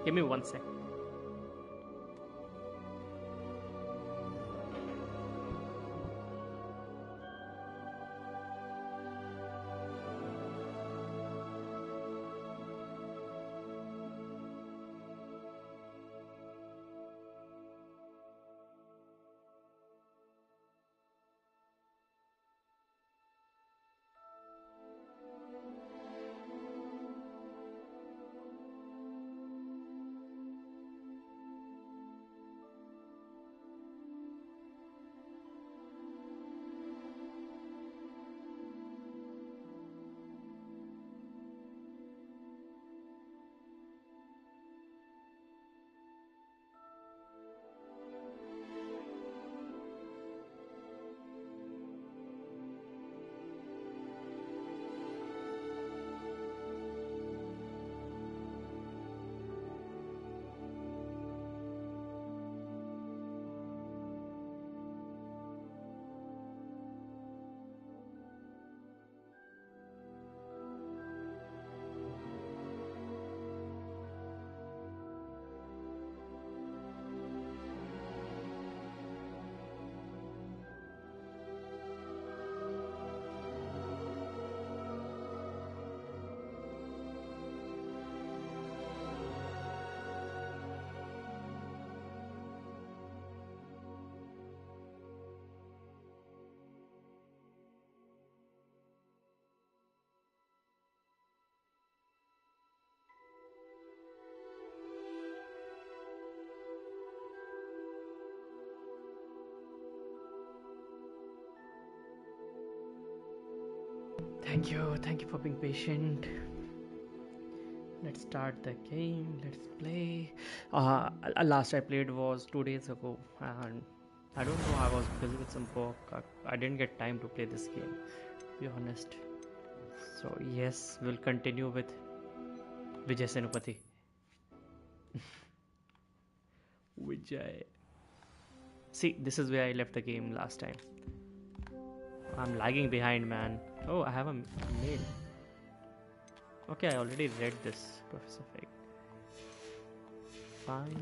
Give me 1 sec. Thank you for being patient. Let's start the game. Let's play. Last I played was 2 days ago, and I don't know. I was busy with some work. I didn't get time to play this game. To be honest. So yes, we'll continue with Vijay Senapati. Vijay. See, this is where I left the game last time. I'm lagging behind, man. Oh, I have a mail. Okay, I already read this, Professor Fig. Fine.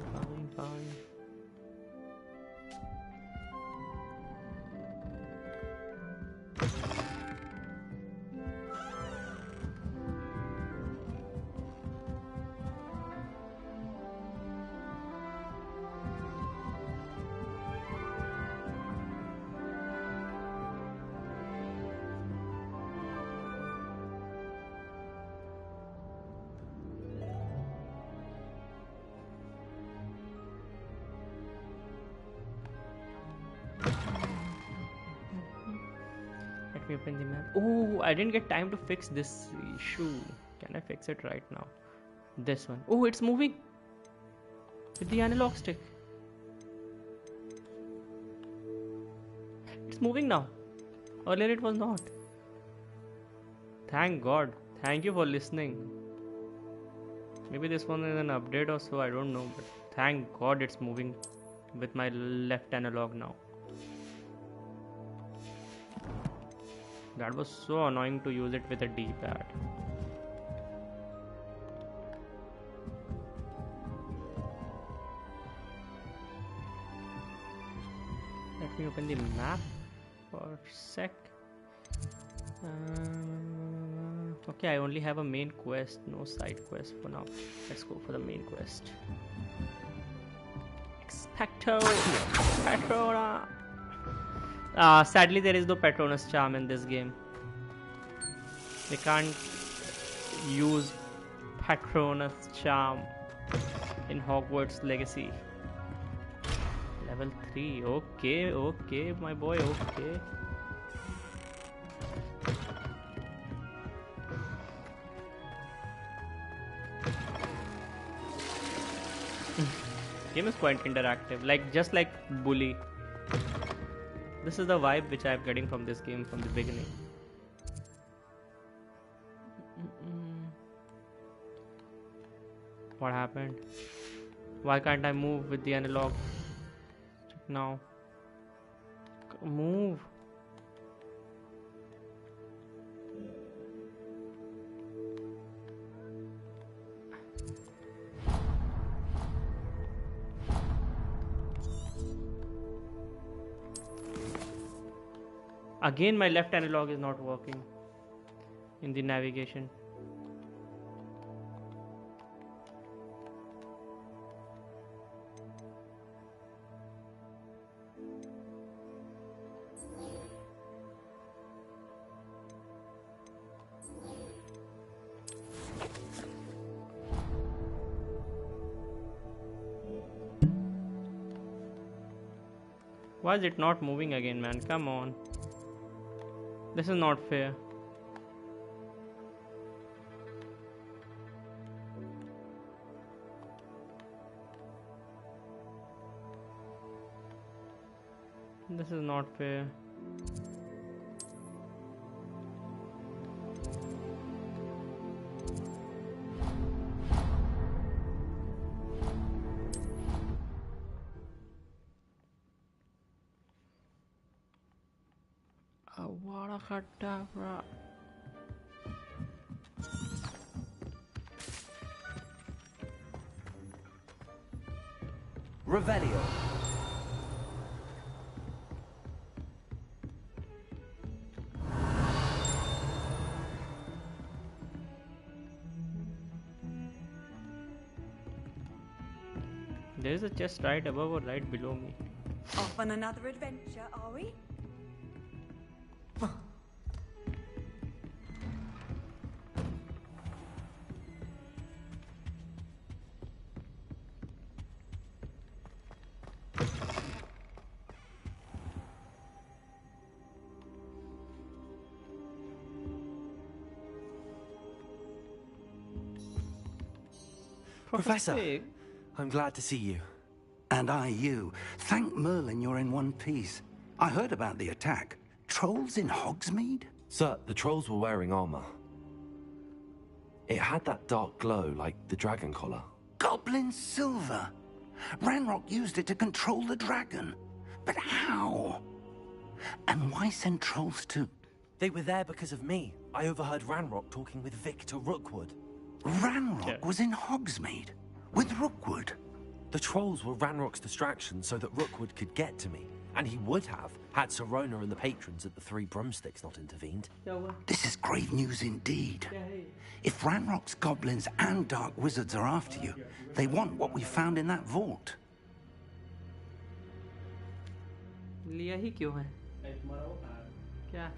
Let me open the map. Oh, I didn't get time to fix this issue. Can I fix it right now? This one. Oh, it's moving with the analog stick. It's moving now. Earlier it was not. Thank God. Thank you for listening. Maybe this one is an update or so, I don't know, but thank God it's moving with my left analog now. That was so annoying to use it with a D-pad. Let me open the map for a sec. Okay, I only have a main quest, no side quest for now. Let's go for the main quest. Expecto Patrona. Sadly, there is no Patronus charm in this game. We can't use Patronus charm in Hogwarts Legacy. Level 3. Okay, my boy. Okay. Game is quite interactive, just like Bully. This is the vibe which I'm getting from this game from the beginning. What happened? Why can't I move with the analog stick now? Move. Again, my left analog is not working in the navigation. Why is it not moving again, man? Come on. This is not fair. This is not fair. Revelio. There is a chest right above or right below me. Off on another adventure, are we? Professor, I'm glad to see you. And I you. Thank Merlin you're in one piece. I heard about the attack. Trolls in Hogsmeade? Sir, the trolls were wearing armor. It had that dark glow like the dragon collar. Goblin silver. Ranrock used it to control the dragon. But how? And why send trolls to... They were there because of me. I overheard Ranrock talking with Victor Rookwood. Ranrock was in Hogsmeade? With Rookwood? The trolls were Ranrock's distraction so that Rookwood could get to me. And he would have, had Sirona and the patrons at the Three Broomsticks not intervened. This is grave news indeed. If Ranrock's goblins and dark wizards are after you, they want what we found in that vault. लिया ही क्यों है? क्या?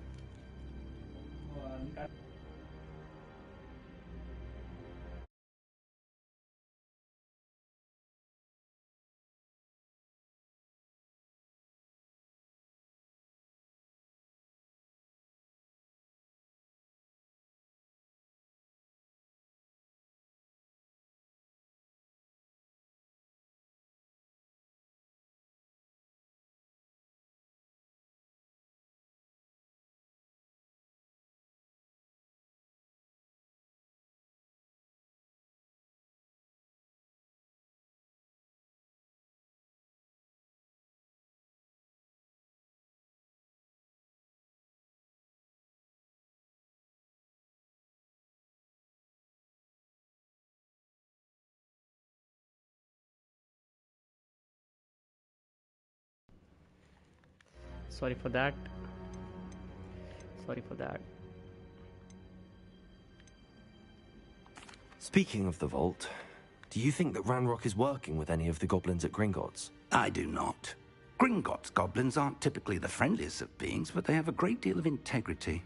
Sorry for that. Sorry for that. Speaking of the vault, do you think that Ranrock is working with any of the goblins at Gringotts? I do not. Gringotts goblins aren't typically the friendliest of beings, but they have a great deal of integrity.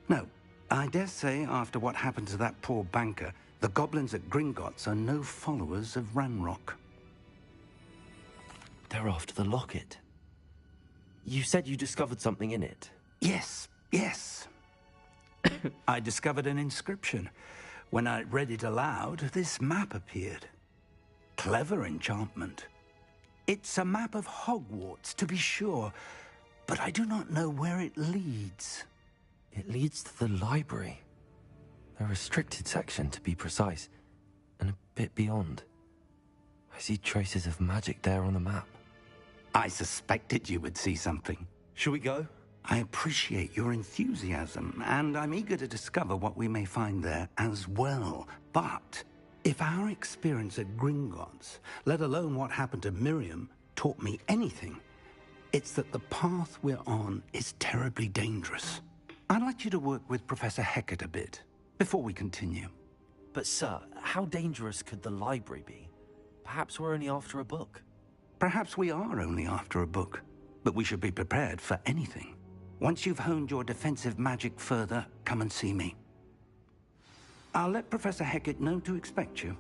No, I dare say after what happened to that poor banker, the goblins at Gringotts are no followers of Ranrock. They're after the locket. You said you discovered something in it. Yes, yes. I discovered an inscription. When I read it aloud, this map appeared. Clever enchantment. It's a map of Hogwarts, to be sure, but I do not know where it leads. It leads to the library. A restricted section, to be precise, and a bit beyond. I see traces of magic there on the map. I suspected you would see something. Shall we go? I appreciate your enthusiasm, and I'm eager to discover what we may find there as well. But if our experience at Gringotts, let alone what happened to Miriam, taught me anything, It's that the path we're on is terribly dangerous. I'd like you to work with Professor Hecat a bit before we continue. But sir, how dangerous could the library be? Perhaps we're only after a book. Perhaps we are only after a book, but we should be prepared for anything. Once you've honed your defensive magic further, come and see me. I'll let Professor Hecat know to expect you.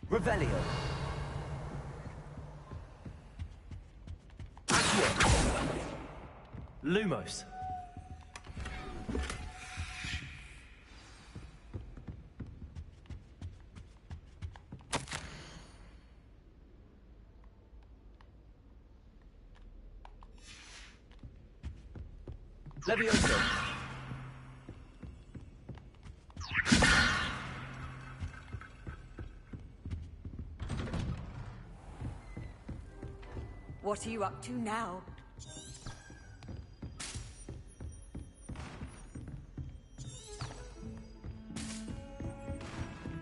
Revelio. Lumos. Levioso. What are you up to now?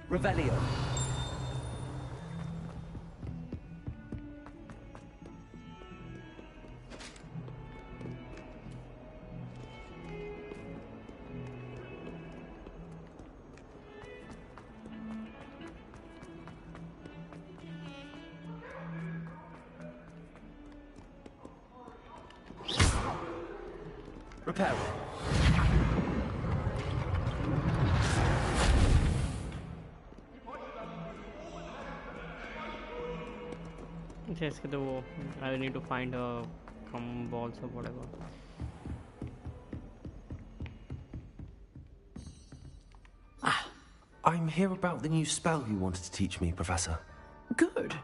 Revelio. Repair. जैसे तो वो I need to find a balls or whatever. I'm here about the new spell you wanted to teach me, Professor. Good.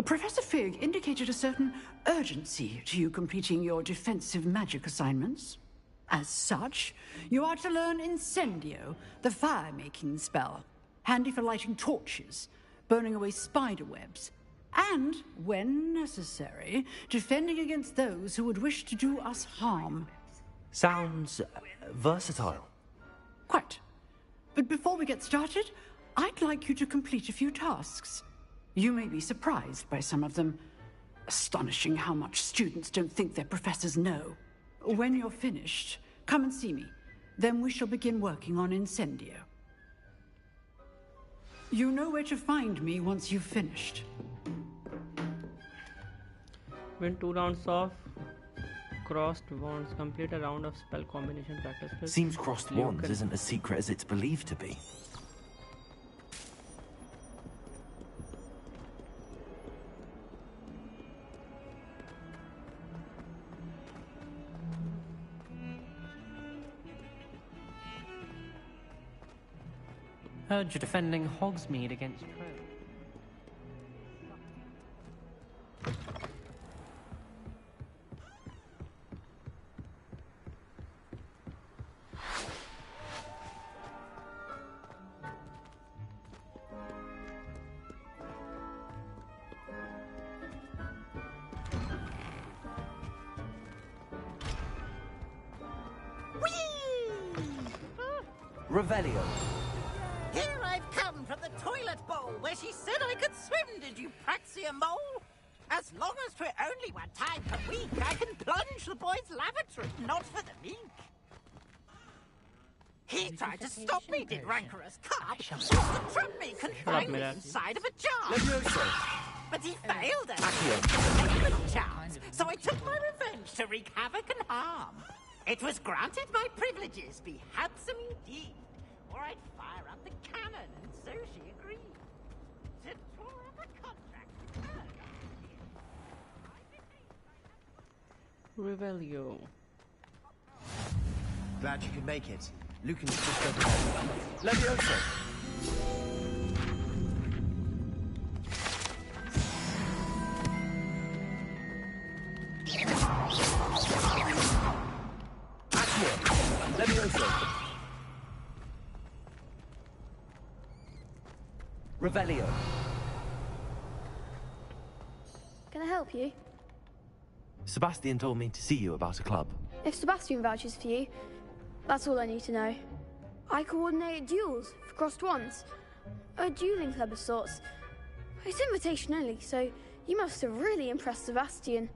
Professor Fig indicated a certain urgency to you completing your defensive magic assignments. As such, you are to learn Incendio, the fire-making spell, handy for lighting torches, burning away spider webs, and, when necessary, defending against those who would wish to do us harm. Sounds versatile. Quite. But before we get started, I'd like you to complete a few tasks. You may be surprised by some of them. Astonishing how much students don't think their professors know. When you're finished, come and see me. Then we shall begin working on Incendio. You know where to find me once you've finished. Win 2 rounds of crossed wands. Complete a round of spell combination practice. Seems crossed wands isn't as secret as it's believed to be. Heard you're defending Hogsmeade against Trev. Revelio. Here I've come from the toilet bowl where she said I could swim, did you praxia mole? As long as 'twere only one time per week, I can plunge the boy's lavatory, not for the meek. He tried to stop me, did rancorous carp. Was to trap me, confine me inside of a jar. Levioso. But he failed at a chance, so I took my revenge to wreak havoc and harm. It was granted my privileges be handsome indeed, or I'd fire up the cannon, and so she agreed. To draw up a contract with her. Revelio. Glad you could make it. Lucan's just over there. Levioso. Levioso. Revelio. Can I help you? Sebastian told me to see you about a club. If Sebastian vouches for you, that's all I need to know. I coordinate duels for crossed wands. A dueling club of sorts. It's invitation only, so you must have really impressed Sebastian.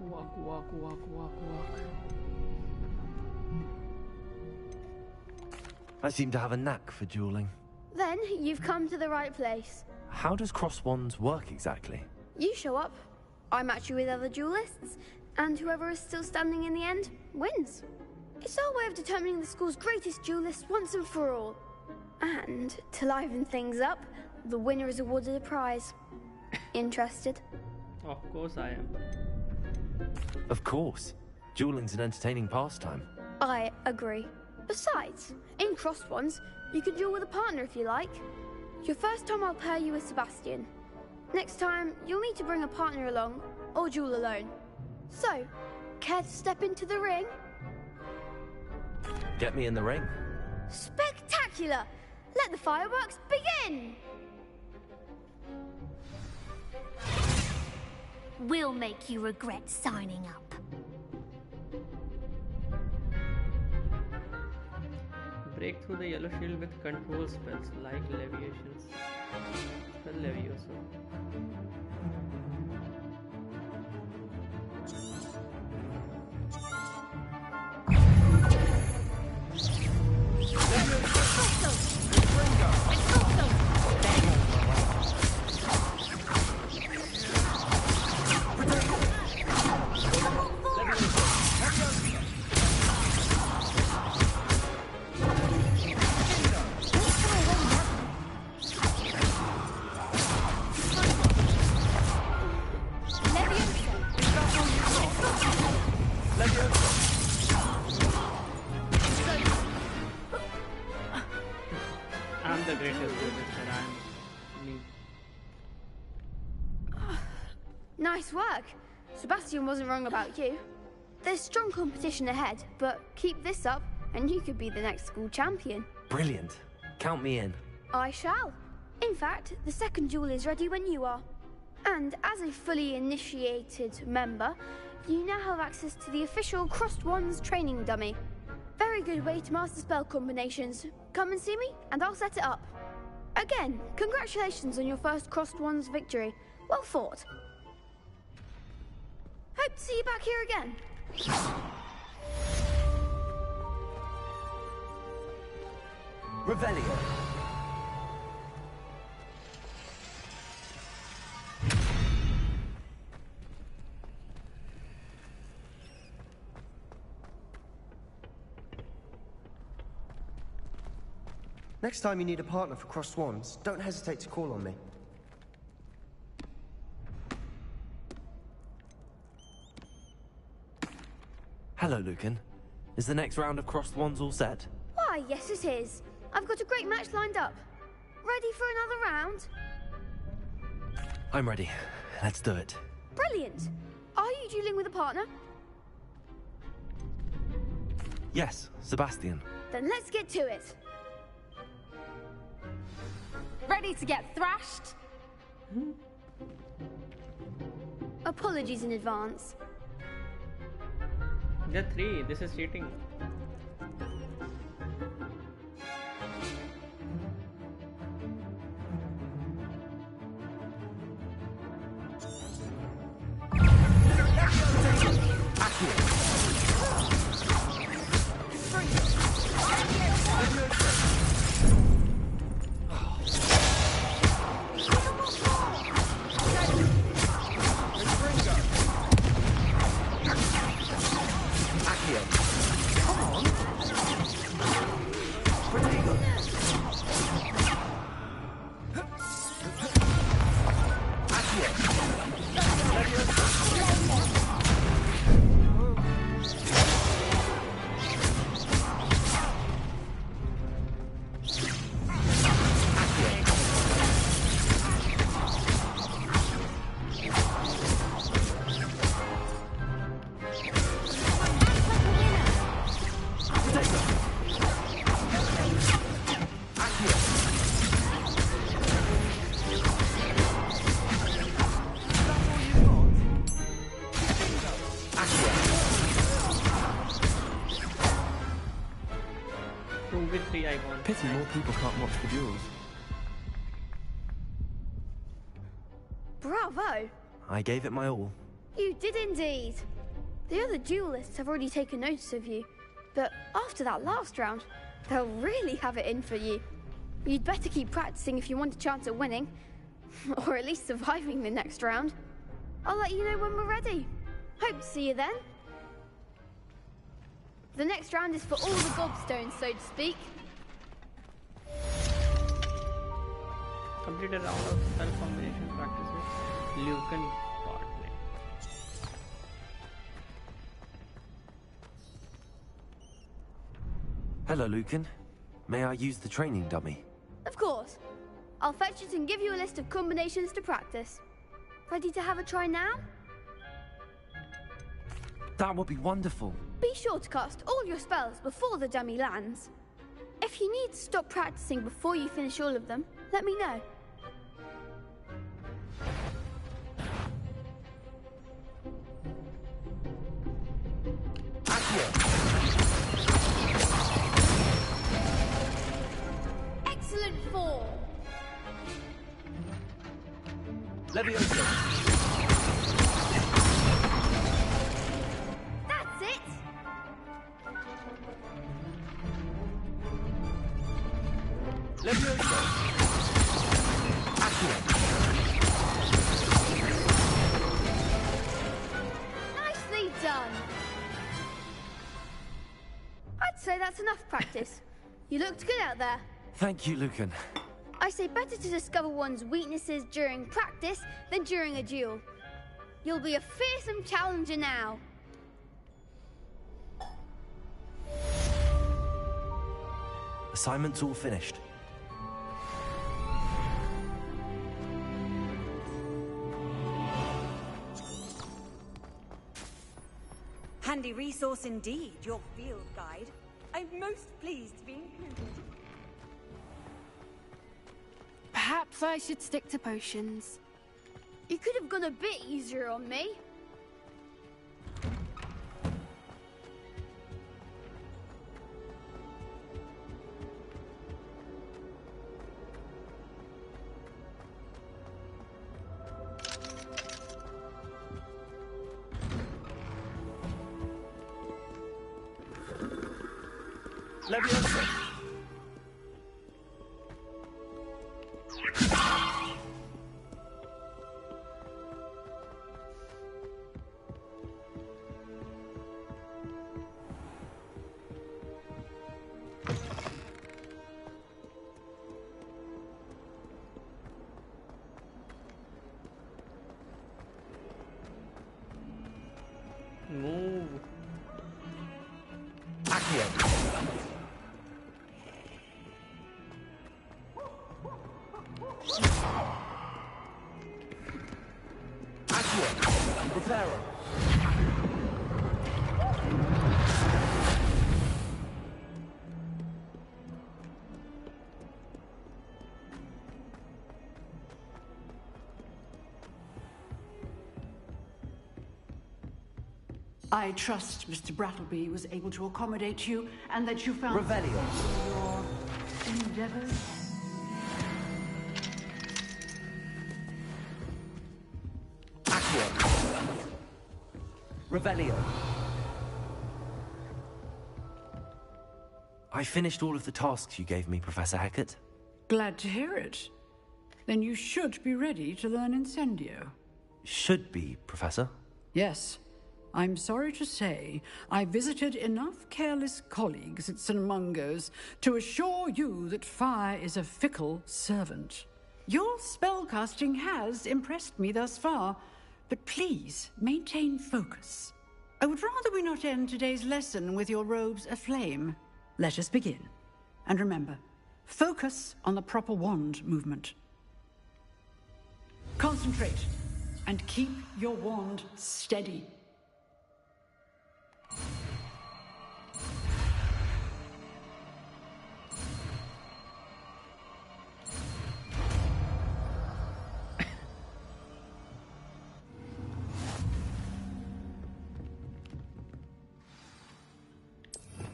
Walk, walk, walk, walk, walk. I seem to have a knack for dueling. Then you've come to the right place. How does cross wands work exactly? You show up, I match you with other duelists, and whoever is still standing in the end wins. It's our way of determining the school's greatest duelist once and for all. And to liven things up, the winner is awarded a prize. Interested? Of course I am. Of course. Dueling's an entertaining pastime. I agree. Besides, in crossed ones, you can duel with a partner if you like. Your first time I'll pair you with Sebastian. Next time, you'll need to bring a partner along, or duel alone. So, care to step into the ring? Get me in the ring. Spectacular! Let the fireworks begin! will make you regret signing up. Break through the yellow shield with control spells like Leviations. Spell Levioso. I'm the greatest duelist and I'm me. Nice work. Sebastian wasn't wrong about you. There's strong competition ahead, but keep this up and you could be the next school champion. Brilliant. Count me in. I shall. In fact, the second duel is ready when you are. And as a fully initiated member, you now have access to the official Crossed Wands training dummy. Very good way to master spell combinations. Come and see me, and I'll set it up. Again, congratulations on your first Crossed Wands victory. Well fought. Hope to see you back here again. Revelio. Next time you need a partner for Crossed Wands, don't hesitate to call on me. Hello, Lucan. Is the next round of Crossed Wands all set? Why, yes it is. I've got a great match lined up. Ready for another round? I'm ready. Let's do it. Brilliant. Are you dueling with a partner? Yes, Sebastian. Then let's get to it. Ready to get thrashed? Apologies in advance. The 3, this is cheating. Pity more people can't watch the duels. Bravo! I gave it my all. You did indeed. The other duelists have already taken notice of you, but after that last round, they'll really have it in for you. You'd better keep practicing if you want a chance at winning, or at least surviving the next round. I'll let you know when we're ready. Hope to see you then. The next round is for all the gobstones, so to speak. Complete a round of spell combination practice with Lucan Partner. Hello, Lucan. May I use the training dummy? Of course. I'll fetch it and give you a list of combinations to practice. Ready to have a try now? That would be wonderful. Be sure to cast all your spells before the dummy lands. If you need to stop practicing before you finish all of them, let me know. Leviosa! That's it! Leviosa! Accio! Nicely done! I'd say that's enough practice. You looked good out there. Thank you, Lucan. I say better to discover one's weaknesses during practice than during a duel. You'll be a fearsome challenger now. Assignment's all finished. Handy resource indeed, your field guide. I'm most pleased to be included. Perhaps I should stick to potions. You could have gone a bit easier on me. Leviosa! Move. Accio! Accio! Preparo! I trust Mr. Brattleby was able to accommodate you and that you found Revelio. your endeavors. Accio! Revelio. I finished all of the tasks you gave me, Professor Hecat. Glad to hear it. Then you should be ready to learn Incendio. Should be, Professor. Yes. I'm sorry to say, I visited enough careless colleagues at St. Mungo's to assure you that fire is a fickle servant. Your spellcasting has impressed me thus far, but please maintain focus. I would rather we not end today's lesson with your robes aflame. Let us begin. And remember, focus on the proper wand movement. Concentrate, and keep your wand steady.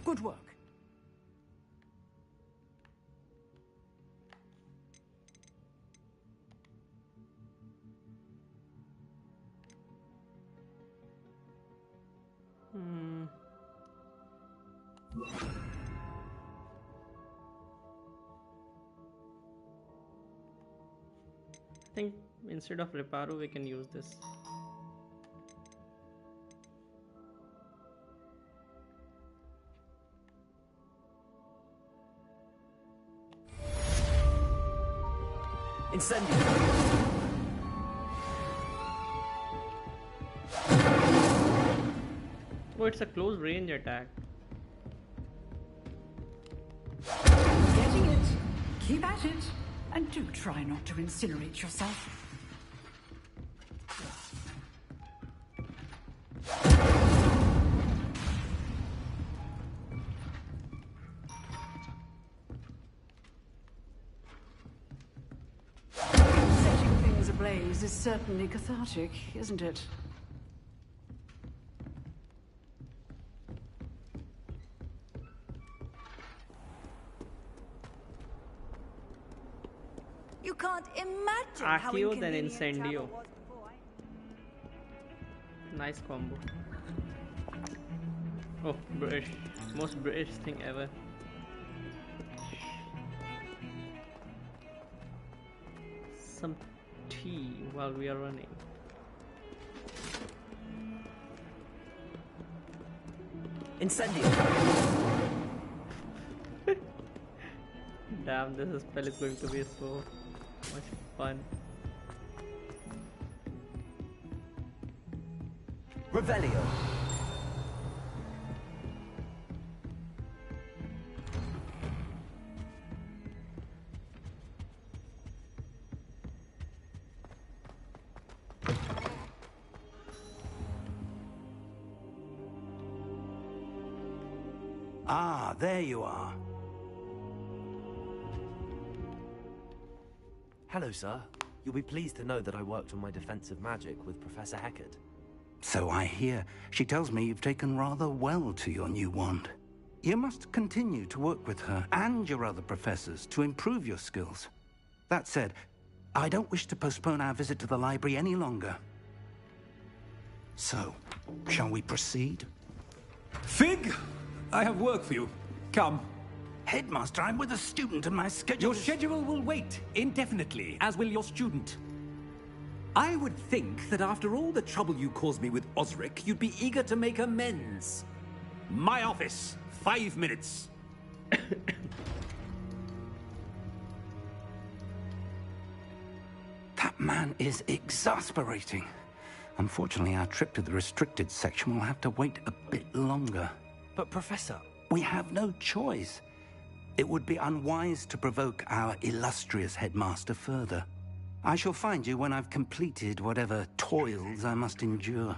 Good work. I think instead of reparo we can use this. Incendio! Oh, it's a close range attack. Getting it. Keep at it. And do try not to incinerate yourself. Setting things ablaze is certainly cathartic, isn't it? You can't imagine how Accio then inconvenient Incendio. travel was before Nice combo. Oh, British. Most British thing ever. Some tea while we are running. Incendio. Damn, this spell is going to be so much fun. Revelio. Ah, there you are. Hello, sir. You'll be pleased to know that I worked on my defensive magic with Professor Heckard. So I hear. She tells me you've taken rather well to your new wand. You must continue to work with her and your other professors to improve your skills. That said, I don't wish to postpone our visit to the library any longer. So, shall we proceed? Fig, I have work for you. Come. Headmaster, I'm with a student and my schedule... Your schedule will wait indefinitely, as will your student. I would think that after all the trouble you caused me with Osric, you'd be eager to make amends. My office, 5 minutes. That man is exasperating. Unfortunately, our trip to the restricted section will have to wait a bit longer. But, Professor... We have no choice. It would be unwise to provoke our illustrious headmaster further. I shall find you when I've completed whatever toils I must endure.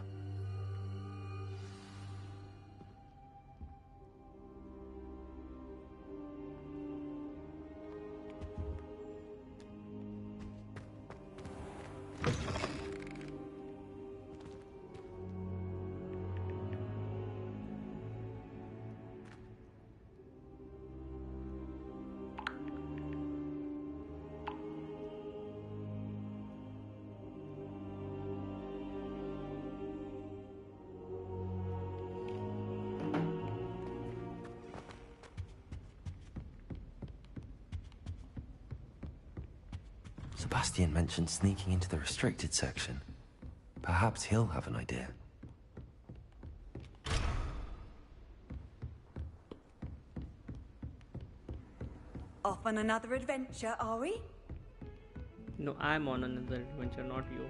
Sebastian mentioned sneaking into the restricted section. Perhaps he'll have an idea. Off on another adventure, are we? No, I'm on another adventure, not you.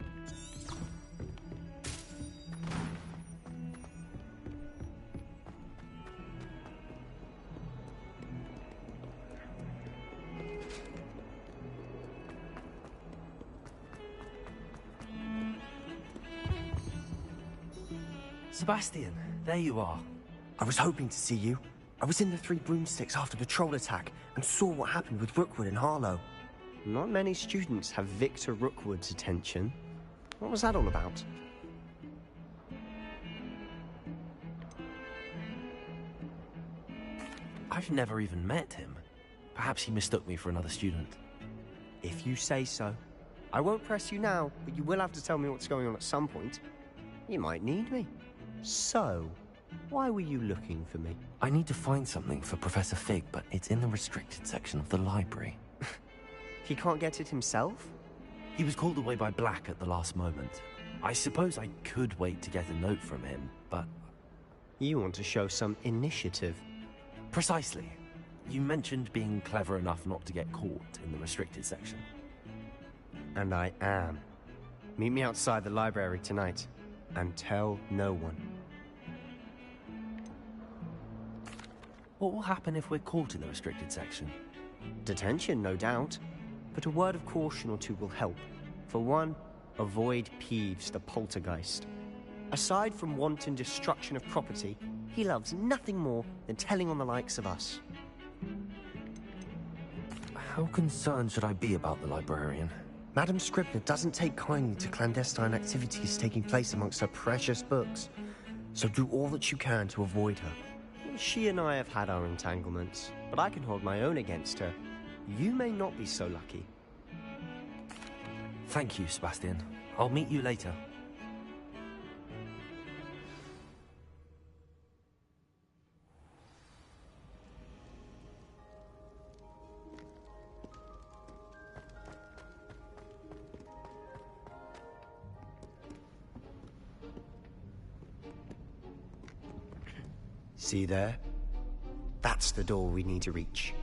Sebastian, there you are. I was hoping to see you. I was in the Three Broomsticks after the troll attack and saw what happened with Rookwood and Harlow. Not many students have Victor Rookwood's attention. What was that all about? I've never even met him. Perhaps he mistook me for another student. If you say so. I won't press you now, but you will have to tell me what's going on at some point. You might need me. So, why were you looking for me? I need to find something for Professor Fig, but it's in the restricted section of the library. He can't get it himself? He was called away by Black at the last moment. I suppose I could wait to get a note from him, but... You want to show some initiative. Precisely. You mentioned being clever enough not to get caught in the restricted section. And I am. Meet me outside the library tonight, and tell no one. What will happen if we're caught in the restricted section? Detention, no doubt. But a word of caution or two will help. For one, avoid Peeves, the poltergeist. Aside from wanton destruction of property, he loves nothing more than telling on the likes of us. How concerned should I be about the librarian? Madame Scribner doesn't take kindly to clandestine activities taking place amongst her precious books. So do all that you can to avoid her. She and I have had our entanglements, but I can hold my own against her. You may not be so lucky. Thank you, Sebastian. I'll meet you later. See there? That's the door we need to reach.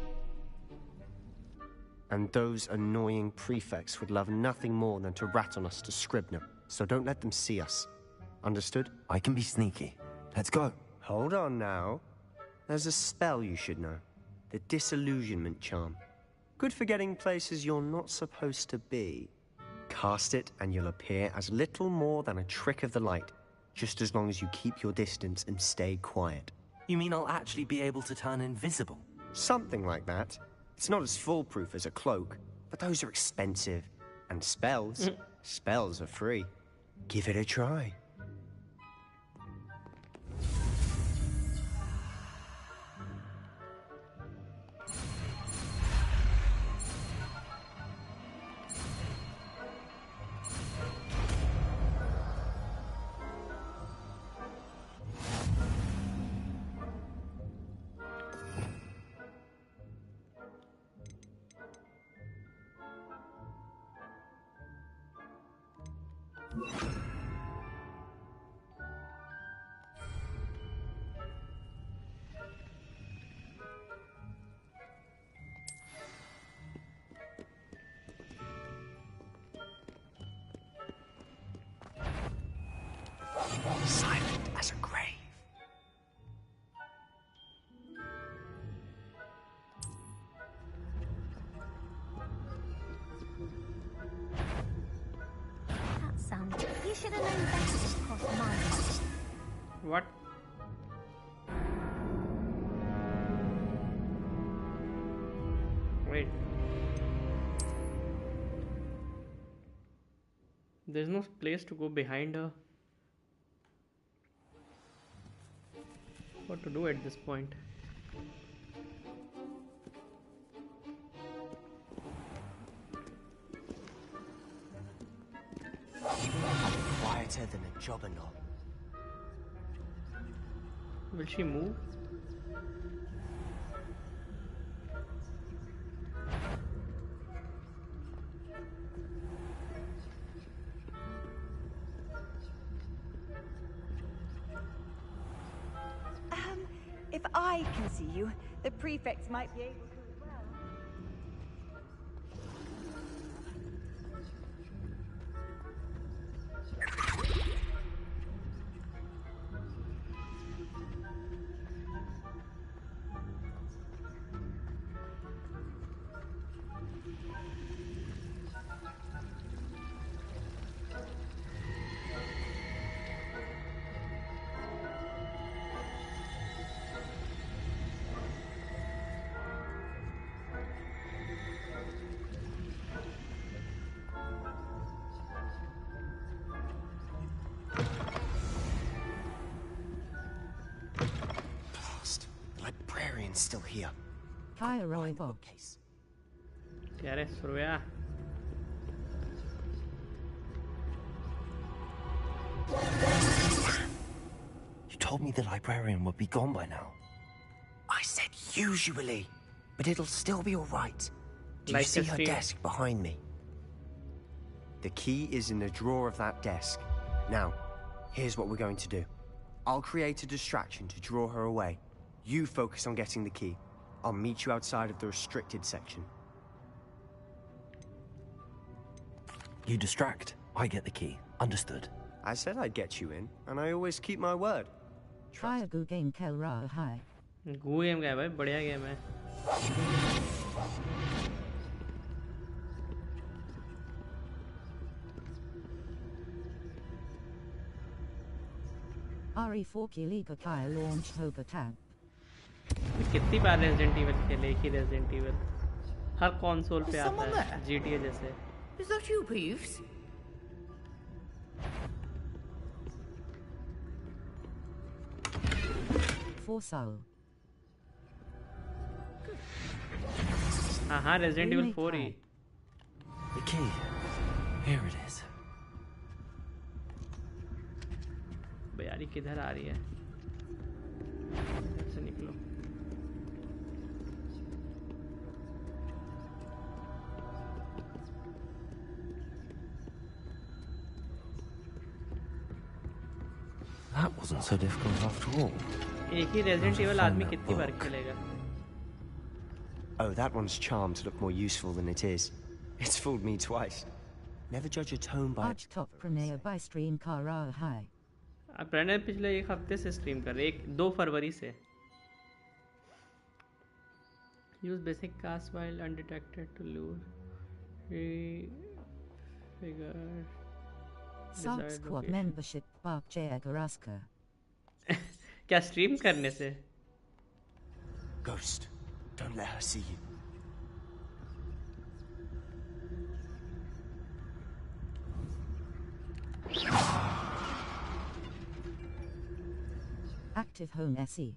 And those annoying prefects would love nothing more than to rat on us to Scribner, so don't let them see us. Understood? I can be sneaky. Let's go. Hold on now. There's a spell you should know. The Disillusionment Charm. Good for getting places you're not supposed to be. Cast it and you'll appear as little more than a trick of the light, just as long as you keep your distance and stay quiet. You mean I'll actually be able to turn invisible? Something like that. It's not as foolproof as a cloak, but those are expensive. And spells? Spells are free. Give it a try. Silent as a grave. That sounds... You should have known better to cross my path. What? Wait. There's no place to go behind her. What to do at this point? Quieter than a jobberknoll. Will she move? If I can see you, the prefects might be able to as well. Still here. Hi, Roy Bob. क्या रे सुरव्या? You told me the librarian would be gone by now. I said usually, but it'll still be all right. Do you Like see a her stream. desk behind me? The key is in the drawer of that desk. Now, here's what we're going to do. I'll create a distraction to draw her away. You focus on getting the key. I'll meet you outside of the restricted section. You distract. I get the key. Understood. I said I'd get you in, and I always keep my word. Try a good game, Kelra. Hi. Goo game क्या है भाई? बढ़िया game है. RE4 की Liga Kyle launched Hoga tab. कितनी बार resident evil खेले? एक ही resident evil हर console पे Is आता someone है, there? GTA जैसे. Is that you, Peeves? For Soul. हाँ हाँ, resident evil 4 he. The key. Here it is. यार ये किधर आ रही है? इधर से निकलो. That wasn't so difficult after all. एक ही Resident Evil आदमी कितनी बार खेलेगा? Oh, that one's charmed to look more useful than it is. It's fooled me twice. Never judge a tone by its Top Pranaya by stream Kara High. Pranay पिछले एक हफ्ते से stream कर रहे, 2 फरवरी से. Use basic cast while undetected to lure. Figure. Sub Squad membership Bark Jagaraska. क्या stream करने से? Ghost, don't let her see you. Active Home SE.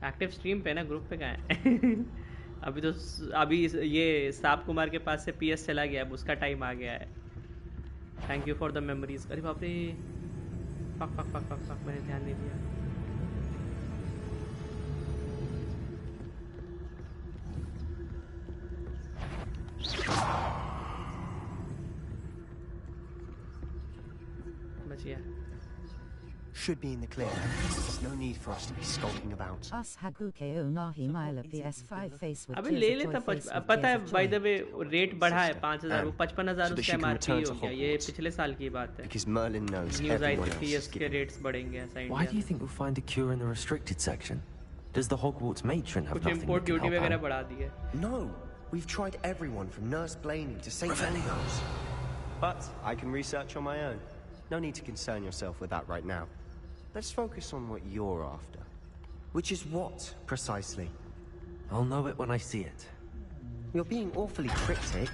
Active stream पे ना, ग्रुप पे कहाँ है? अभी ये साप कुमार के पास से पीएस चला गया, अब उसका टाइम आ गया है. Thank you for the memories. अरे बाप रे, fuck fuck fuck fuck fuck, मैंने ध्यान नहीं दिया. बच गया. Should be in the clear. There's no need for us to be skulking about. Us Hagukeo Nahi Mila PS5 face with अबे ले लेता. पता है बाय द वे रेट बढ़ा है 5000, वो 55000 उसका एमआरपी हो गया. ये पिछले साल की बात है. Because Merlin knows news I everyone थी else is इसके giving. रेट्स बढ़ेंगे ऐसा India. Why do you think we'll find a cure in the restricted section? Does the Hogwarts matron have कुछ nothing import that can duty help वगैरह out? बढ़ा दी है. No, we've tried everyone from Nurse Blaney to St. Helio's. But I can research on my own. No need to concern yourself with that right now. Let's focus on what you're after. Which is what, precisely? I'll know it when I see it. You're being awfully cryptic.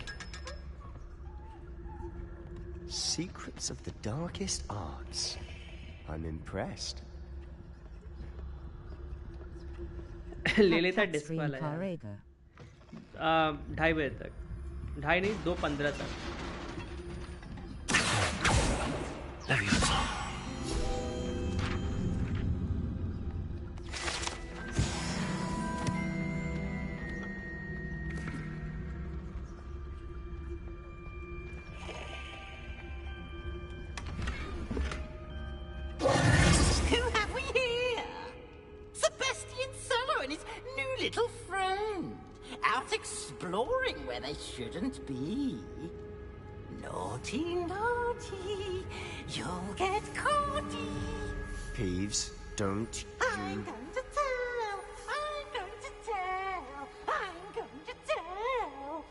Secrets of the darkest arts. I'm impressed. ले लेता disc वाला यार. 2:30 बजे तक. 2:30 नहीं, 2:15 तक. Who have we here? Sebastian Solo and his new little friend. Out exploring where they shouldn't be. Naughty, naughty. You'll get caughty. Peeves, don't I'm going to tell. I'm going to tell. I'm going to tell.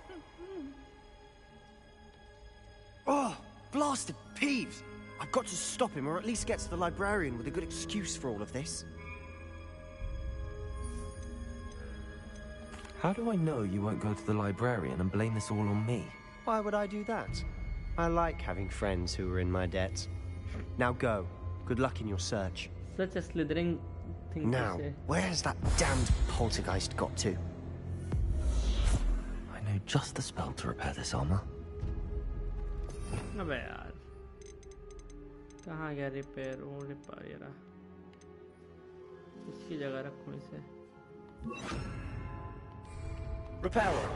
Oh, blasted Peeves! I've got to stop him, or at least get to the librarian with a good excuse for all of this. How do I know you won't go to the librarian and blame this all on me? Why would I do that? I like having friends who are in my debt. Now go. Good luck in your search. Such a slithering thing Now, to say. where's that damned poltergeist got to? I know just the spell to repair this armor. अबे यार, कहाँ गया repair? वो repair इसकी जगह रखूँ इसे. Repairer.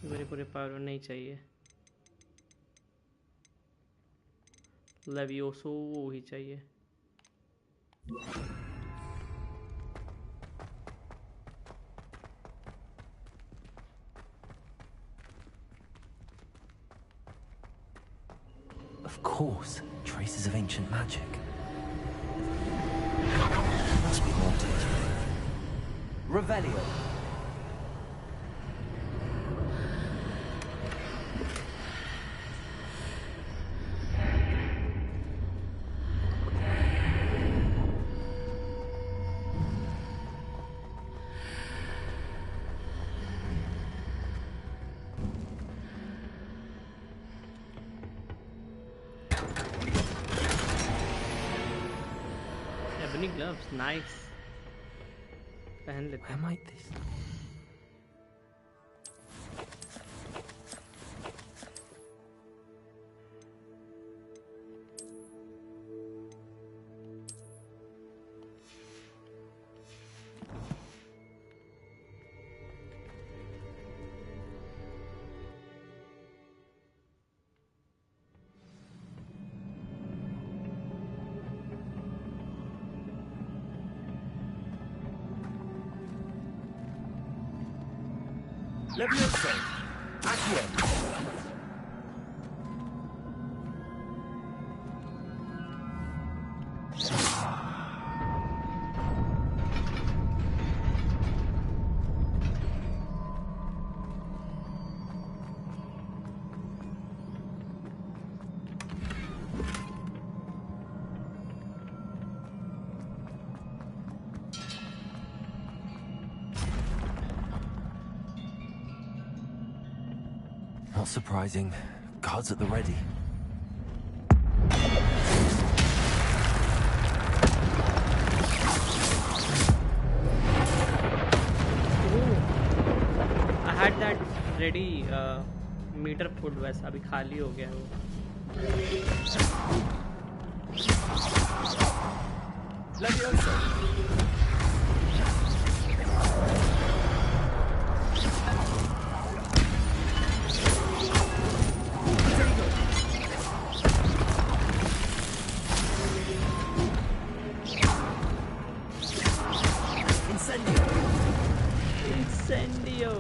मेरे को रिपेयर नहीं चाहिए. लेवियोसो वो ही चाहिए. Of course, traces of ancient magic. Must be haunted. Revelio. Ebony gloves, nice. पहन लेते हैं. Where might this? Levioso! Accio! Not surprising. Guards at the ready. I had that ready meter food वैसा अभी खाली हो गया है वो. Levioso! Incendio.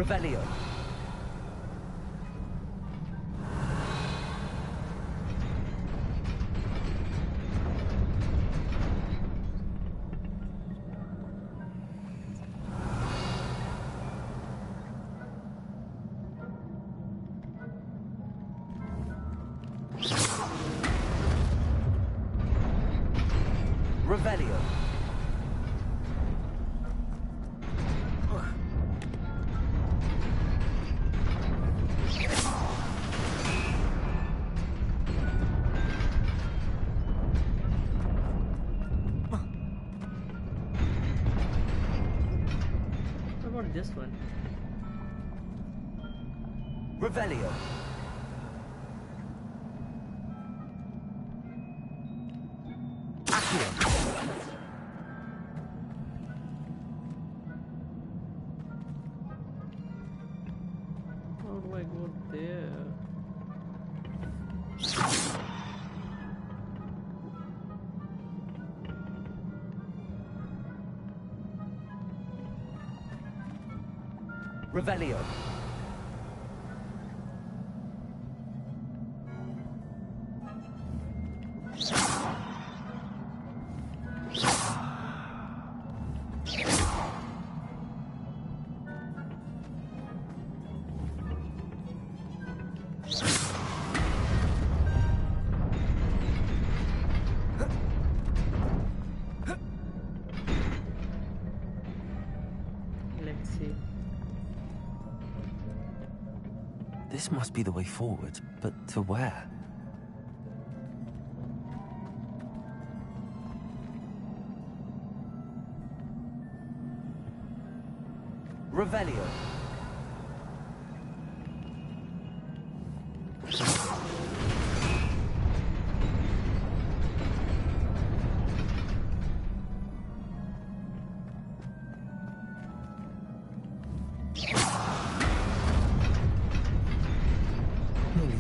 Revelio. Revelio. What about this one? Revelio. How do I go there? Revelio. Let's see. This must be the way forward, but to where? Revelio.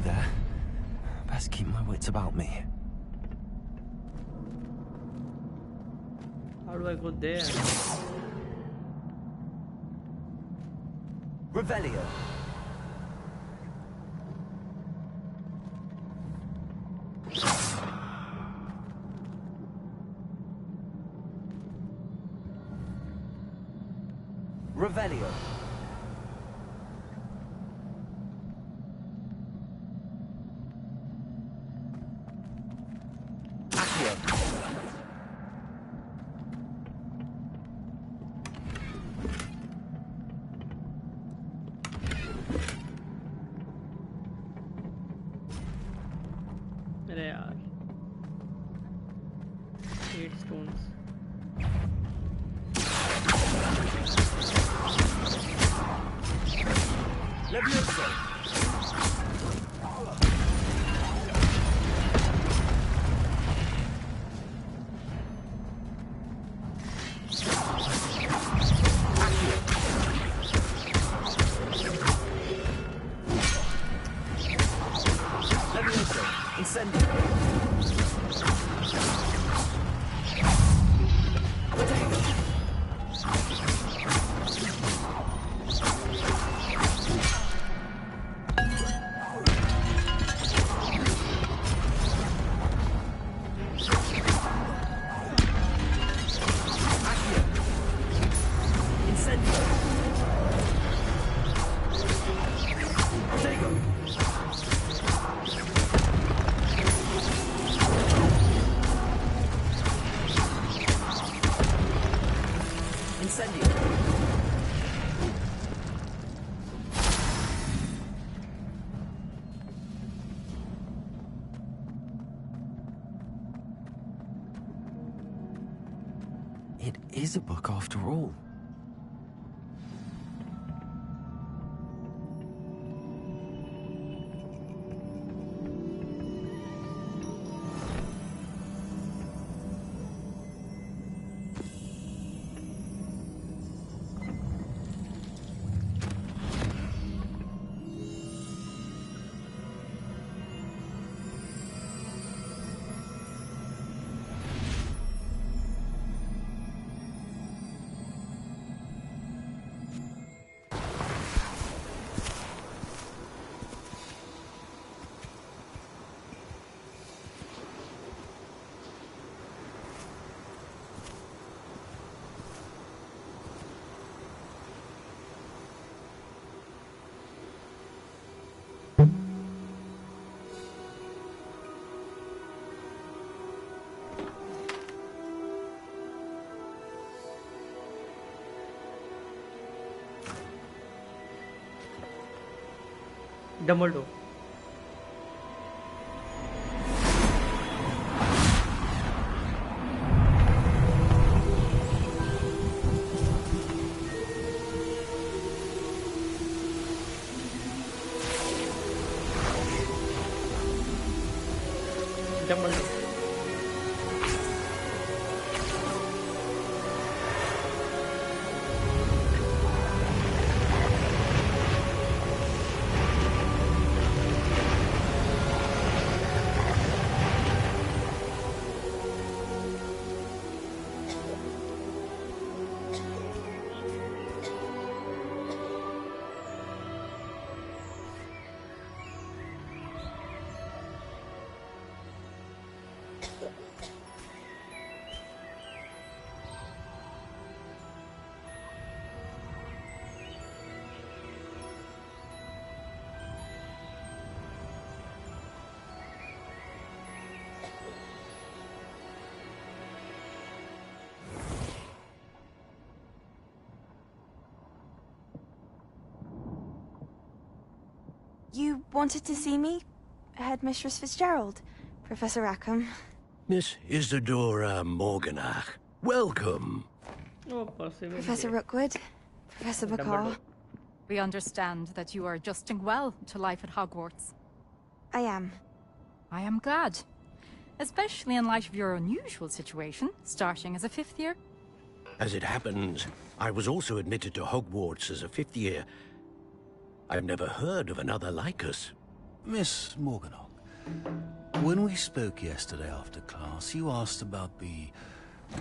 there. Best keep my wits about me. How do I go there? Revelio. Revelio. Accio. अरे यार 8 stones. Levioso. Levioso. Incendio. It is a book after all. Dumbledore. Dumbledore. You wanted to see me? Headmistress Fitzgerald? Professor Rackham? Miss Isadora Morganach, welcome. Oh, possibly. Professor Rookwood? Professor Bakar? We understand that you are adjusting well to life at Hogwarts. I am. I am glad. Especially in light of your unusual situation, starting as a 5th year. As it happens, I was also admitted to Hogwarts as a 5th year. I've never heard of another like us. Miss Morganock, when we spoke yesterday after class, you asked about the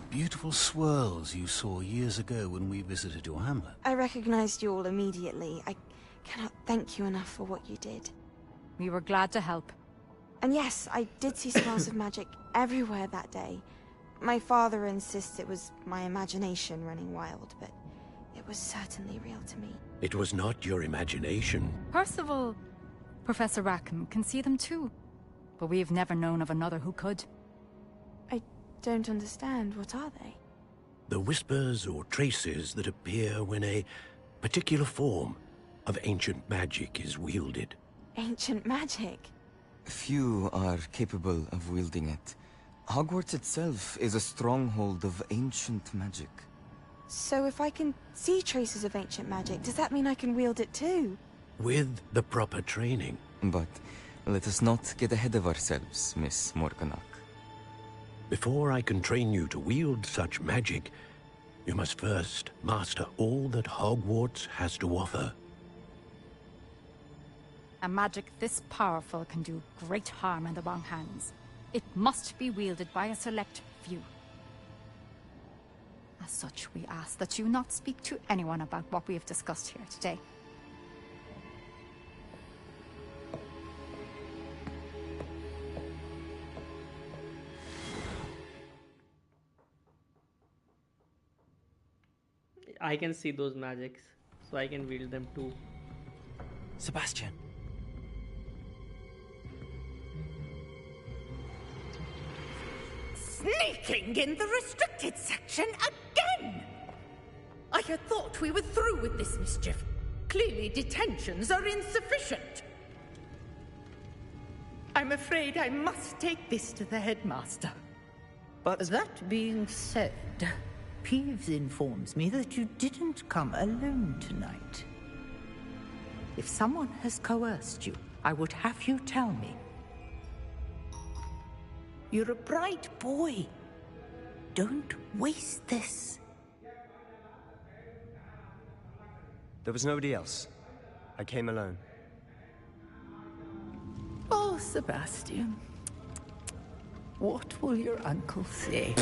beautiful swirls you saw years ago when we visited your hamlet. I recognized you all immediately. I cannot thank you enough for what you did. We were glad to help. And yes, I did see swirls of magic everywhere that day. My father insists it was my imagination running wild, but it was certainly real to me. It was not your imagination. Percival, Professor Rackham can see them too. But we've never known of another who could. I don't understand. What are they? The whispers or traces that appear when a particular form of ancient magic is wielded. Ancient magic? Few are capable of wielding it. Hogwarts itself is a stronghold of ancient magic. So if I can see traces of ancient magic, does that mean I can wield it too? With the proper training. But let us not get ahead of ourselves, Miss Morganock. Before I can train you to wield such magic, you must first master all that Hogwarts has to offer. A magic this powerful can do great harm in the wrong hands. It must be wielded by a select few. As such, we ask that you not speak to anyone about what we have discussed here today. I can see those magics, so I can wield them too. Sebastian. Sneaking in the restricted section again! I had thought we were through with this mischief. Clearly detentions are insufficient. I'm afraid I must take this to the headmaster. But that being said, Peeves informs me that you didn't come alone tonight. If someone has coerced you, I would have you tell me. You're a bright boy. Don't waste this. there was nobody else. I came alone. Oh, Sebastian. What will your uncle say?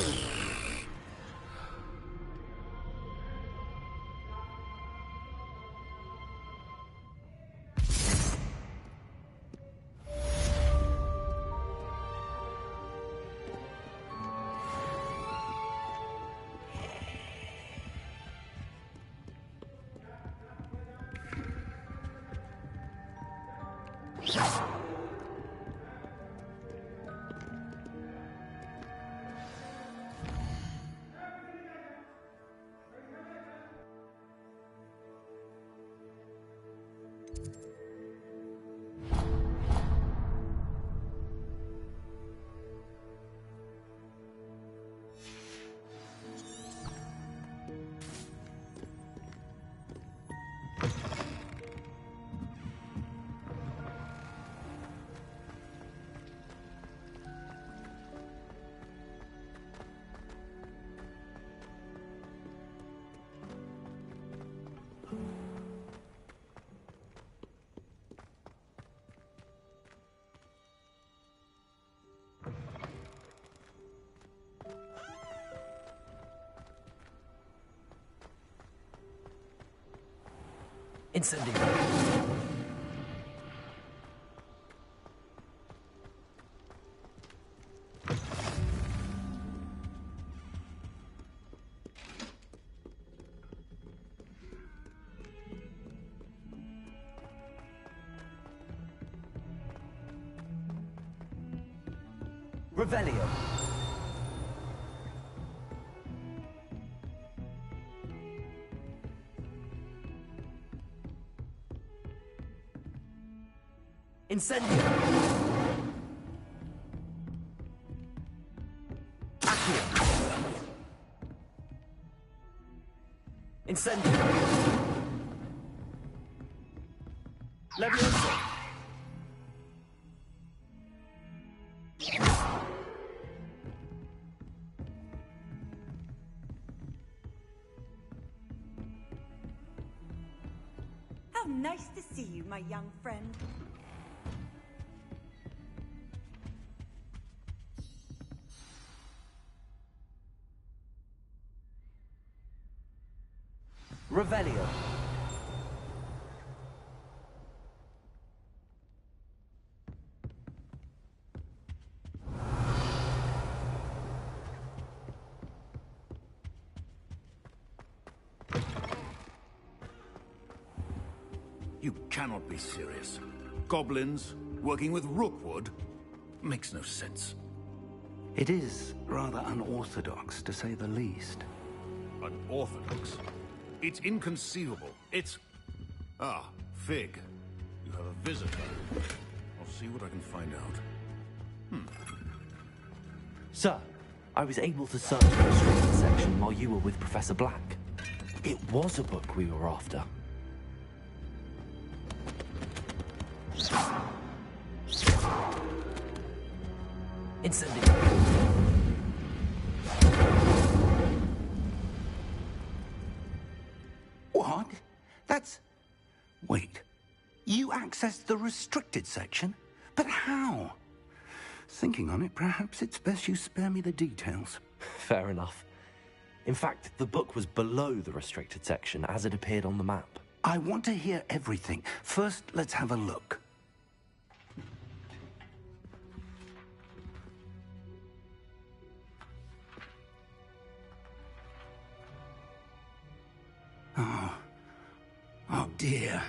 Incendio. Revelio. Incendio. Accio. Incendio. Levioso. How nice to see you, my young friend. Revelio. You cannot be serious. Goblins working with Rookwood makes no sense. It is rather unorthodox, to say the least. Unorthodox? It's inconceivable. It's... Ah, Fig. You have a visitor. I'll see what I can find out. Sir, I was able to search the restricted section while you were with Professor Black. It was a book we were after. Incendio. What? That's... Wait. You accessed the restricted section? But how? Thinking on it, perhaps it's best you spare me the details. Fair enough. In fact, the book was below the restricted section as it appeared on the map. I want to hear everything. First, let's have a look. Oh dear.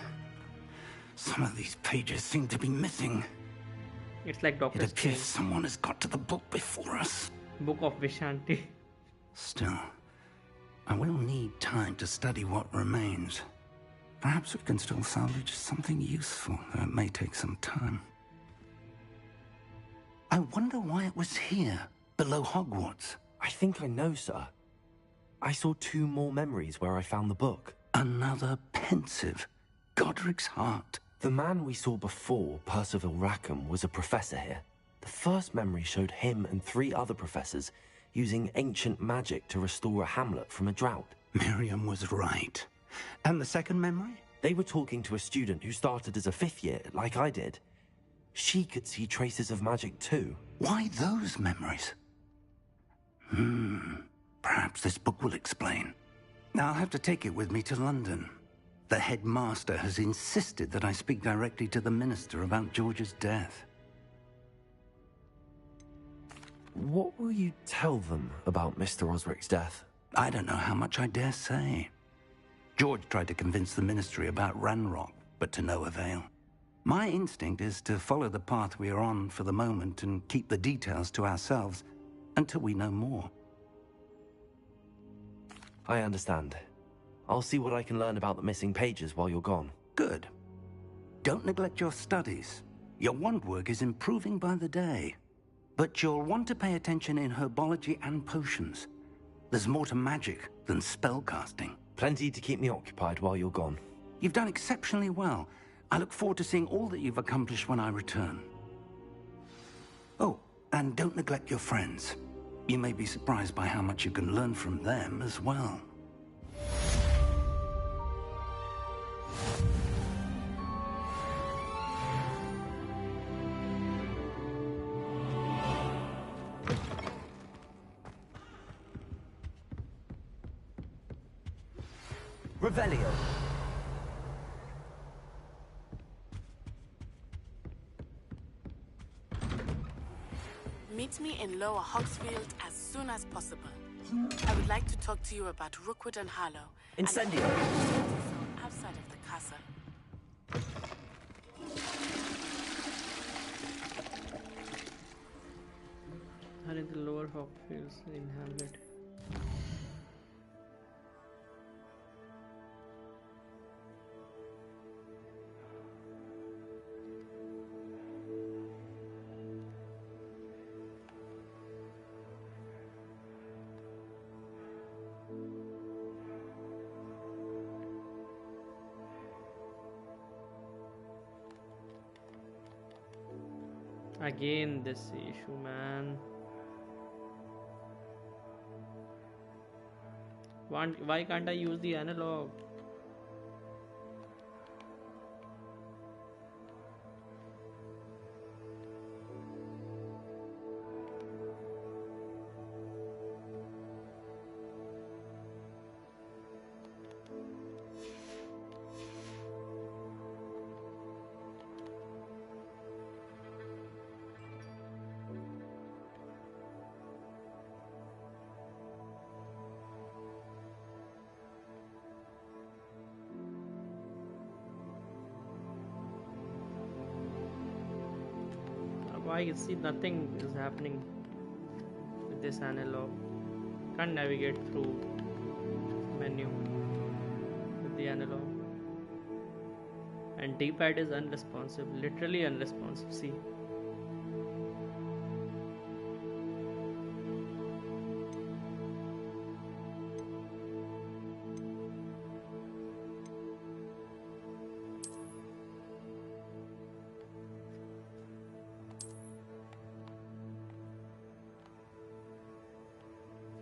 Some of these pages seem to be missing. It's like Doctor It appears Strange. someone has got to the book before us. Book of Vishanti. Still, I will need time to study what remains. Perhaps we can still salvage something useful, though it may take some time. I wonder why it was here, below Hogwarts. I think I know, sir. I saw 2 more memories where I found the book. Another pensive. Godric's heart. The man we saw before, Percival Rackham, was a professor here. The first memory showed him and 3 other professors using ancient magic to restore a hamlet from a drought. Miriam was right. And the second memory? They were talking to a student who started as a 5th year, like I did. She could see traces of magic too. Why those memories? Perhaps this book will explain. Now I'll have to take it with me to London. The headmaster has insisted that I speak directly to the minister about George's death. What will you tell them about Mr. Osric's death? I don't know how much I dare say. George tried to convince the ministry about Ranrock, but to no avail. My instinct is to follow the path we are on for the moment and keep the details to ourselves until we know more. I understand. I'll see what I can learn about the missing pages while you're gone. Good. Don't neglect your studies. Your wand work is improving by the day. But you'll want to pay attention in herbology and potions. There's more to magic than spellcasting. Plenty to keep me occupied while you're gone. You've done exceptionally well. I look forward to seeing all that you've accomplished when I return. Oh, and don't neglect your friends. You may be surprised by how much you can learn from them as well. Revelio. Meet me in Lower Hogsfield as soon as possible. I would like to talk to you about Rookwood and Harlow. Incendio. Outside of the castle. Are in the lower Hogfields in Hamlet. Again, this issue, man. Why can't I use the analog? Why? See, nothing is happening with this analog. Can't navigate through menu with the analog. And D-pad is unresponsive, literally unresponsive. See.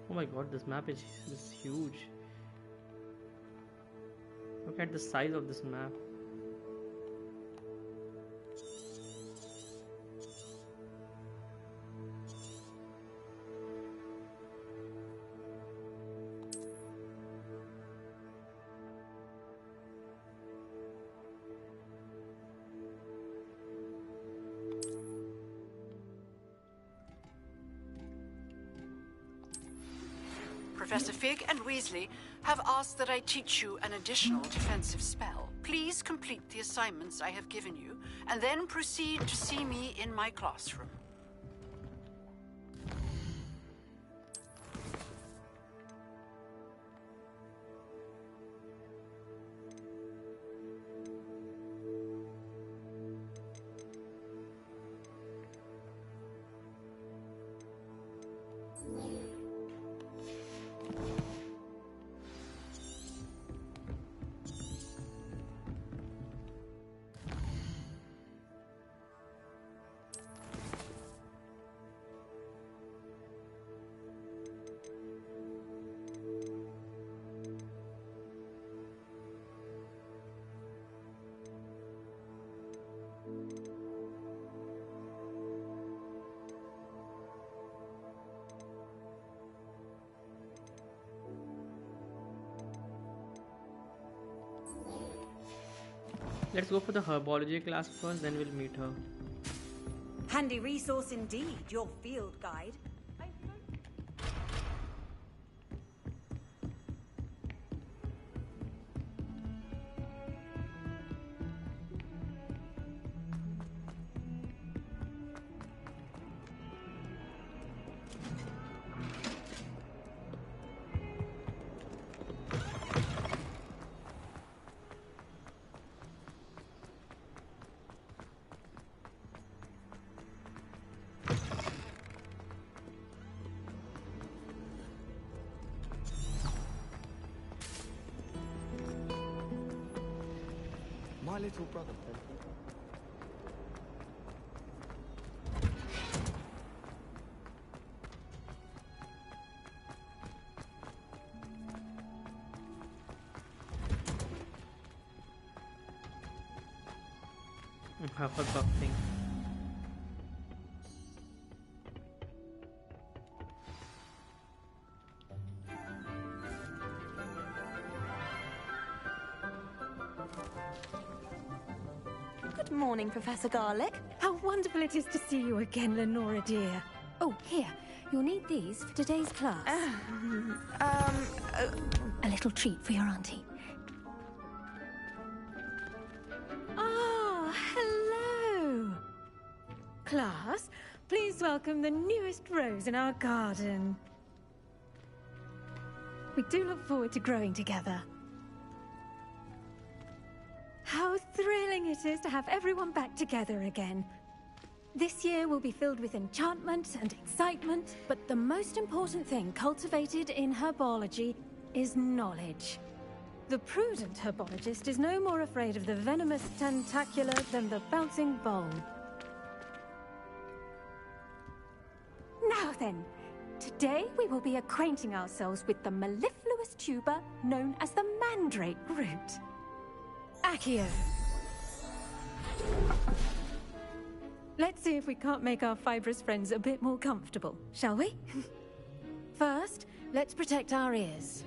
Oh my god, this map is huge. Look at the size of this map. Professor Fig and Weasley have asked that I teach you an additional defensive spell. Please complete the assignments I have given you, and then proceed to see me in my classroom. Let's go for the herbology class first, then we'll meet her. Handy resource indeed, your field guide. My little brother. Hufflepuff thing. Good morning, Professor Garlick. How wonderful it is to see you again, Lenora dear. Oh, here. You'll need these for today's class. A little treat for your auntie. Ah, hello. Class, please welcome the newest rose in our garden. We do look forward to growing together. How thrilling it is to have everyone back together again. This year will be filled with enchantment and excitement, but the most important thing cultivated in herbology is knowledge. The prudent herbologist is no more afraid of the venomous tentacular than the bouncing bulb. Now then, today we will be acquainting ourselves with the mellifluous tuber known as the mandrake root. Accio. Let's see if we can't make our fibrous friends a bit more comfortable, shall we? First, let's protect our ears.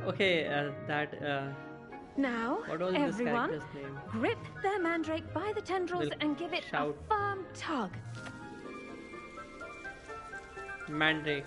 Okay, Now, what was this everyone, character's name? grip their mandrake by the tendrils We'll and give it shout. a firm tug. Mandrake.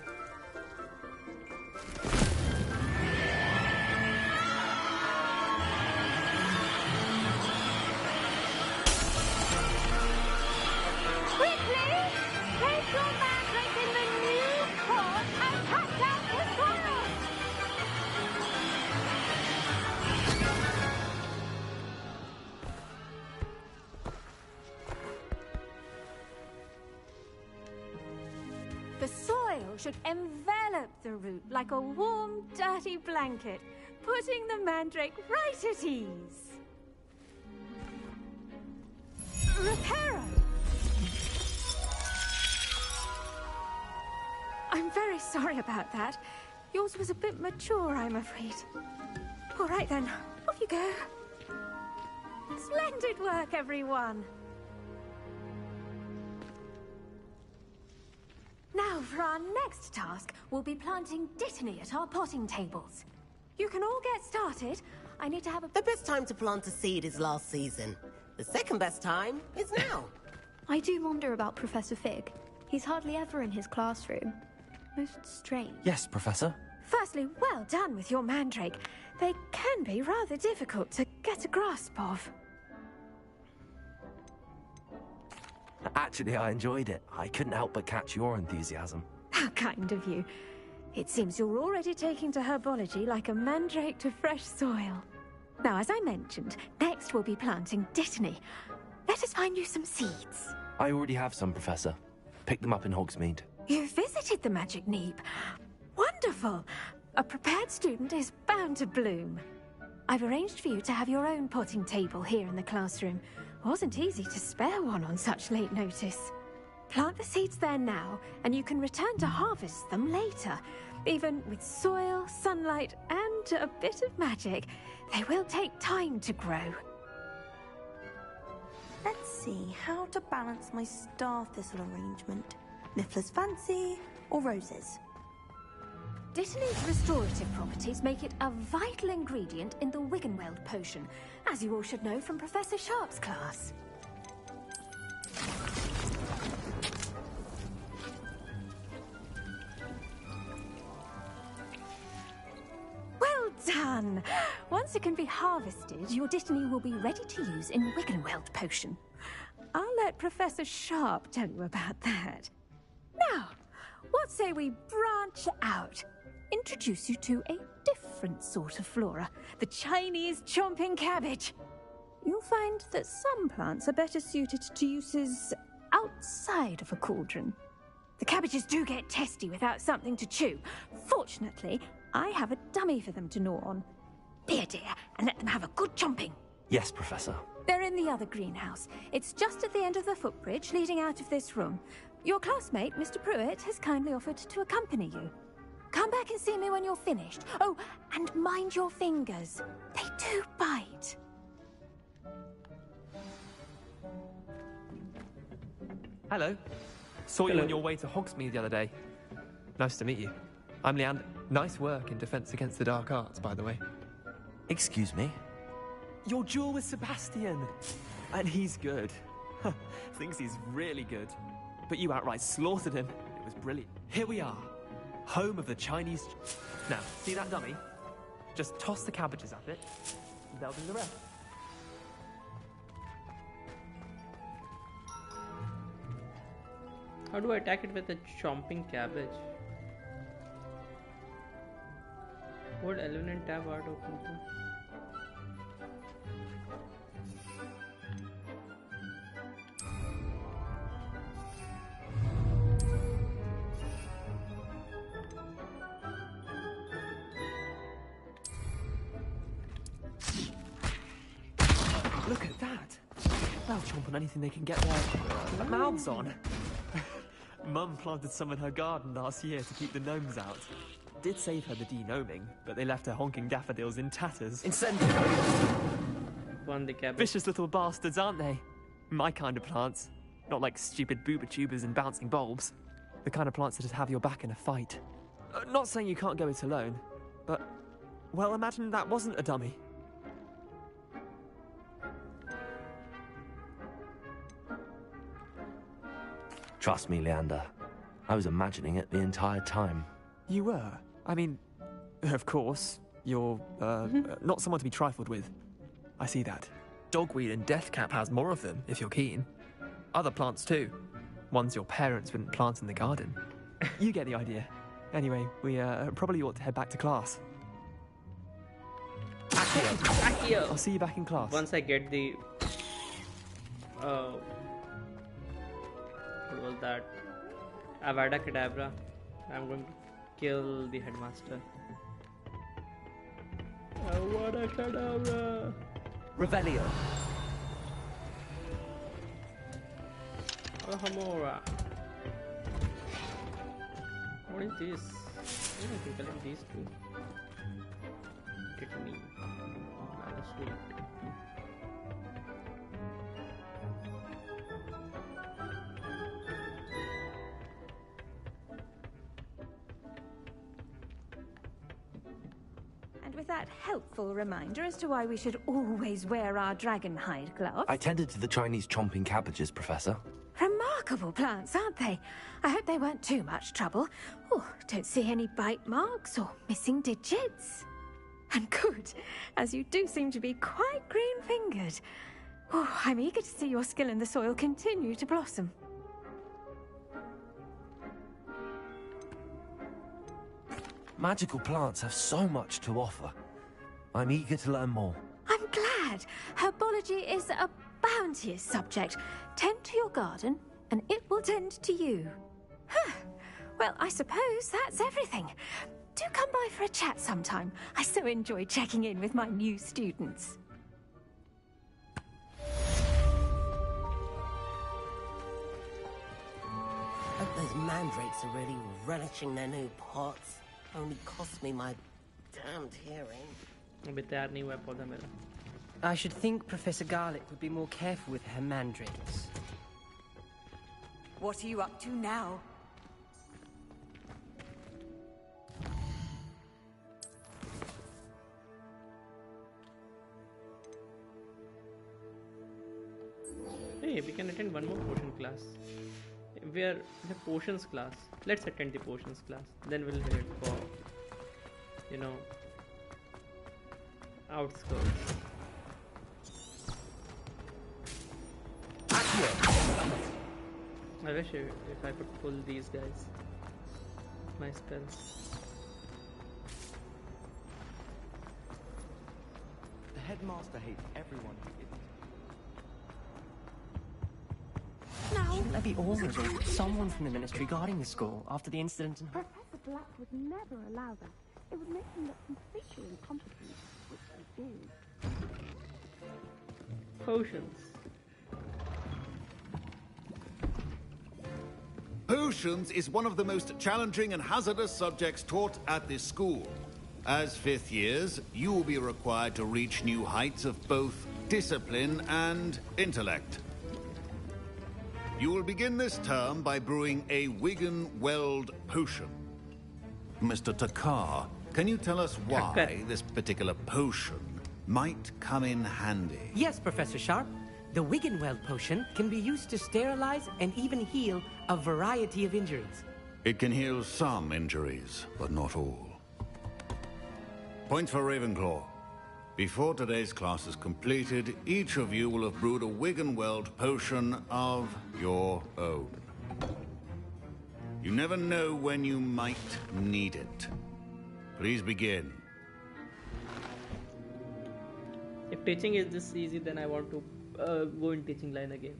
oil should envelop the root like a warm, dirty blanket, putting the mandrake right at ease. Reparo! I'm very sorry about that. Yours was a bit mature, I'm afraid. All right then, off you go. Splendid work, everyone. Now, for our next task, we'll be planting dittany at our potting tables. You can all get started. I need to have a... The best time to plant a seed is last season. The second best time is now. I do wonder about Professor Fig. He's hardly ever in his classroom. Most strange. Yes, Professor. Firstly, well done with your mandrake. They can be rather difficult to get a grasp of. Actually, I enjoyed it. I couldn't help but catch your enthusiasm. How kind of you. It seems you're already taking to herbology like a mandrake to fresh soil. Now, as I mentioned, next we'll be planting dittany. Let us find you some seeds. I already have some, Professor. Picked them up in Hogsmeade. You visited the Magic Neep. Wonderful! A prepared student is bound to bloom. I've arranged for you to have your own potting table here in the classroom. Wasn't easy to spare one on such late notice. Plant the seeds there now, and you can return to harvest them later. Even with soil, sunlight, and a bit of magic, they will take time to grow. Let's see how to balance my star thistle arrangement. Niffler's fancy or roses? Dittany's restorative properties make it a vital ingredient in the Wiggenweld potion, as you all should know from Professor Sharp's class. Well done! Once it can be harvested, your dittany will be ready to use in Wiggenweld potion. I'll let Professor Sharp tell you about that. Now, what say we branch out? Introduce you to a different sort of flora, the Chinese chomping cabbage. You'll find that some plants are better suited to uses outside of a cauldron. The cabbages do get testy without something to chew. Fortunately, I have a dummy for them to gnaw on. Be a dear and let them have a good chomping. Yes, Professor. They're in the other greenhouse. It's just at the end of the footbridge leading out of this room. Your classmate, Mr. Pruitt, has kindly offered to accompany you. Come back and see me when you're finished. Oh, and mind your fingers. They do bite. Hello. Saw you on your way to Hogsmeade the other day. Nice to meet you. I'm Leander. Nice work in Defense Against the Dark Arts, by the way. Excuse me? Your duel with Sebastian. And he's good. Thinks he's really good. But you outright slaughtered him. It was brilliant. Here we are. Home of the Chinese... Now, see that dummy? Just toss the cabbages at it, and they'll do the rest. How do I attack it with a chomping cabbage? Hold L1 and tab art open to. Look at that! They'll chomp on anything they can get their mouths on. Mum planted some in her garden last year to keep the gnomes out. Did save her the de-gnoming, but they left her honking daffodils in tatters. Incendio! Won the cabbage. Vicious little bastards, aren't they? My kind of plants. Not like stupid booba tubers and bouncing bulbs. The kind of plants that just have your back in a fight. Not saying you can't go it alone, but... Well, imagine that wasn't a dummy. Trust me, Leander. I was imagining it the entire time. You were? I mean, of course. You're, not someone to be trifled with. I see that. Dogweed and deathcap has more of them, if you're keen. Other plants, too. Ones your parents wouldn't plant in the garden. You get the idea. Anyway, we probably ought to head back to class. Accio! I'll see you back in class. Once I get the... what was that? Avada Kedavra. I'm going to kill the headmaster. Avada Kedavra! Revelio. Ahamora. What is this? I can collect these two. Get me. Sweet. And with that helpful reminder as to why we should always wear our dragon hide gloves. I tended to the Chinese chomping cabbages, Professor. Remarkable plants, aren't they? I hope they weren't too much trouble. Oh, don't see any bite marks or missing digits. And good, as you do seem to be quite green-fingered. Oh, I'm eager to see your skill in the soil continue to blossom. Magical plants have so much to offer. I'm eager to learn more. I'm glad. Herbology is a bounteous subject. Tend to your garden, and it will tend to you. Huh. Well, I suppose that's everything. Do come by for a chat sometime. I so enjoy checking in with my new students. Hope those mandrakes are really relishing their new pots. Only cost me my damned hearing. अभी तैयार नहीं हुआ पौधा मेरा. I should think Professor Garlick would be more careful with her mandrakes. What are you up to now? Hey, we can attend one more potion class. We are the potions class. Let's attend the potions class. Then we'll head for, you know, outskirts. I wish if I could pull these guys. My spells. The headmaster hates everyone who isn't. Shouldn't there be always someone from the ministry guarding the school after the incident in Professor Black would never allow that. It would make him look completely incompetent, which he is. Potions. Potions is one of the most challenging and hazardous subjects taught at this school. As fifth years, you will be required to reach new heights of both discipline and intellect. You will begin this term by brewing a Wigan-Weld potion. Mr. Takar, can you tell us why this particular potion might come in handy? Yes, Professor Sharp. The Wigan-Weld potion can be used to sterilize and even heal a variety of injuries. It can heal some injuries, but not all. Point for Ravenclaw. Before today's class is completed, each of you will have brewed a Wigan-Weld potion of your own. You never know when you might need it. Please begin. If teaching is this easy, then I want to go in teaching line again.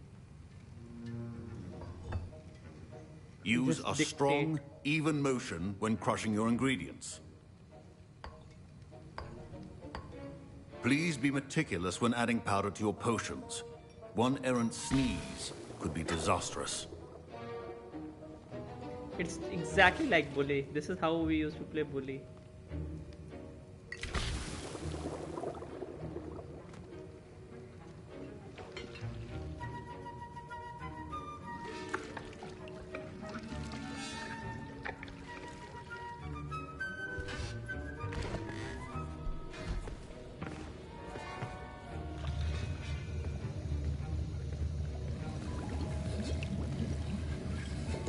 Use Just a dictate. strong, even motion when crushing your ingredients. Please be meticulous when adding powder to your potions. One errant sneeze could be disastrous. It's exactly like Bully. This is how we used to play Bully.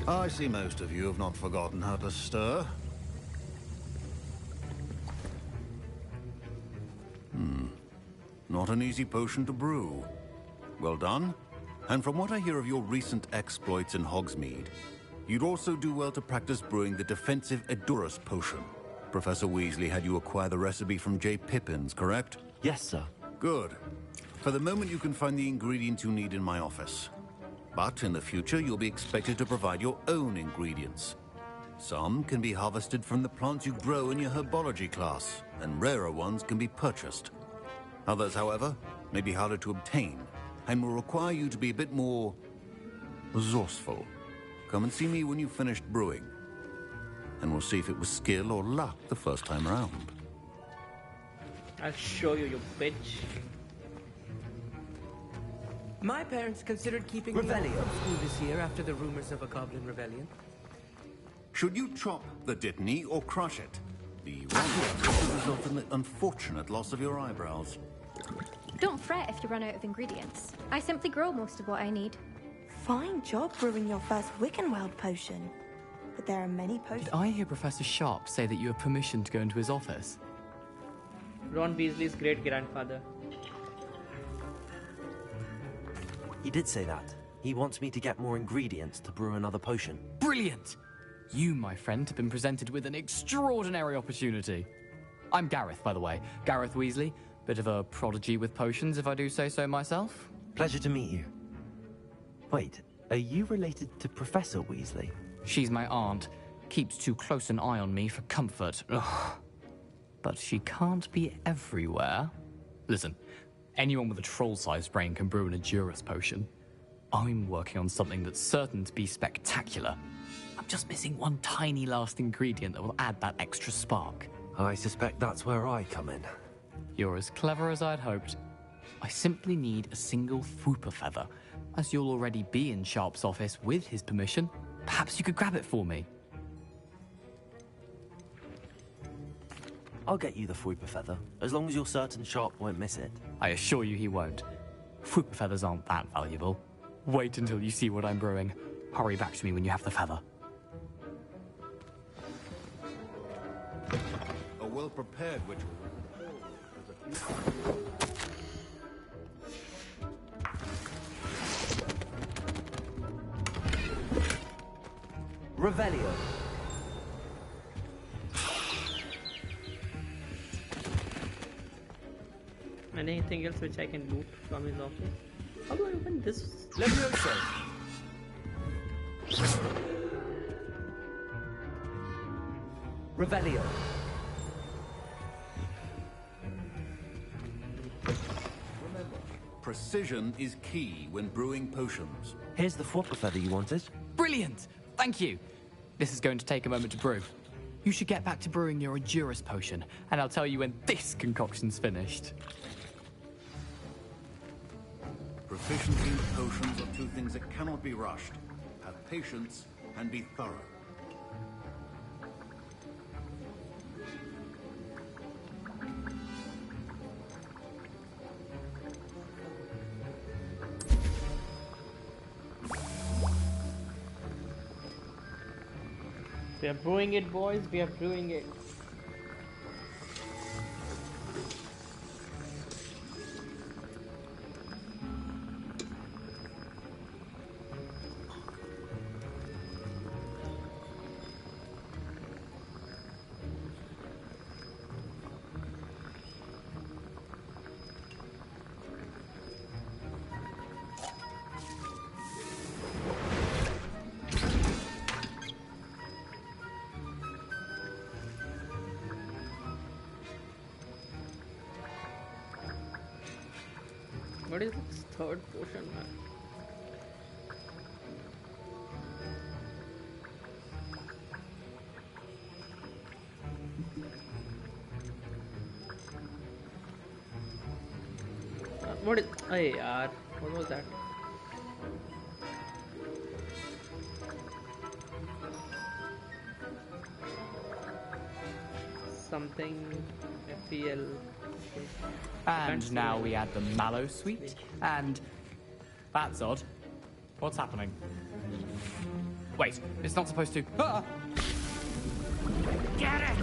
I see most of you have not forgotten how to stir. Not an easy potion to brew. Well done. And from what I hear of your recent exploits in Hogsmeade, you'd also do well to practice brewing the defensive Edurus potion. Professor Weasley had you acquire the recipe from J. Pippins, correct? Yes, sir. Good. For the moment, you can find the ingredients you need in my office. But in the future, you'll be expected to provide your own ingredients. Some can be harvested from the plants you grow in your herbology class, and rarer ones can be purchased. Others, however, may be harder to obtain, and will require you to be a bit more resourceful. Come and see me when you've finished brewing, and we'll see if it was skill or luck the first time around. I'll show you, you bitch. My parents considered keeping me out of school this year after the rumors of a goblin rebellion. Should you chop the Dittany or crush it? The wrong answer will result in the unfortunate loss of your eyebrows. Don't fret if you run out of ingredients. I simply grow most of what I need. Fine job brewing your first Wiggenweld potion. But there are many potions. Did I hear Professor Sharp say that you have permission to go into his office? Ron Weasley's great-grandfather. He did say that. He wants me to get more ingredients to brew another potion. Brilliant! You, my friend, have been presented with an extraordinary opportunity. I'm Gareth, by the way. Gareth Weasley. Bit of a prodigy with potions, if I do say so myself. Pleasure to meet you. Wait, are you related to Professor Weasley? She's my aunt. Keeps too close an eye on me for comfort. Ugh. But she can't be everywhere. Listen, anyone with a troll-sized brain can brew an Edurus potion. I'm working on something that's certain to be spectacular. I'm just missing one tiny last ingredient that will add that extra spark. I suspect that's where I come in. You're as clever as I'd hoped. I simply need a single Fwooper feather. As you'll already be in Sharp's office with his permission, perhaps you could grab it for me. I'll get you the Fwooper feather, as long as you're certain Sharp won't miss it. I assure you he won't. Fwooper feathers aren't that valuable. Wait until you see what I'm brewing. Hurry back to me when you have the feather. A well-prepared ritual. Revelio. Anything else which I can loot from his office? How do I open this? Levioso. Revelio. Remember, precision is key when brewing potions. Here's the Fwooper feather you wanted. Brilliant! Thank you. This is going to take a moment to brew. You should get back to brewing your Edurus potion, and I'll tell you when this concoction's finished. Proficiency in potions are two things that cannot be rushed. Have patience and be thorough. We are brewing it, boys. We are brewing it. What is this third potion, man? What is... Hey, yaar. What was that? Something... FPL... Okay. And now we add the mallow sweet, and... That's odd. What's happening? Wait, it's not supposed to... Ah! Get it!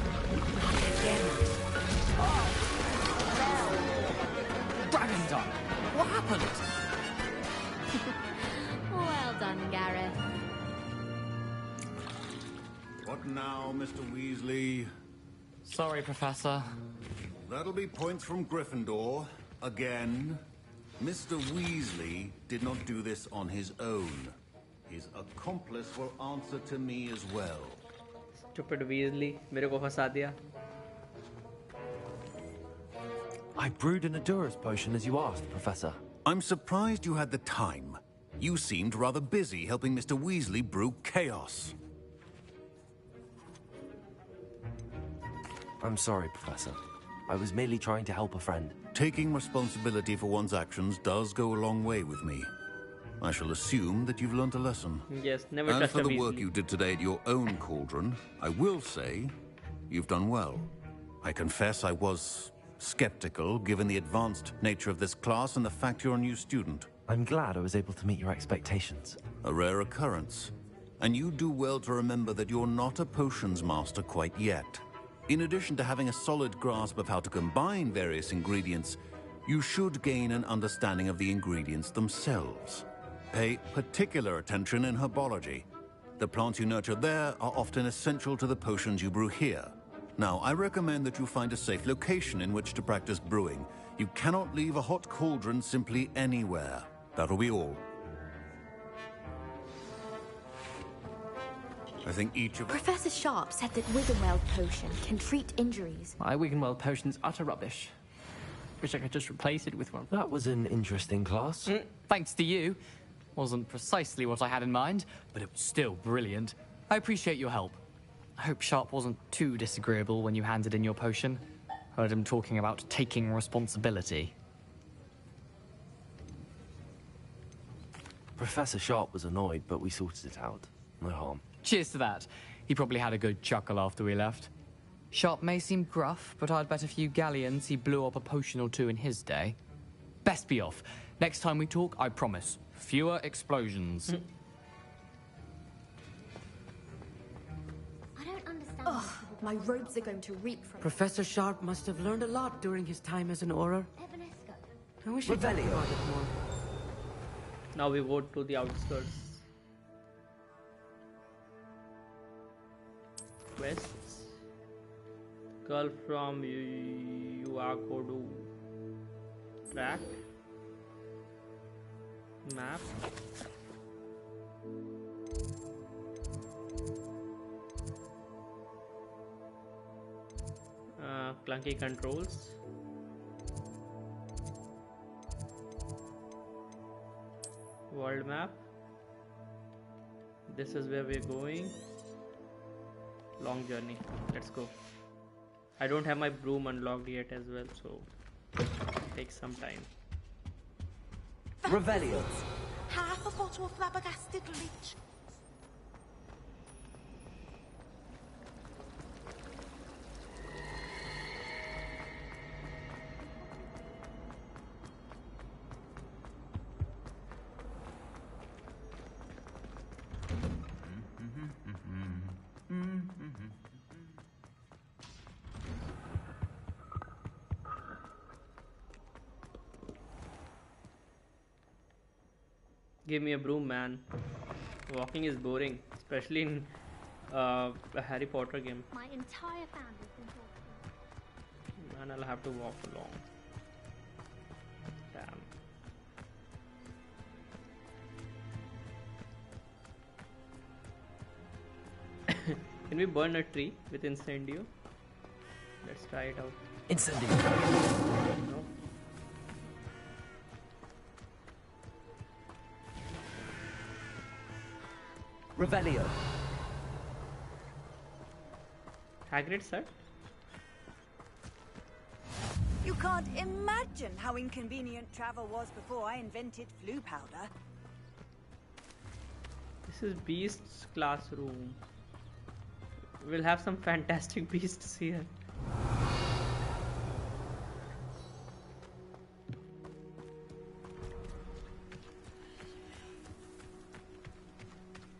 Dragon time! What happened? Well done, Gareth. What now, Mr. Weasley? Sorry, Professor. That'll be points from Gryffindor. Again. Mr. Weasley did not do this on his own. His accomplice will answer to me as well. Stupid Weasley, मेरे को फंसा दिया. I brewed an Endurance potion as you asked, Professor. I'm surprised you had the time. You seemed rather busy helping Mr. Weasley brew chaos. I'm sorry, Professor. I was merely trying to help a friend. Taking responsibility for one's actions does go a long way with me. I shall assume that you've learnt a lesson. Yes, never As trust for a the work Weasley. you did today at your own cauldron, I will say you've done well. I confess I was skeptical, given the advanced nature of this class and the fact you're a new student. I'm glad I was able to meet your expectations. A rare occurrence. And you do well to remember that you're not a potions master quite yet. In addition to having a solid grasp of how to combine various ingredients, you should gain an understanding of the ingredients themselves. Pay particular attention in herbology. The plants you nurture there are often essential to the potions you brew here. Now, I recommend that you find a safe location in which to practice brewing. You cannot leave a hot cauldron simply anywhere. That'll be all. I think each of... Professor Sharp said that Wiggenweld potion can treat injuries. My Wiggenweld potion's utter rubbish. Wish I could just replace it with one. That was an interesting class. Thanks to you. Wasn't precisely what I had in mind, but it was still brilliant. I appreciate your help. I hope Sharp wasn't too disagreeable when you handed in your potion. Heard him talking about taking responsibility. Professor Sharp was annoyed, but we sorted it out. No harm. Cheers to that. He probably had a good chuckle after we left. Sharp may seem gruff, but I'd bet a few galleons he blew up a potion or two in his day. Best be off. Next time we talk, I promise. Fewer explosions. I don't understand. Ugh, my robes are going to reek from. Professor Sharp must have learned a lot during his time as an Auror. I wish he'd talked about it more. Now we go to the outskirts. Quests. Girl from Yuakodu. Track. Map. Clunky controls. World map. This is where we're going. Long journey. Let's go. I don't have my broom unlocked yet as well, so take some time. Revelio. Half a foot of flabbergasted lich. Give me a broom, man. Walking is boring, especially in a Harry Potter game. My entire family's been talking. Man, I'll have to walk along. Damn. Can we burn a tree with Incendio? Let's try it out. Incendio. No. Revelio. Hagrid, sir? You can't imagine how inconvenient travel was before I invented flu powder. This is Beast's classroom. We'll have some fantastic beasts here.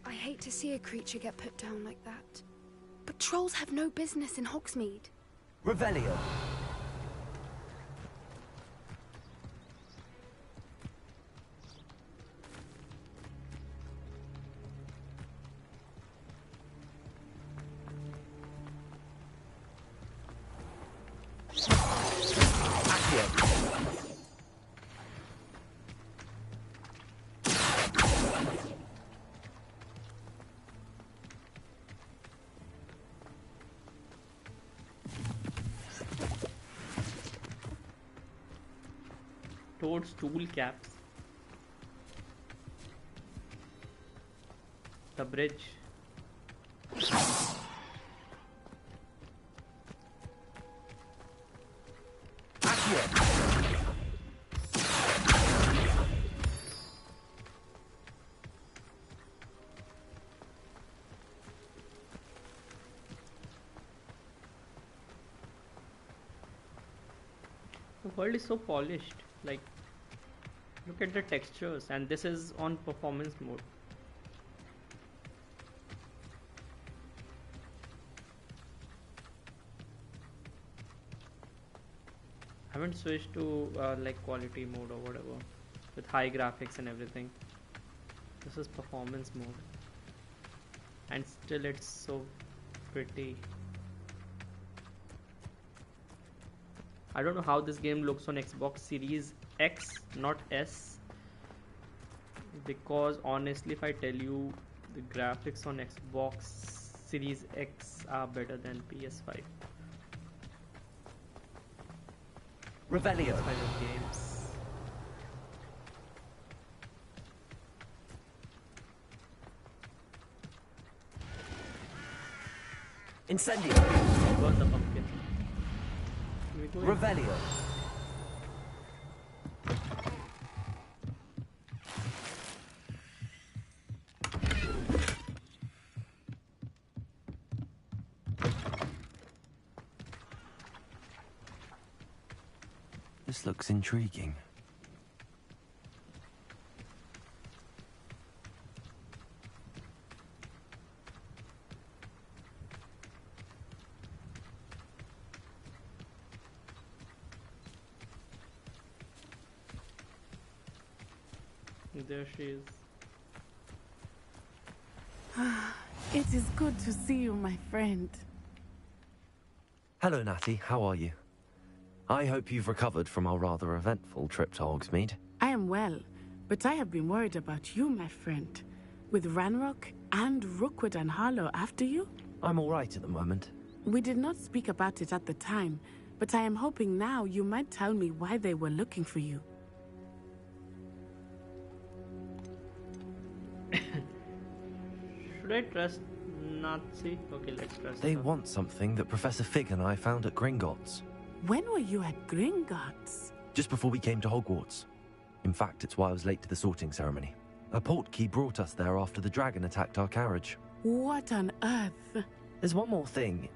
I hate to see a creature get put down like that. But trolls have no business in Hogsmeade. Revelio. want stool caps. The bridge. The world is so polished. Like, look at the textures, and this is on performance mode. I haven't switched to like quality mode or whatever with high graphics and everything. This is performance mode, and still it's so pretty. I don't know how this game looks on Xbox Series X, not S, because honestly, if I tell you, the graphics on Xbox Series X are better than PS5. Revelio. Kind of games. Incendio. Burn the pumpkin. Revelio. This looks intriguing. There she is. It is good to see you, my friend. Hello, Natty. How are you? I hope you've recovered from our rather eventful trip to Hogsmeade. I am well, but I have been worried about you, my friend. With Ranrock and Rookwood and Harlow after you? I'm all right at the moment. We did not speak about it at the time, but I am hoping now you might tell me why they were looking for you. Should I trust Nazi? Okay, let's trust They her. want something that Professor Fig and I found at Gringotts. When were you at Gringotts? Just before we came to Hogwarts. In fact, it's why I was late to the sorting ceremony. A portkey brought us there after the dragon attacked our carriage. What on earth? There's one more thing.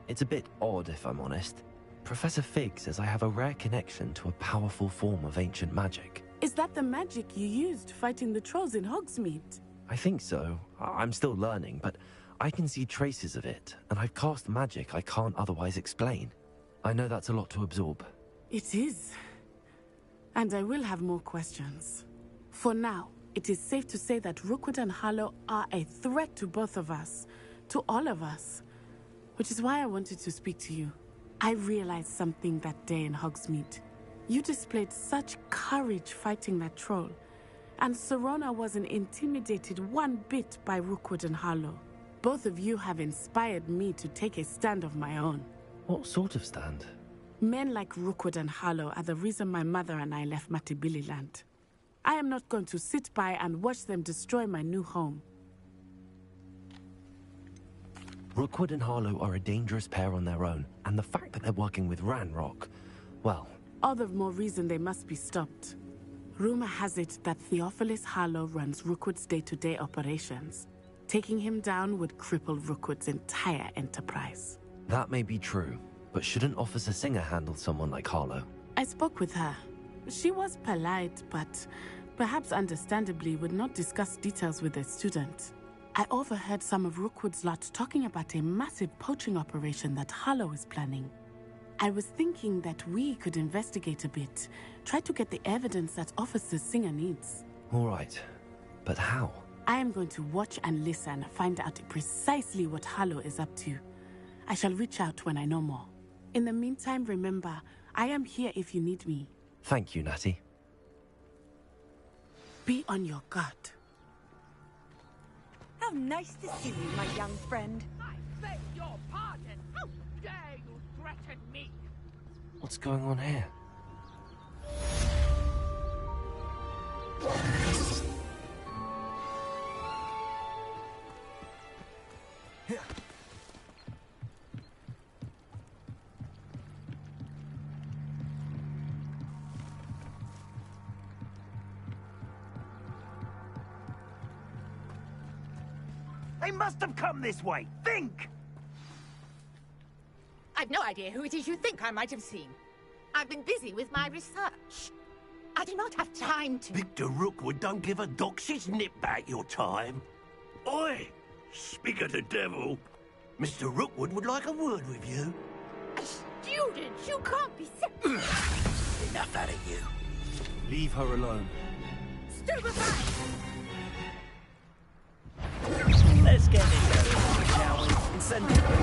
It's a bit odd, if I'm honest. Professor Fig says I have a rare connection to a powerful form of ancient magic. Is that the magic you used fighting the trolls in Hogsmeade? I think so. I'm still learning, but I can see traces of it, and I've cast magic I can't otherwise explain. I know that's a lot to absorb. It is. And I will have more questions. For now, it is safe to say that Rookwood and Harlow are a threat to both of us, to all of us. Which is why I wanted to speak to you. I realized something that day in Hogsmeade. You displayed such courage fighting that troll, and Serona wasn't intimidated one bit by Rookwood and Harlow. Both of you have inspired me to take a stand of my own. What sort of stand? Men like Rookwood and Harlow are the reason my mother and I left Matabeleland. I am not going to sit by and watch them destroy my new home. Rookwood and Harlow are a dangerous pair on their own, and the fact that they're working with Ranrock, well... All the more reason they must be stopped. Rumor has it that Theophilus Harlow runs Rookwood's day-to-day operations. Taking him down would cripple Rookwood's entire enterprise. That may be true, but shouldn't Officer Singer handle someone like Harlow? I spoke with her. She was polite, but perhaps understandably would not discuss details with a student. I overheard some of Rookwood's lot talking about a massive poaching operation that Harlow is planning. I was thinking that we could investigate a bit, try to get the evidence that Officer Singer needs. All right, but how? I am going to watch and listen, find out precisely what Harlow is up to. I shall reach out when I know more. In the meantime, remember, I am here if you need me. Thank you, Natty. Be on your guard. How nice to see you, my young friend. I beg your pardon. How dare you threaten me? What's going on here? They must have come this way. Think! I've no idea who it is you think I might have seen. I've been busy with my research. I do not have time to... Victor Rookwood don't give a doxy's nip back your time. Oi! Speak of the devil. Mr. Rookwood would like a word with you. A student? You can't be Enough out of you. Leave her alone. Stupefy! Let's get it, shall we? Incendiary.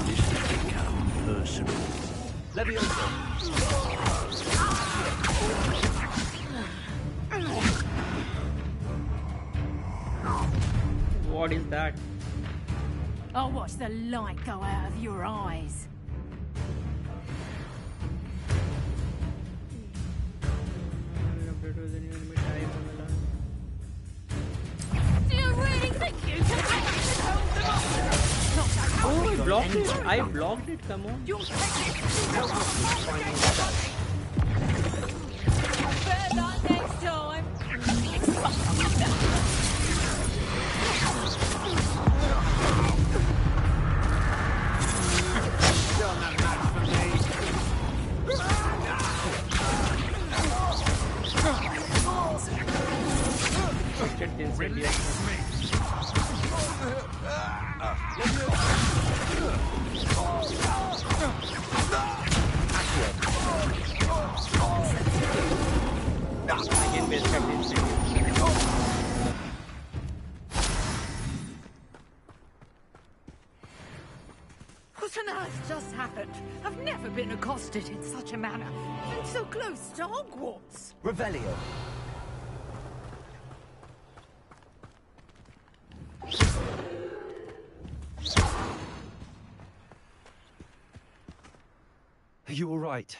This has become personal. Leviosa. What is that? I'll watch the light go out of your eyes. Do you really think you can hold them off? Oh, I blocked it. I blocked it. Come on. You'll take it. Bear that next time. What on earth just happened? I've never been accosted in such a manner. I'm so close to Hogwarts. Revelio. Are you all right?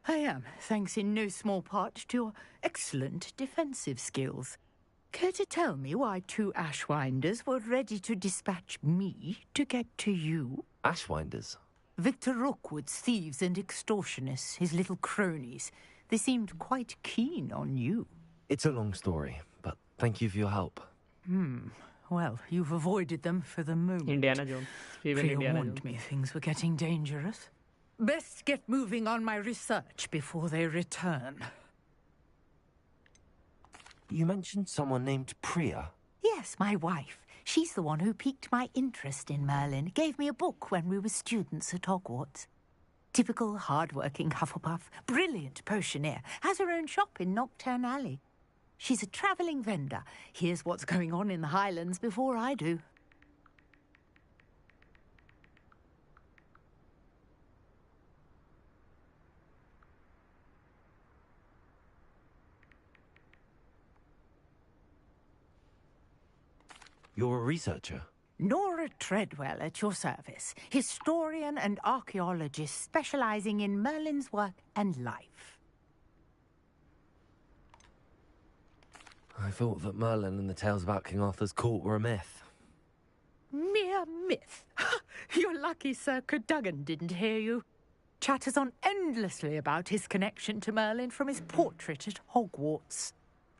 I am, thanks in no small part to your excellent defensive skills. Care to tell me why two Ashwinders were ready to dispatch me to get to you? Ashwinders? Victor Rookwood's thieves and extortionists, his little cronies. They seemed quite keen on you. It's a long story, but thank you for your help. Well, you've avoided them for the moment. Indiana Jones. Even Indiana Pre-warned Jones. me things were getting dangerous. Best get moving on my research before they return. You mentioned someone named Priya. Yes, my wife. She's the one who piqued my interest in Merlin. Gave me a book when we were students at Hogwarts. Typical hard-working Hufflepuff. Brilliant potioneer. Has her own shop in Nocturne Alley. She's a travelling vendor. Hears what's going on in the Highlands before I do. You're a researcher? Nora Treadwell at your service. Historian and archaeologist specialising in Merlin's work and life. I thought that Merlin and the tales about King Arthur's court were a myth. Mere myth. You're lucky Sir Cadogan didn't hear you. Chatters on endlessly about his connection to Merlin from his portrait at Hogwarts.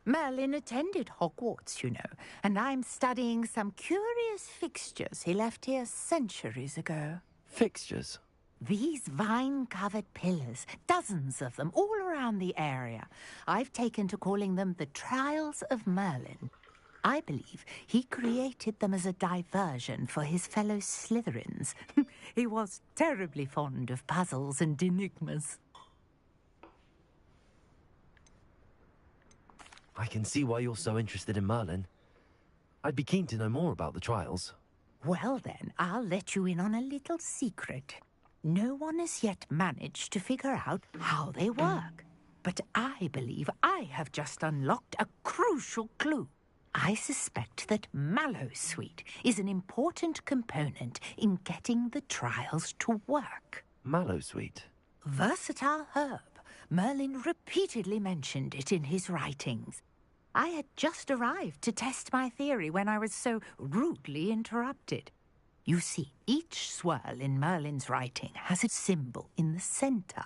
Merlin attended Hogwarts, you know, and I'm studying some curious fixtures he left here centuries ago. Fixtures? These vine-covered pillars, dozens of them, all around the area. I've taken to calling them the Trials of Merlin. I believe he created them as a diversion for his fellow Slytherins. He was terribly fond of puzzles and enigmas. I can see why you're so interested in Merlin. I'd be keen to know more about the trials. Well then, I'll let you in on a little secret. No one has yet managed to figure out how they work. But I believe I have just unlocked a crucial clue. I suspect that Mallowsweet is an important component in getting the trials to work. Mallowsweet? Versatile herb. Merlin repeatedly mentioned it in his writings. I had just arrived to test my theory when I was so rudely interrupted. You see, each swirl in Merlin's writing has a symbol in the center.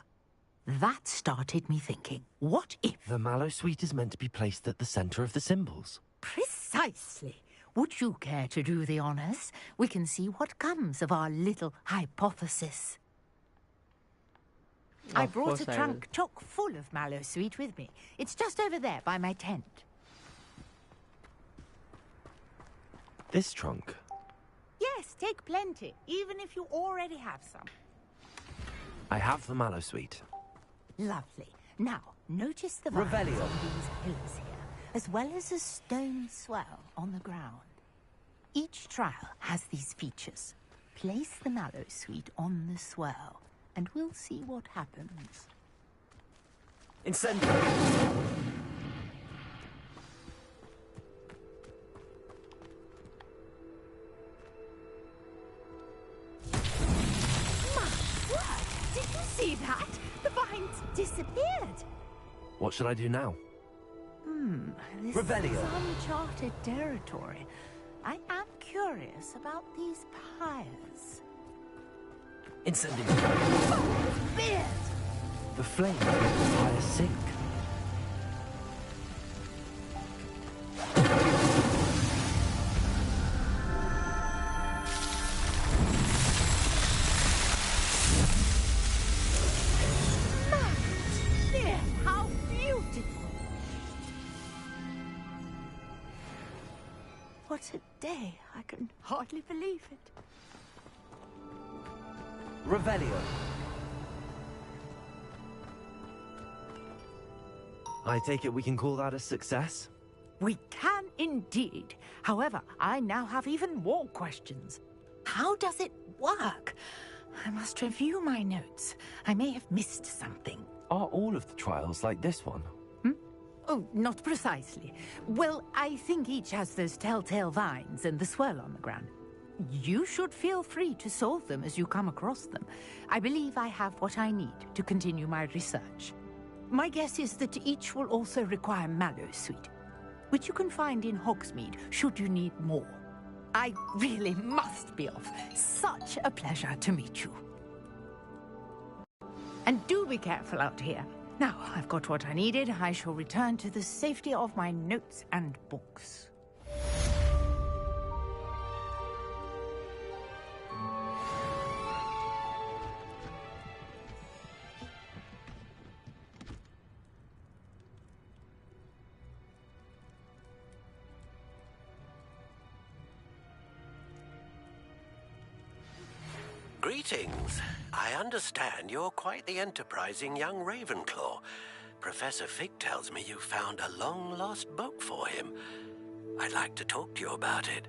That started me thinking, what if... The mallow sweet is meant to be placed at the center of the symbols. Precisely. Would you care to do the honors? We can see what comes of our little hypothesis. I brought a trunk chock full of mallow sweet with me. It's just over there by my tent. This trunk? Yes, take plenty, even if you already have some. I have the mallow sweet. Lovely. Now, notice the vines on these pillars here, as well as a stone swell on the ground. Each trial has these features. Place the mallow sweet on the swell, and we'll see what happens. Incendiary! Did you see that? The vines disappeared. What should I do now? This Revelio. is uncharted territory. I am curious about these pyres. Incendiary. Beard! The flames make the fire sink. There, how beautiful! What a day. I can hardly believe it. Revelio. I take it we can call that a success? We can indeed. However, I now have even more questions. How does it work? I must review my notes. I may have missed something. Are all of the trials like this one? Oh, not precisely. Well, I think each has those telltale vines and the swirl on the ground. You should feel free to solve them as you come across them. I believe I have what I need to continue my research. My guess is that each will also require mallow sweet, which you can find in Hogsmeade should you need more. I really must be off. Such a pleasure to meet you. And do be careful out here. Now, I've got what I needed. I shall return to the safety of my notes and books. Greetings. I understand you're quite the enterprising young Ravenclaw. Professor Fig tells me you found a long-lost book for him. I'd like to talk to you about it.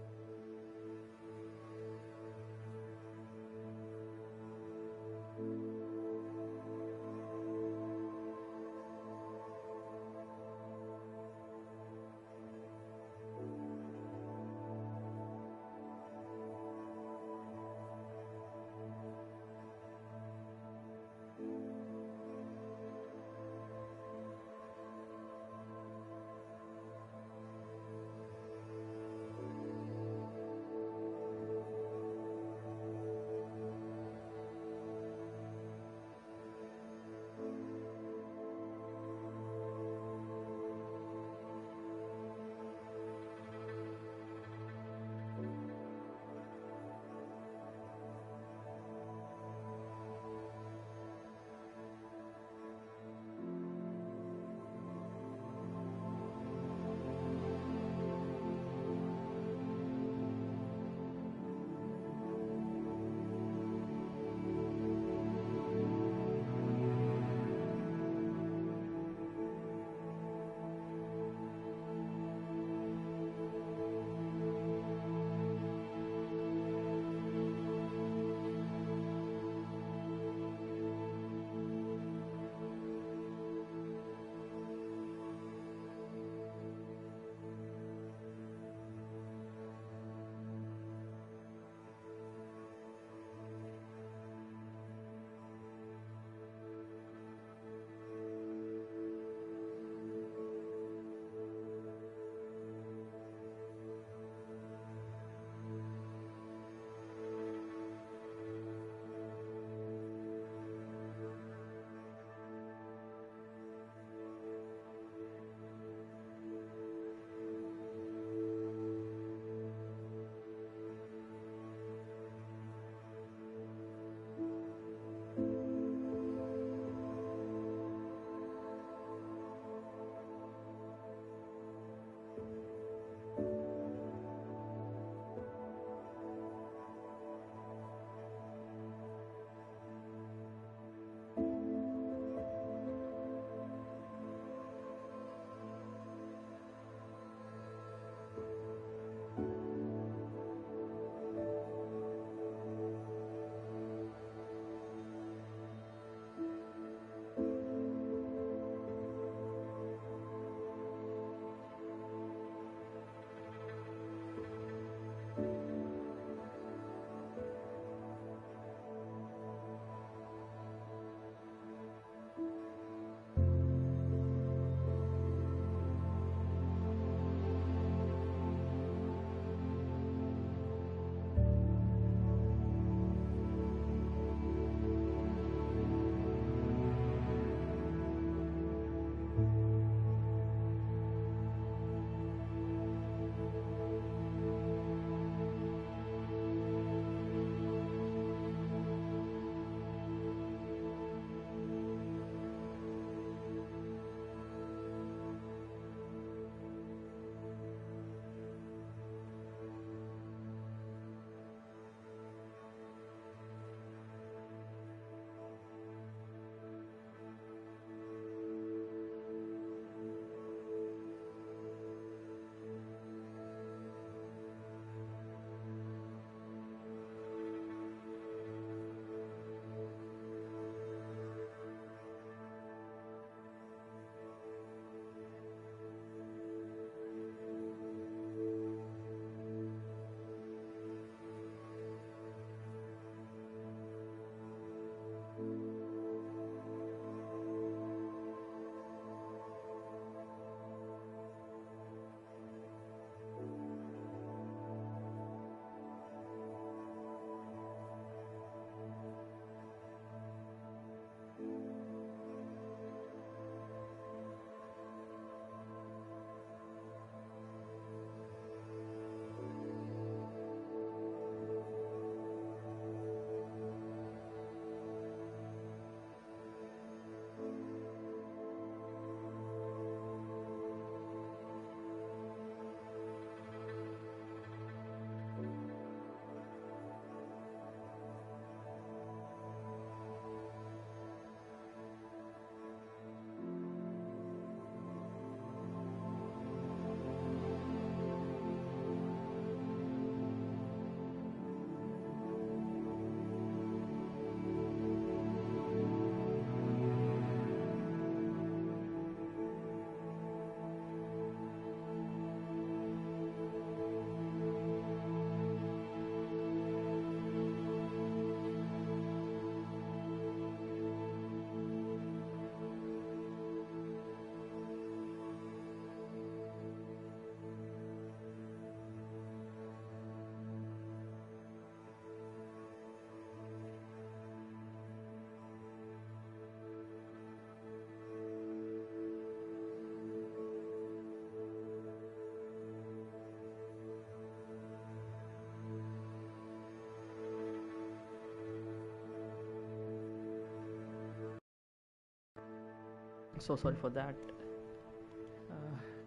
So sorry for that.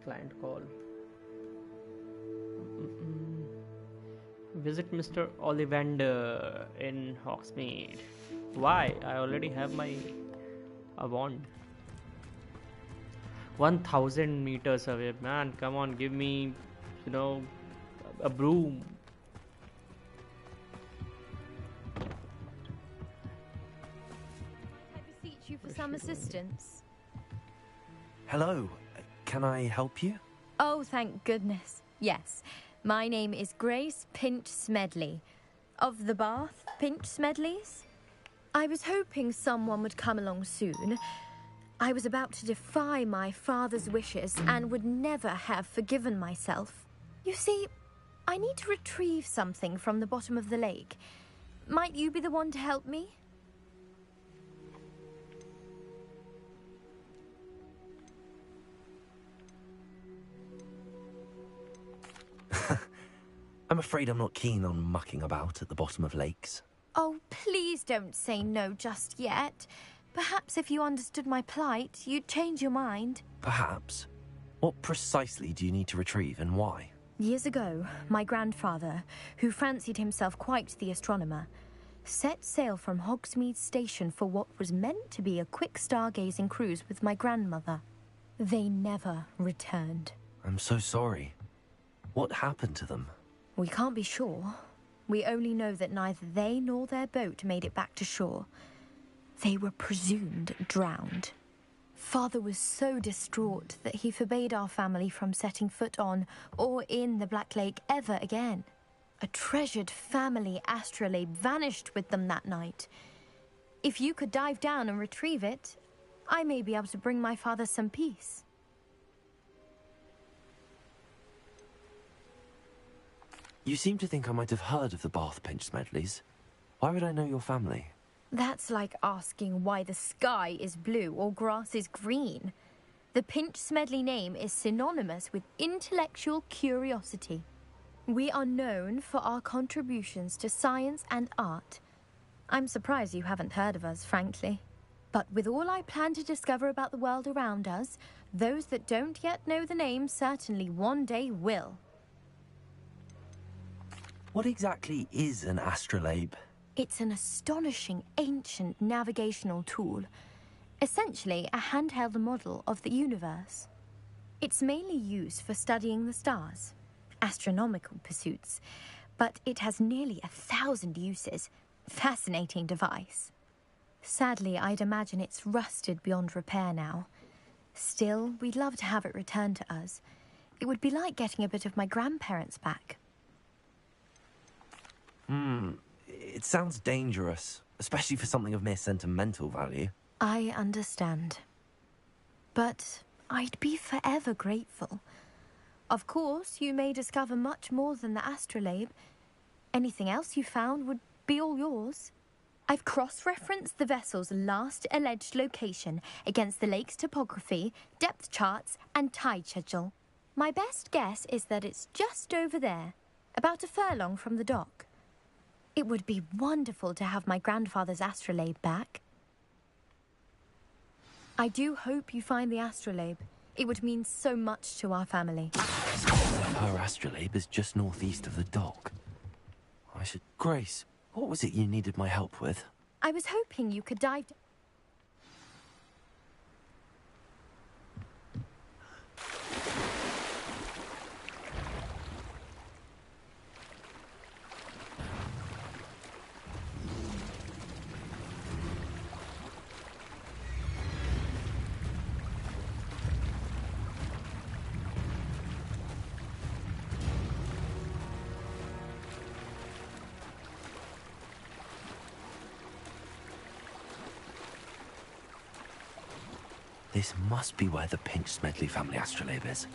Client call. Visit Mr. Ollivander in Hogsmeade. Why? I already have my wand. 1000 meters away. Man, come on, give me, you know, a broom. I beseech you for some assistance. Hello, can I help you? Oh, thank goodness. Yes. My name is Grace Pinch Smedley. Of the Bath Pinch Smedleys? I was hoping someone would come along soon. I was about to defy my father's wishes and would never have forgiven myself. You see, I need to retrieve something from the bottom of the lake. Might you be the one to help me? I'm afraid I'm not keen on mucking about at the bottom of lakes. Oh, please don't say no just yet. Perhaps if you understood my plight, you'd change your mind. Perhaps. What precisely do you need to retrieve and why? Years ago, my grandfather, who fancied himself quite the astronomer, set sail from Hogsmeade Station for what was meant to be a quick stargazing cruise with my grandmother. They never returned. I'm so sorry. What happened to them? We can't be sure. We only know that neither they nor their boat made it back to shore. They were presumed drowned. Father was so distraught that he forbade our family from setting foot on or in the Black Lake ever again. A treasured family astrolabe vanished with them that night. If you could dive down and retrieve it, I may be able to bring my father some peace. You seem to think I might have heard of the Bath Pinch Smedleys. Why would I know your family? That's like asking why the sky is blue or grass is green. The Pinch Smedley name is synonymous with intellectual curiosity. We are known for our contributions to science and art. I'm surprised you haven't heard of us, frankly. But with all I plan to discover about the world around us, those that don't yet know the name certainly one day will. What exactly is an astrolabe? It's an astonishing ancient navigational tool. Essentially, a handheld model of the universe. It's mainly used for studying the stars, astronomical pursuits, but it has nearly 1,000 uses. Fascinating device. Sadly, I'd imagine it's rusted beyond repair now. Still, we'd love to have it returned to us. It would be like getting a bit of my grandparents back. It sounds dangerous, especially for something of mere sentimental value. I understand. But I'd be forever grateful. Of course, you may discover much more than the astrolabe. Anything else you found would be all yours. I've cross-referenced the vessel's last alleged location against the lake's topography, depth charts, and tide schedule. My best guess is that it's just over there, about a furlong from the dock. It would be wonderful to have my grandfather's astrolabe back. I do hope you find the astrolabe. It would mean so much to our family. Her astrolabe is just northeast of the dock. Grace, what was it you needed my help with? I was hoping you could dive... This must be where the Pinch Smedley family astrolabe is.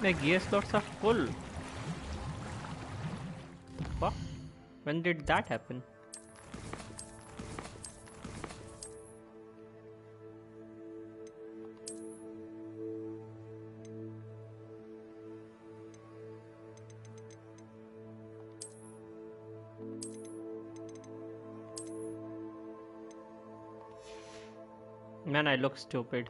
My gear slots are full. The fuck? When did that happen? Man, I look stupid.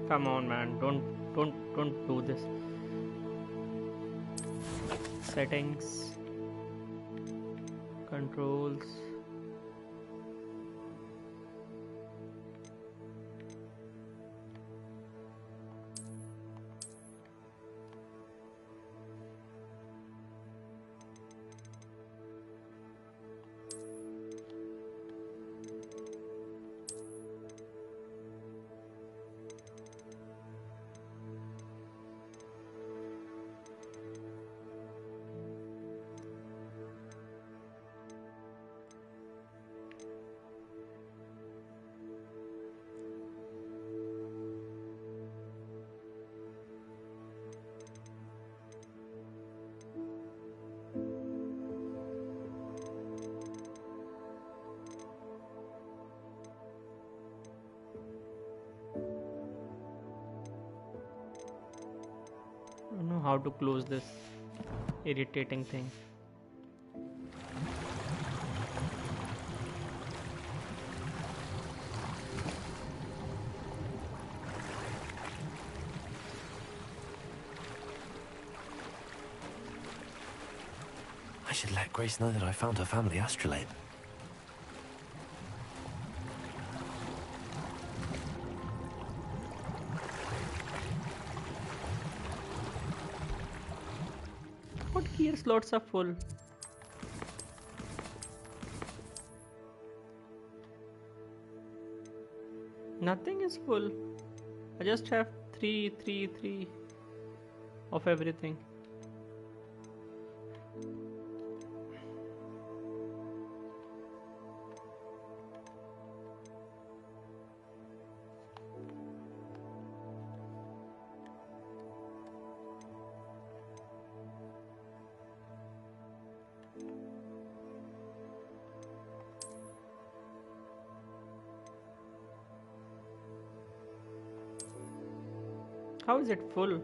Come on, man, don't do this. Settings, controls. I don't know how to close this irritating thing. I should let Grace know that I found her family astrolabe. What gear slots are full? Nothing is full. I just have three of everything. How is it full?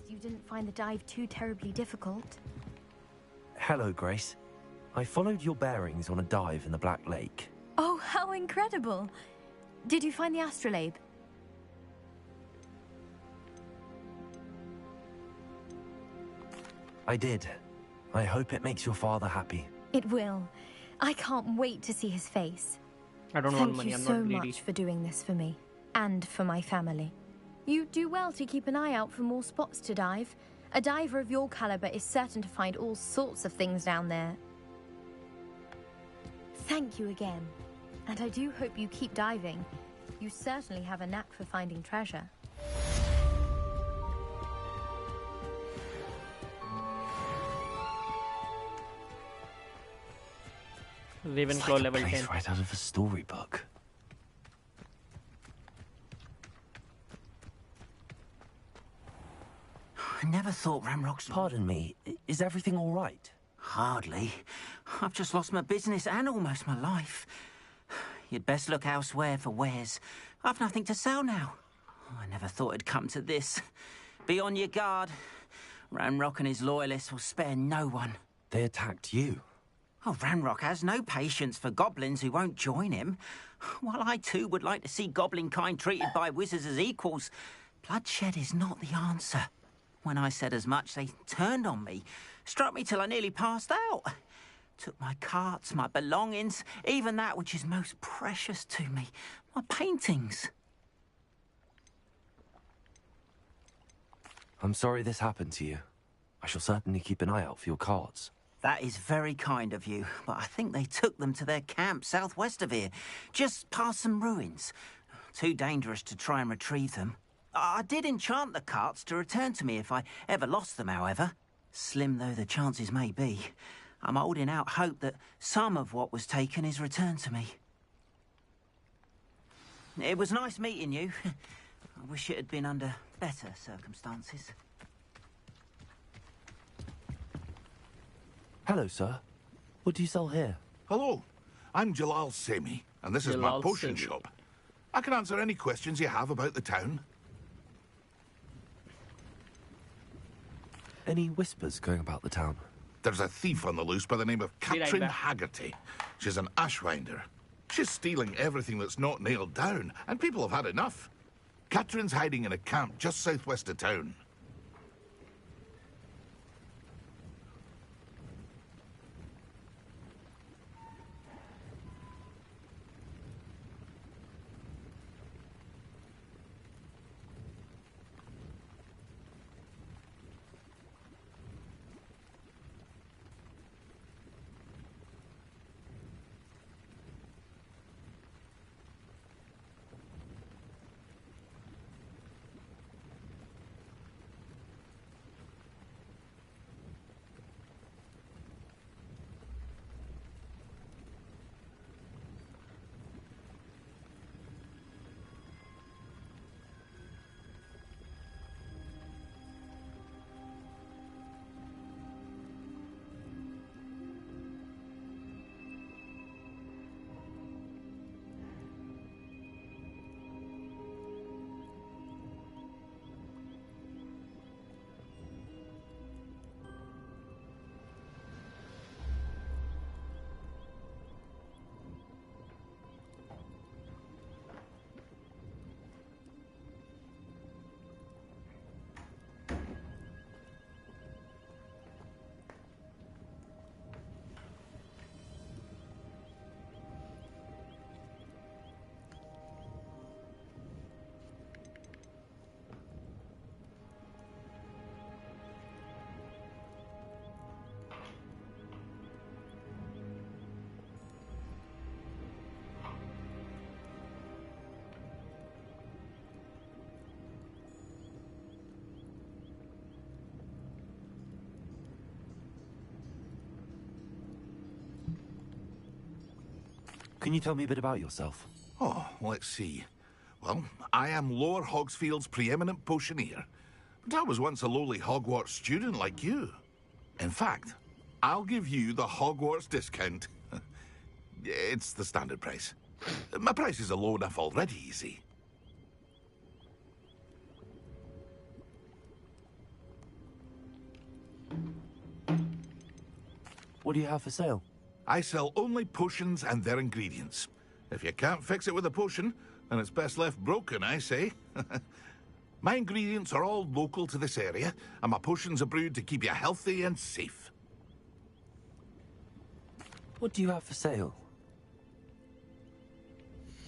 You didn't find the dive too terribly difficult. Hello, Grace. I followed your bearings on a dive in the Black Lake. Oh, how incredible! Did you find the astrolabe? I did. I hope it makes your father happy. It will. I can't wait to see his face. I don't want money, I'm Thank not you so greedy. much for doing this for me. And for my family. You do well to keep an eye out for more spots to dive. A diver of your caliber is certain to find all sorts of things down there. Thank you again. And I do hope you keep diving. You certainly have a knack for finding treasure. It's Ravenclaw like a level place 10. right out of a storybook. I never thought Ramrock's... Pardon me, is everything all right? Hardly. I've just lost my business and almost my life. You'd best look elsewhere for wares. I've nothing to sell now. I never thought it'd come to this. Be on your guard. Ramrock and his loyalists will spare no one. They attacked you. Oh, Ramrock has no patience for goblins who won't join him. While I too would like to see goblin kind treated by wizards as equals, bloodshed is not the answer. When I said as much, they turned on me, struck me till I nearly passed out. Took my carts, my belongings, even that which is most precious to me, my paintings. I'm sorry this happened to you. I shall certainly keep an eye out for your cards. That is very kind of you, but I think they took them to their camp southwest of here, just past some ruins. Too dangerous to try and retrieve them. I did enchant the carts to return to me if I ever lost them, however. Slim though the chances may be, I'm holding out hope that some of what was taken is returned to me. It was nice meeting you. I wish it had been under better circumstances. Hello, sir. What do you sell here? Hello, I'm Jalal Semi, and this is my Jalal potion Semi. shop. I can answer any questions you have about the town. Any whispers going about the town? There's a thief on the loose by the name of Be right Katrin back. Haggerty. She's an ashwinder. She's stealing everything that's not nailed down, and people have had enough. Katrin's hiding in a camp just southwest of town. Can you tell me a bit about yourself? Oh, let's see. Well, I am Lower Hogsfield's preeminent potioneer. But I was once a lowly Hogwarts student like you. In fact, I'll give you the Hogwarts discount. It's the standard price. My prices are low enough already, you see. What do you have for sale? I sell only potions and their ingredients. If you can't fix it with a potion, then it's best left broken, I say. My ingredients are all local to this area, and my potions are brewed to keep you healthy and safe. What do you have for sale?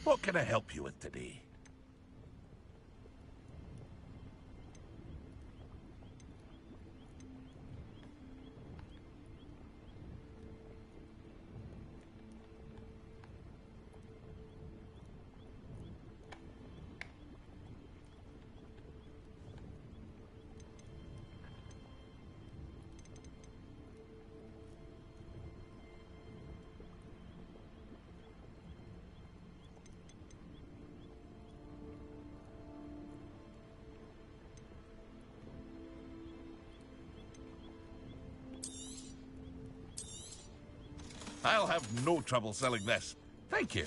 What can I help you with today? I'll have no trouble selling this. Thank you.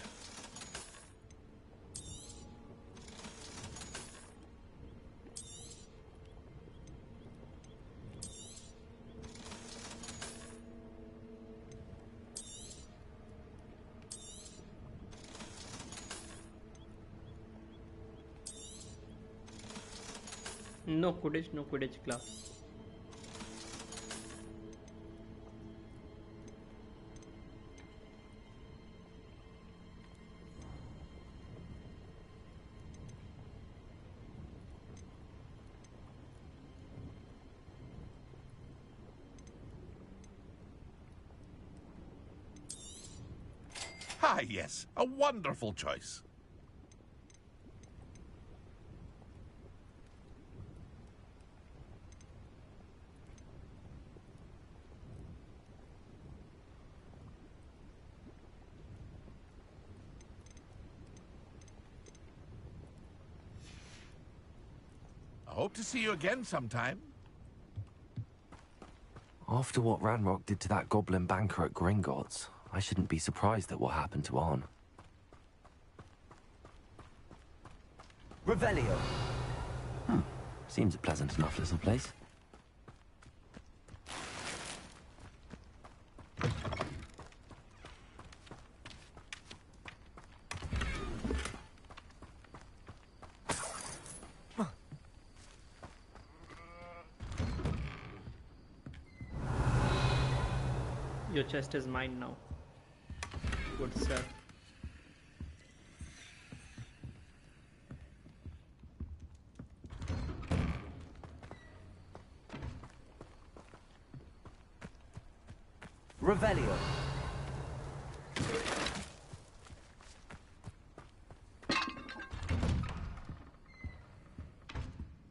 No Quidditch gloves. Ah, yes, a wonderful choice. I hope to see you again sometime. After what Ranrock did to that goblin banker at Gringotts, I shouldn't be surprised at what happened to Arn. Revelio. Seems a pleasant enough little place. Your chest is mine now. Good sir. Revelio. How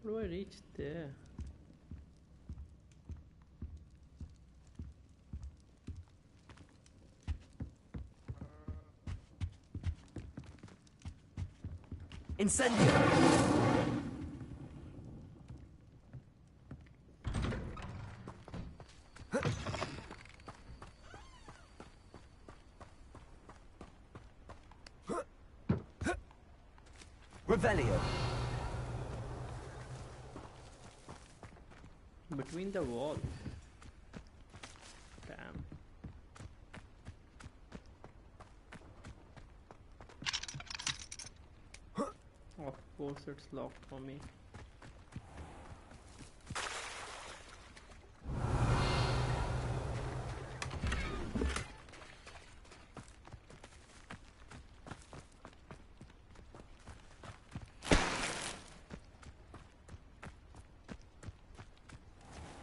do I reach there? Incendio. Revelio. Between the walls. Damn. Of course it's locked for me.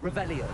Revelio.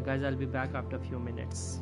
Guys, I'll be back after a few minutes.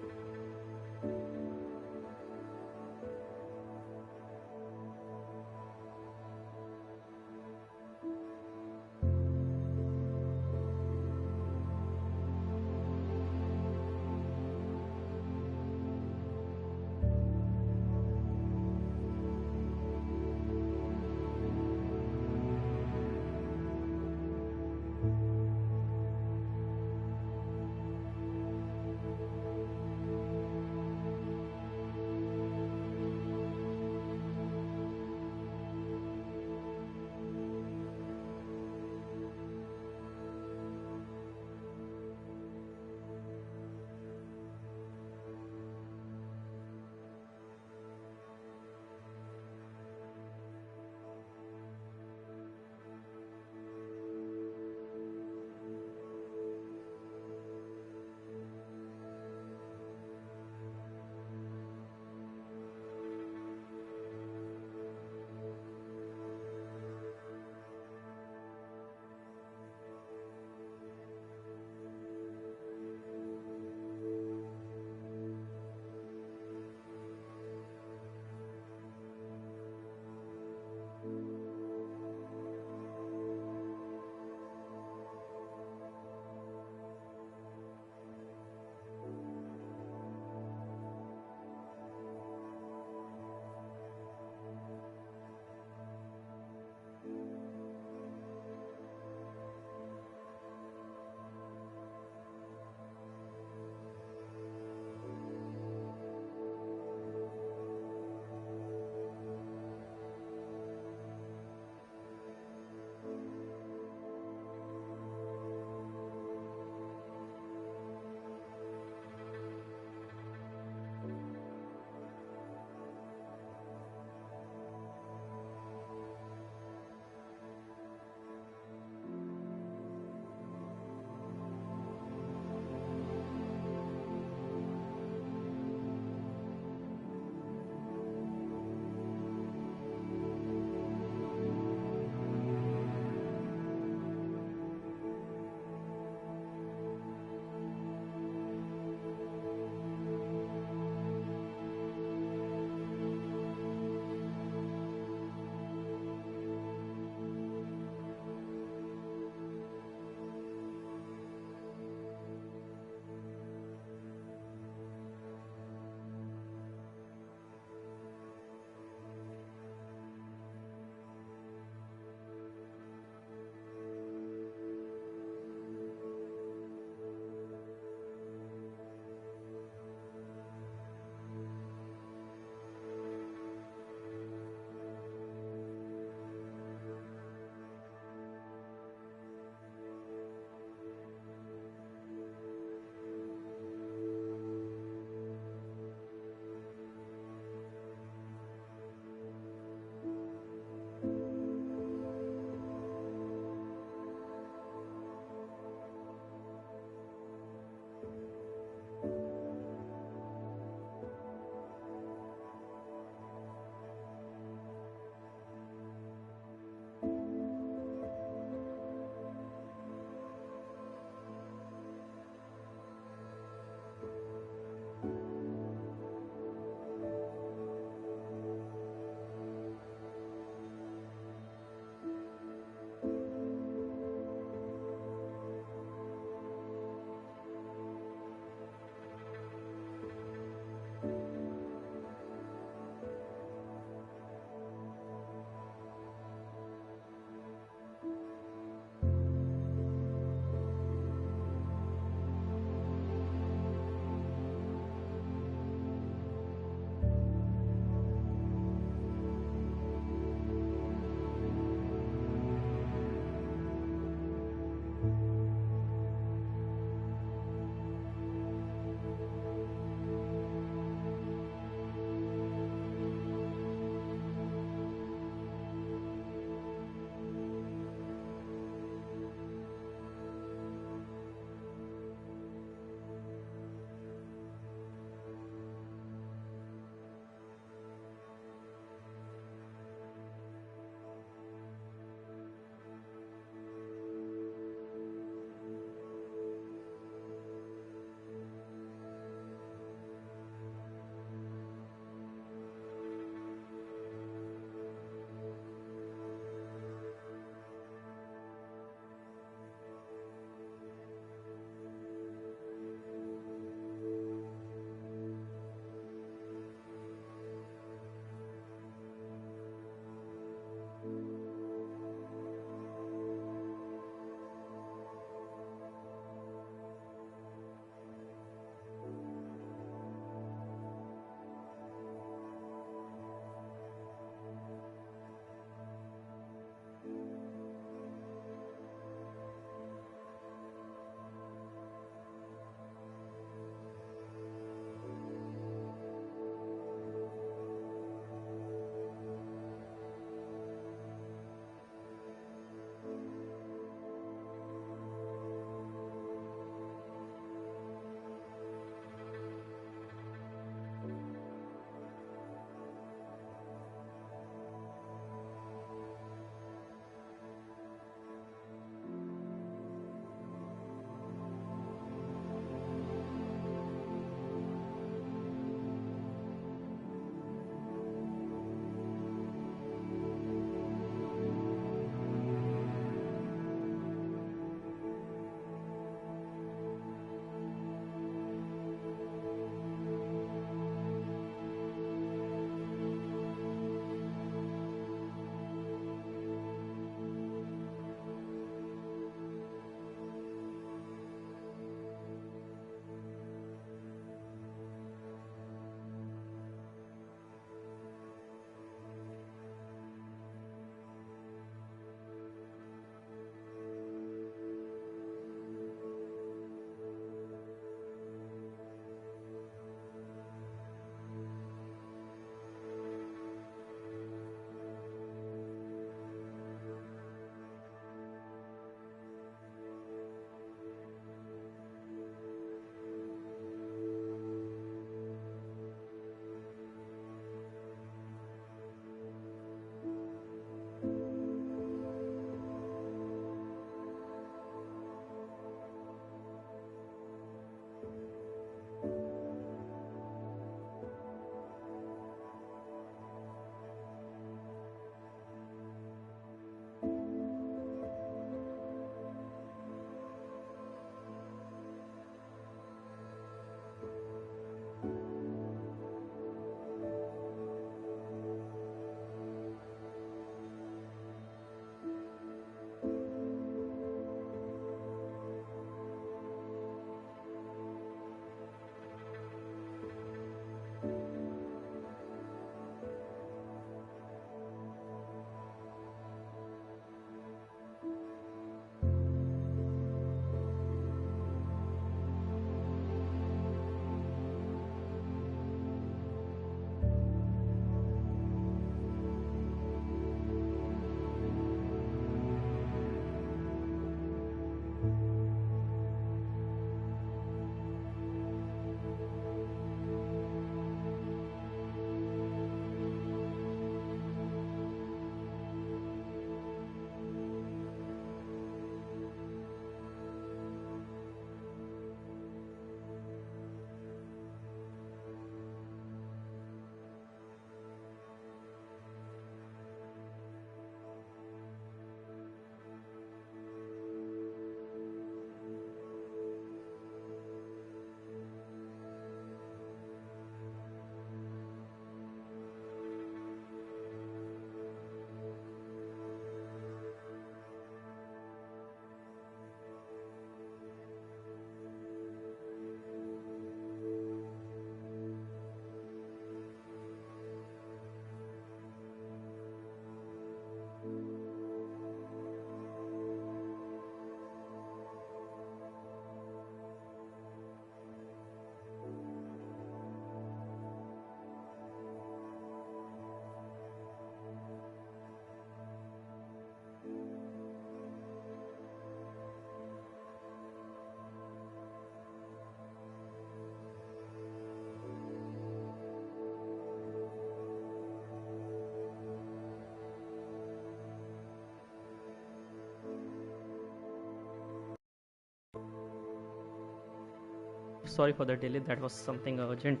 Sorry for the delay. That was something urgent,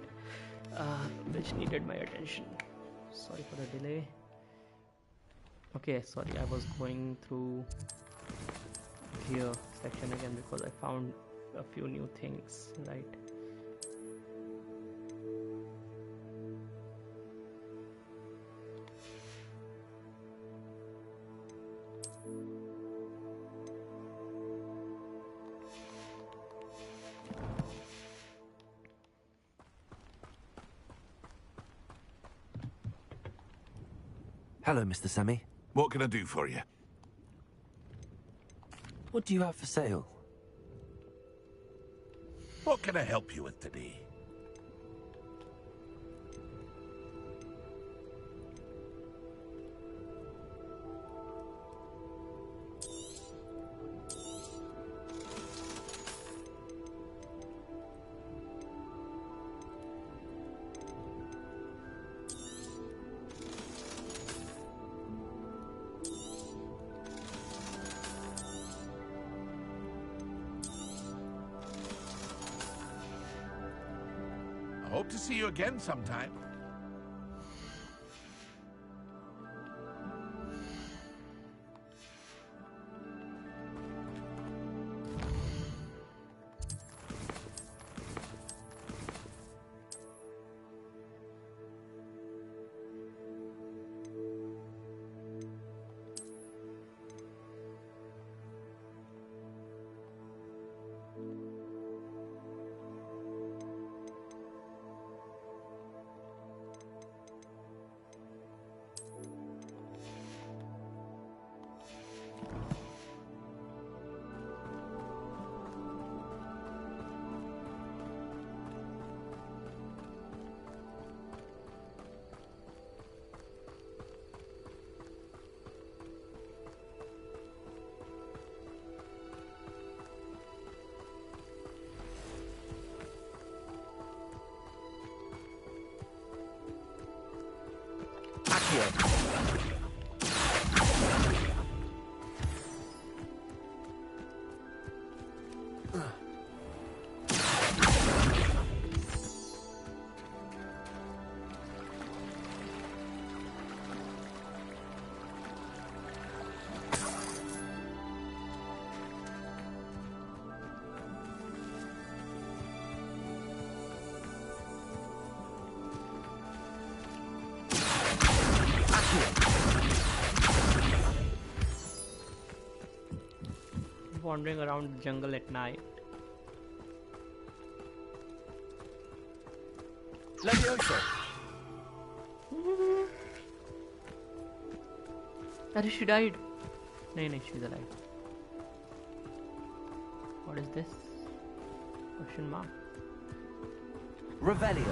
which needed my attention. Sorry for the delay. Okay, sorry. I was going through here section again because I found a few new things. Right. Hello, Mr. Semi. What can I do for you? What do you have for sale? What can I help you with today? I hope to see you again sometime. Wandering around the jungle at night. Leviosa! That she died. No, she's alive. What is this? Question mark. Revelio.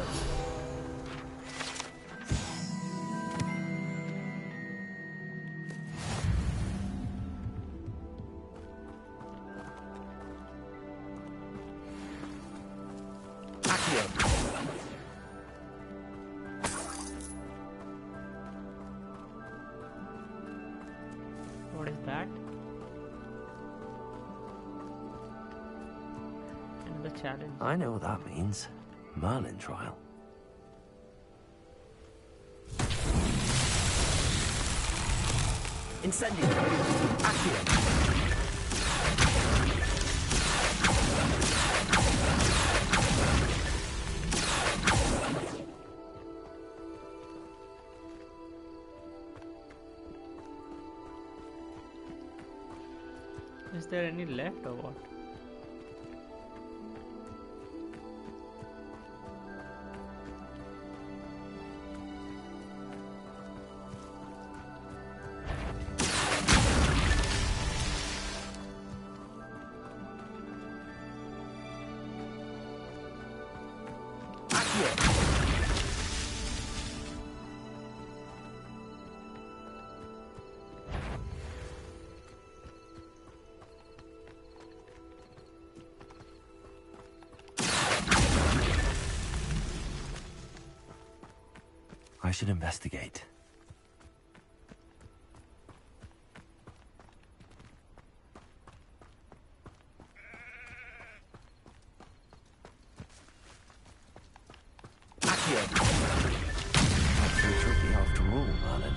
What is that? Another challenge. I know what that means. Merlin trial. Incendio. Accio. Is there any left or what? I should investigate. rule, Merlin.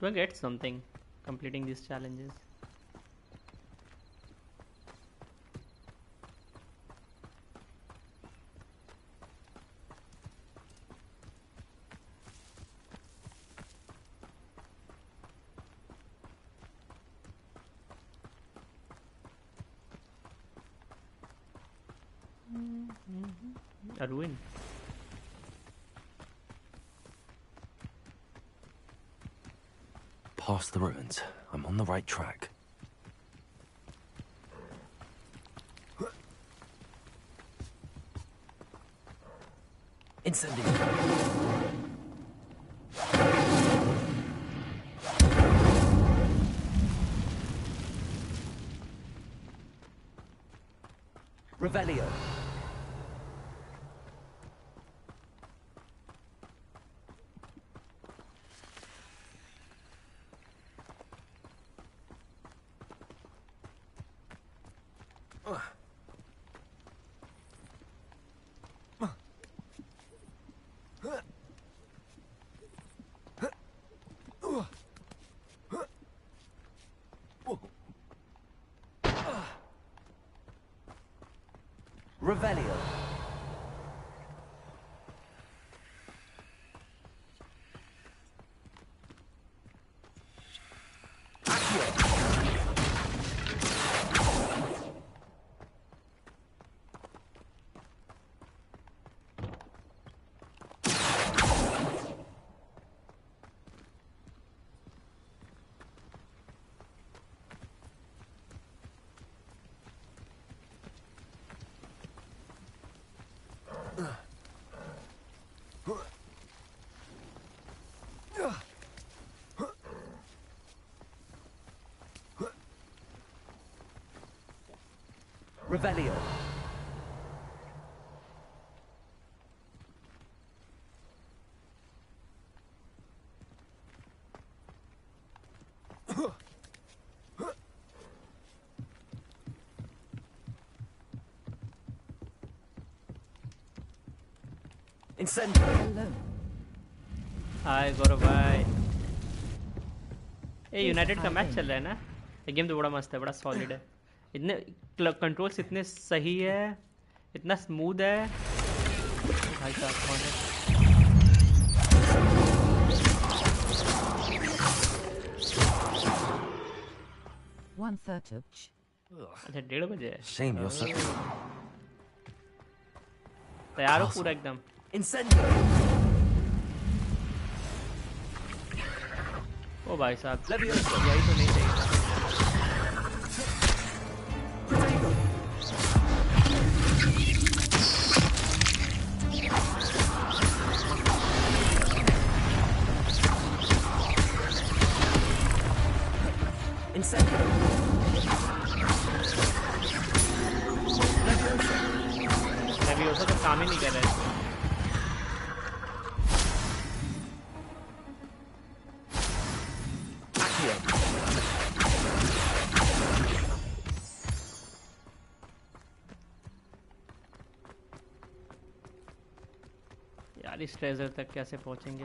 Do I get something completing these challenges? A ruin. Past the ruins. I'm on the right track. Incendio. Revelio. Revelio. Revelio. Incendio. Hello. हाय गौरव भाई। ये United का match चल रहा है ना? ये game तो बड़ा मस्त है, बड़ा सॉलिड है। इतने कंट्रोल्स इतने सही है, इतना स्मूथ है। भाई साहब कौन है? 1:30. अच्छा 1:30 बजे है। Shame you're so... तैयार हो पूरा एकदम? Incendio. ओ भाई साहब यही तो नहीं चाहिए था। Leviosa तो काम ही नहीं कर रहा है। यार इस ट्रेजर तक कैसे पहुंचेंगे?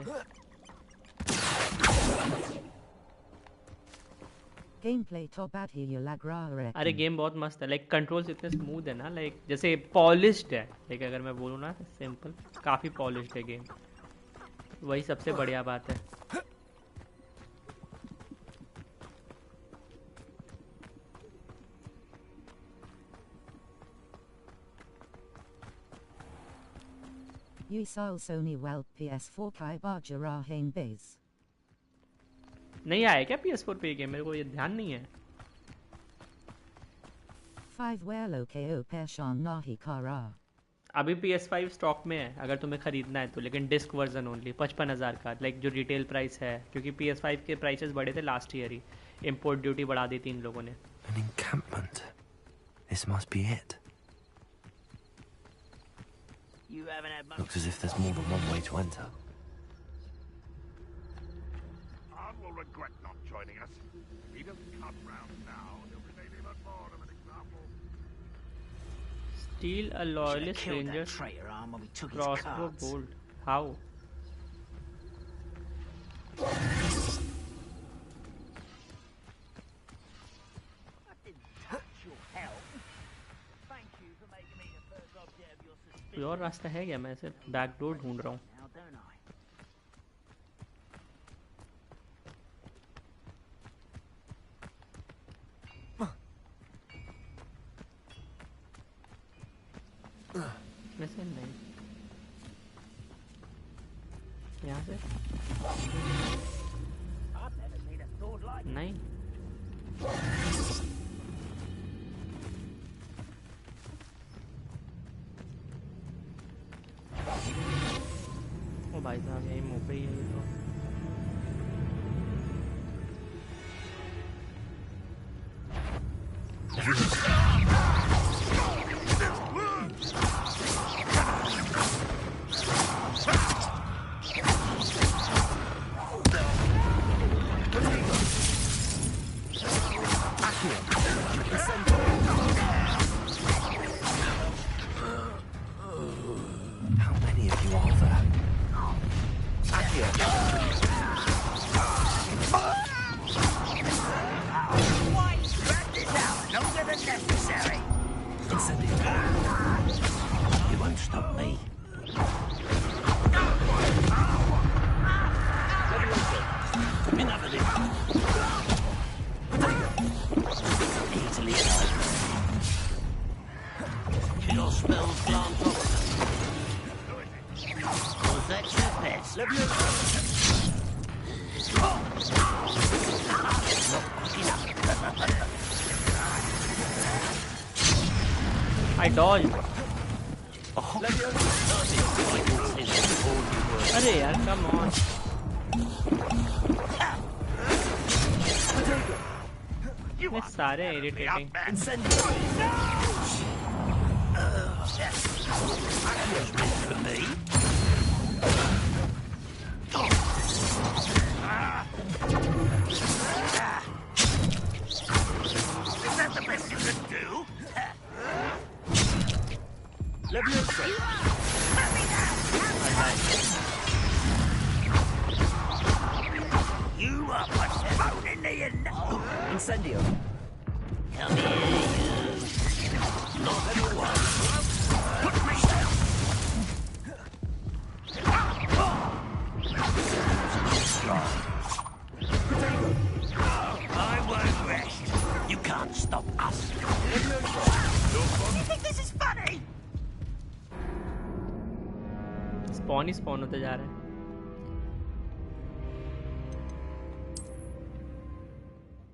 Gameplay to bad here lag rare. अरे गेम बहुत मस्त है, लाइक कंट्रोल्स इतने स्मूथ है ना, लाइक जैसे पॉलिश्ड है। लाइक अगर मैं बोलूँ ना सिंपल, काफी पॉलिश्ड है गेम, वही सबसे बढ़िया बात है। You saw Sony well PS4 kai barjara hain base. नहीं आया क्या PS4 पे गेम? मेरे को ये ध्यान नहीं है। 5 well okay peshan nahi kara. अभी PS5 स्टॉक में है अगर तुम्हें खरीदना है तो, लेकिन डिस्क वर्जन ओनली 55,000 का, लाइक जो रिटेल प्राइस है, क्योंकि PS5 के प्राइसेस बढ़े थे लास्ट ईयर ही, इंपोर्ट ड्यूटी बढ़ा दी थी इन लोगों ने। An encampment. This must be it. You haven't had much. Looks as if there's more than one way to enter. joining us. If he doesn't come round now, he'll remain even more of an example. Steal a loyalist ranger's crossbow bolt. How? कोई और रास्ता है क्या? मैं सिर्फ back door ढूंढ रहा हूँ. वैसे नहीं. यहाँ से नहीं. ओ भाई साहब यही मुँह पे ही है ये तो. How many of you are there? You won't stop me. Enough of this. Easily enough. Your spells glance off. Was that your best? I dodged. अरे यार come on. ये सारे irritating. Is that the best you can do? You are what's thrown in the end. Incendio. Come here, you. Not you one. Put me down. I won't rest. You can't stop us. You think this is funny? Spawn he spawn होते जा रहे हैं.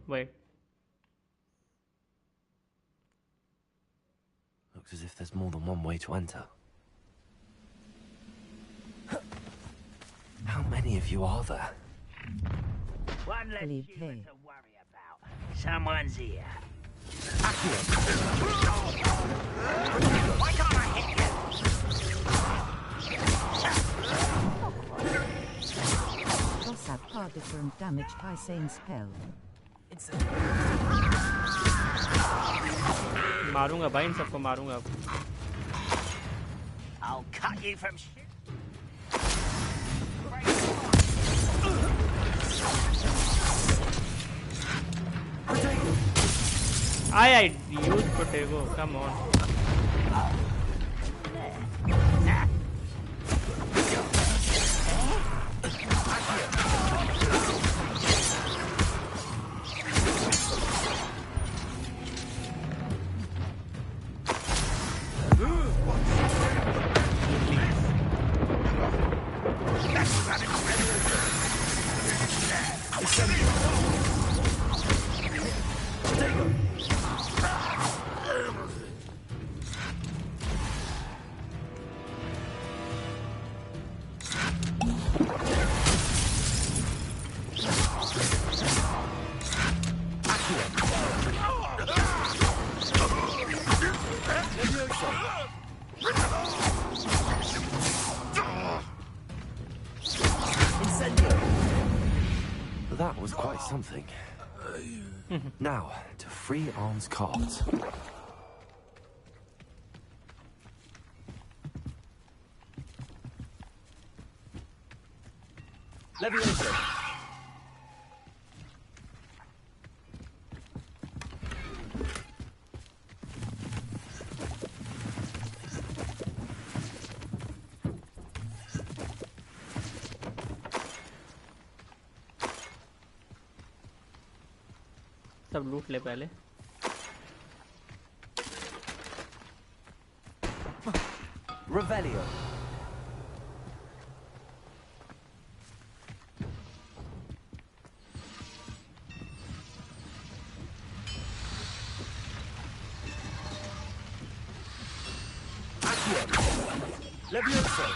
Wait. Looks as if there's more than one way to enter. How many of you are there? One less human to worry about. Someone's here. Why can't I hit you? Toss up far different damage by same spell. मारूंगा भाई इन सबको मारूंगा. I'll cut you from shit. I used Protego. Come on. quite something. Now, to free Arm's cards. Levioso! सब लूट ले पहले। Revelio. Accio. Levioso.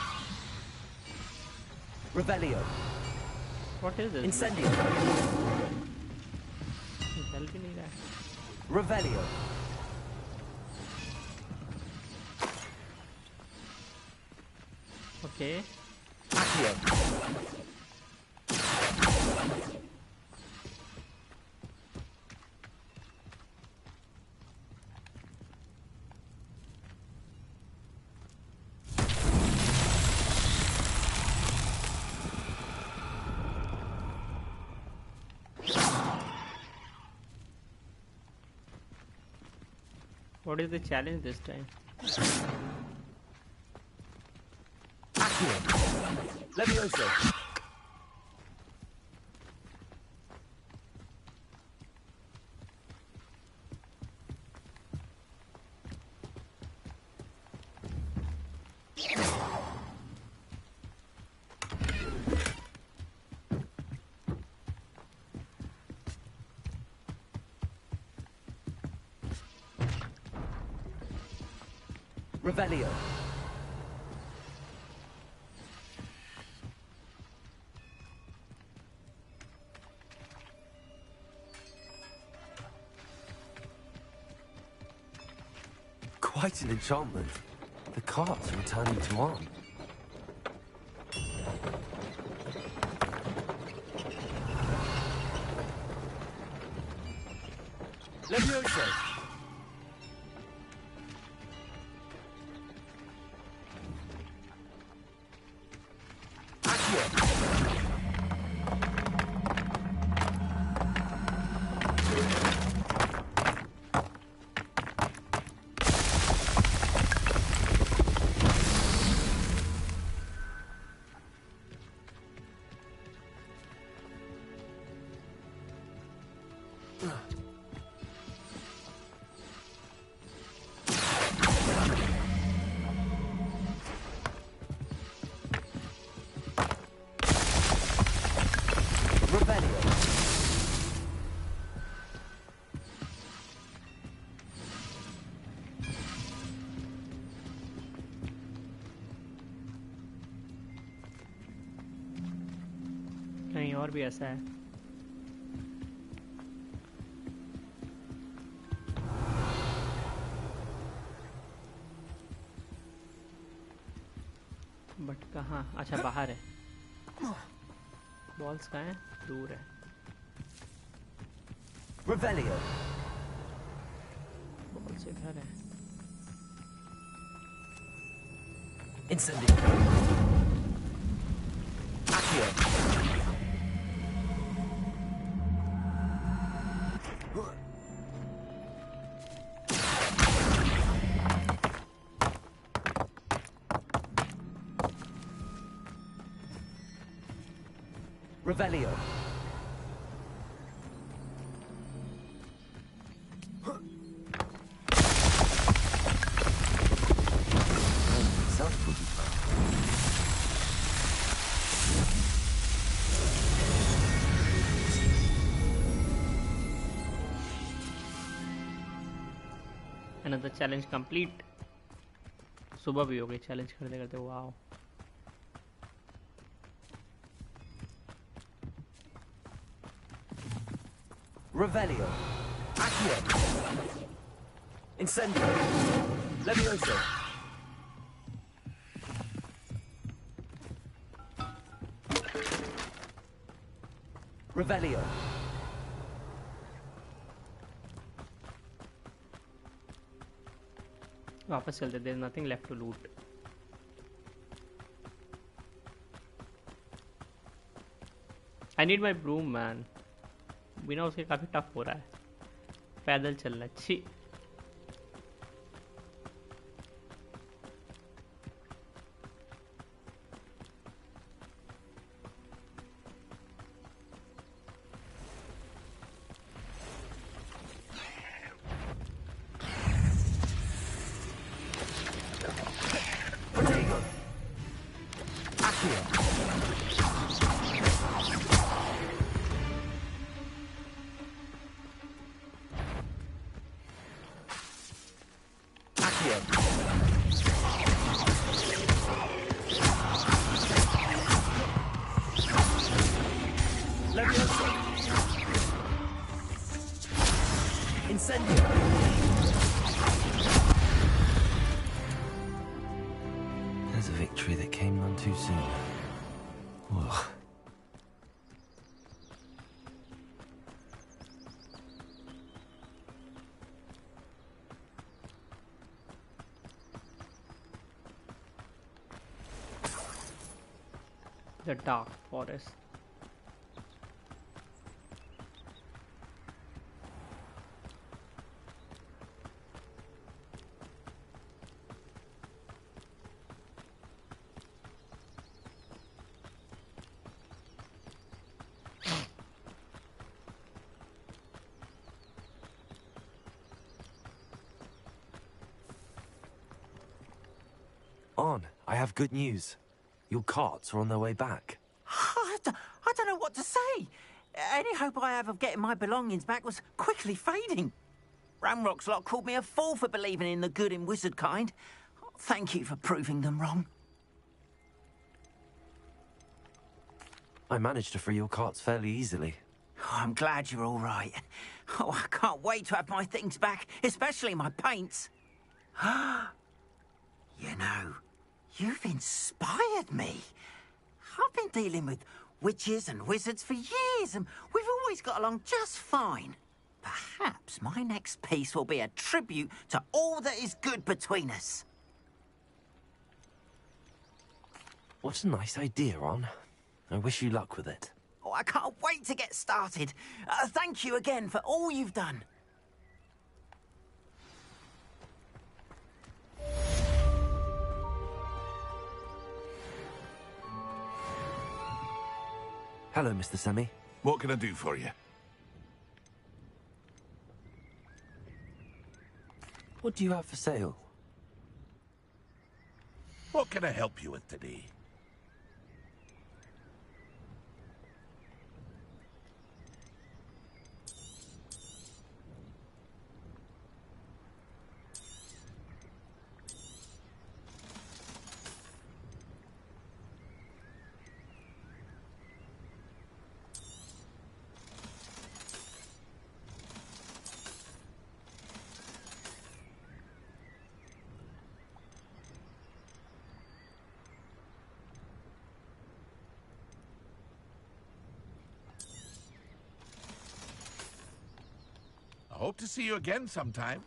Revelio. What is this? Incendio. चल भी नहीं रहा है। Revelio. Okay. Accio. What is the challenge this time? Accio. Levioso. Revelio. Quite an enchantment. The cards are returning to Arm. Levioso. कहीं और भी ऐसा है। बट कहाँ? अच्छा बाहर है। बॉल्स कहाँ है? दूर है। Revelio. बॉल्स इधर है। Incendio. Accio. Revelio. Another challenge complete. सुबह भी हो गई चैलेंज करते करते। Wow. Revelio. Accio. Incendio. Levioso. Revelio. वापस चलते, there is nothing left to loot. I need my broom man. बिना उसके काफी टफ हो रहा है. पैदल चलना छी. There's a victory that came none too soon. Ugh. The dark forest. On, I have good news. Your carts are on their way back. I don't know what to say. Any hope I have of getting my belongings back was quickly fading. Ramrock's lot called me a fool for believing in the good in wizard kind. Thank you for proving them wrong. I managed to free your carts fairly easily. Oh, I'm glad you're all right. Oh, I can't wait to have my things back, especially my paints. You know, you've inspired me. I've been dealing with witches and wizards for years, and we've always got along just fine. Perhaps my next piece will be a tribute to all that is good between us. What a nice idea, Ron. I wish you luck with it. Oh, I can't wait to get started. Thank you again for all you've done. Hello, Mr. Semi. What can I do for you? What do you have for sale? What can I help you with today? I hope to see you again sometime.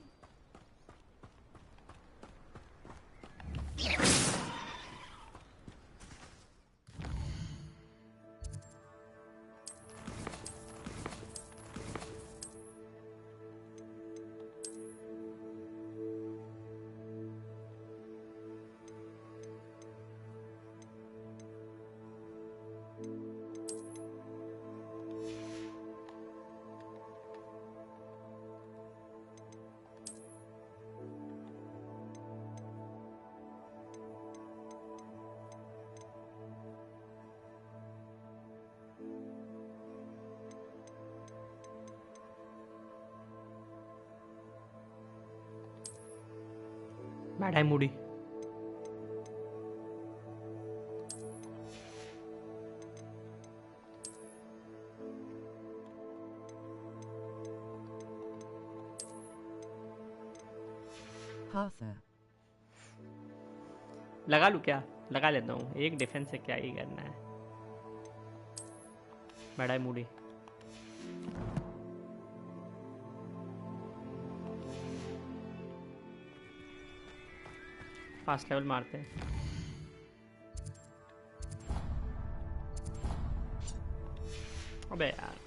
Mad Eye Moody. Arthur. लगा लूं क्या? लगा लेता हूँ. एक defence से क्या ही करना है. Mad Eye Moody. Fast level मारते हैं। अबे यार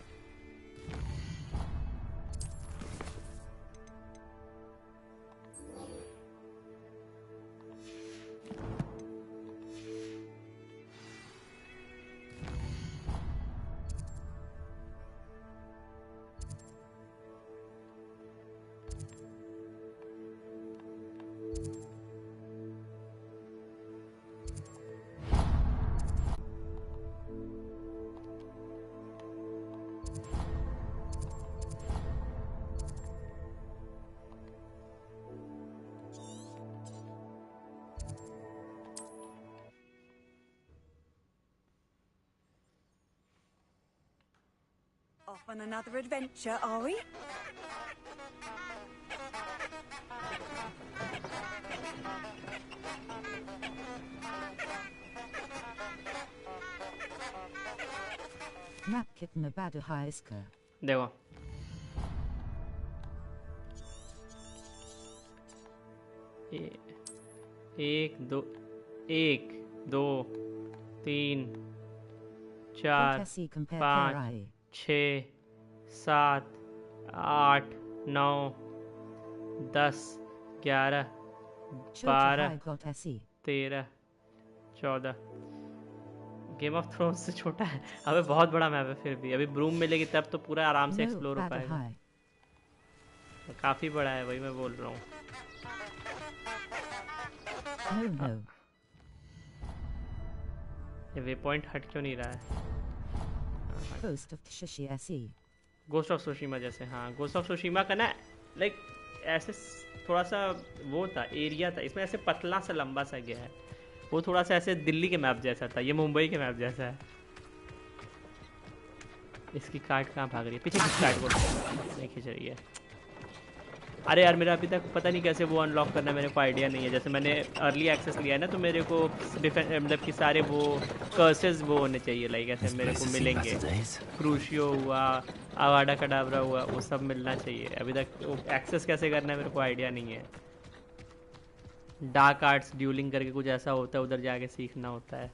Off on another adventure, are we? Map kitten abada haiska. देखो एक दो 3 4 5 6 7 8 9 10 11 12 13 14 गेम ऑफ थ्रोन्स से छोटा है। अबे बहुत बड़ा मैप है फिर भी। अभी ब्रूम मिलेगी तब तो पूरा आराम से एक्सप्लोर हो पाएगा। काफी बड़ा है, वही मैं बोल रहा हूँ। ये वे पॉइंट हट क्यों नहीं रहा है? गोस्ट ऑफ सुशिमा जैसे। हाँ गोस्ट ऑफ सुशिमा का ना लाइक ऐसे थोड़ा सा वो था, एरिया था, इसमें ऐसे पतला सा लंबा सा गया है। वो थोड़ा सा ऐसे दिल्ली के मैप जैसा था, ये मुंबई के मैप जैसा है। इसकी कार्ड कहाँ भाग रही है? पीछे किस कार्ड को नहीं खींच रही है? अरे यार मेरा अभी तक पता नहीं कैसे वो अनलॉक करना, मेरे को आइडिया नहीं है। जैसे मैंने अर्ली एक्सेस लिया है ना, तो मेरे को मतलब कि सारे वो कर्सेस वो होने चाहिए, लाइक ऐसे मेरे को मिलेंगे। क्रूशियो हुआ, आवाडा कडावरा हुआ, वो सब मिलना चाहिए। अभी तक एक्सेस कैसे करना है मेरे को आइडिया नहीं है। डार्क आर्ट्स ड्यूलिंग करके कुछ ऐसा होता है, उधर जाके सीखना होता है।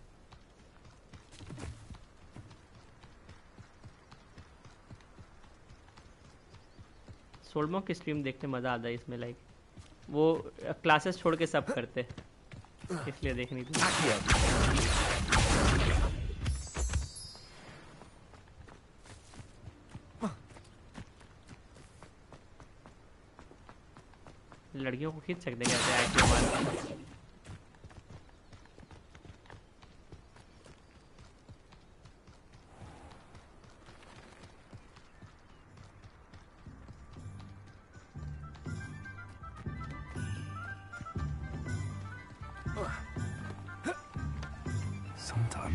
सोलमो की स्ट्रीम देखते मज़ा आता है इसमें, लाइक वो क्लासेस छोड़ के सब करते, इसलिए देखनी थी। लड़कियों को खींच सकते कैसे आईक्यू मार?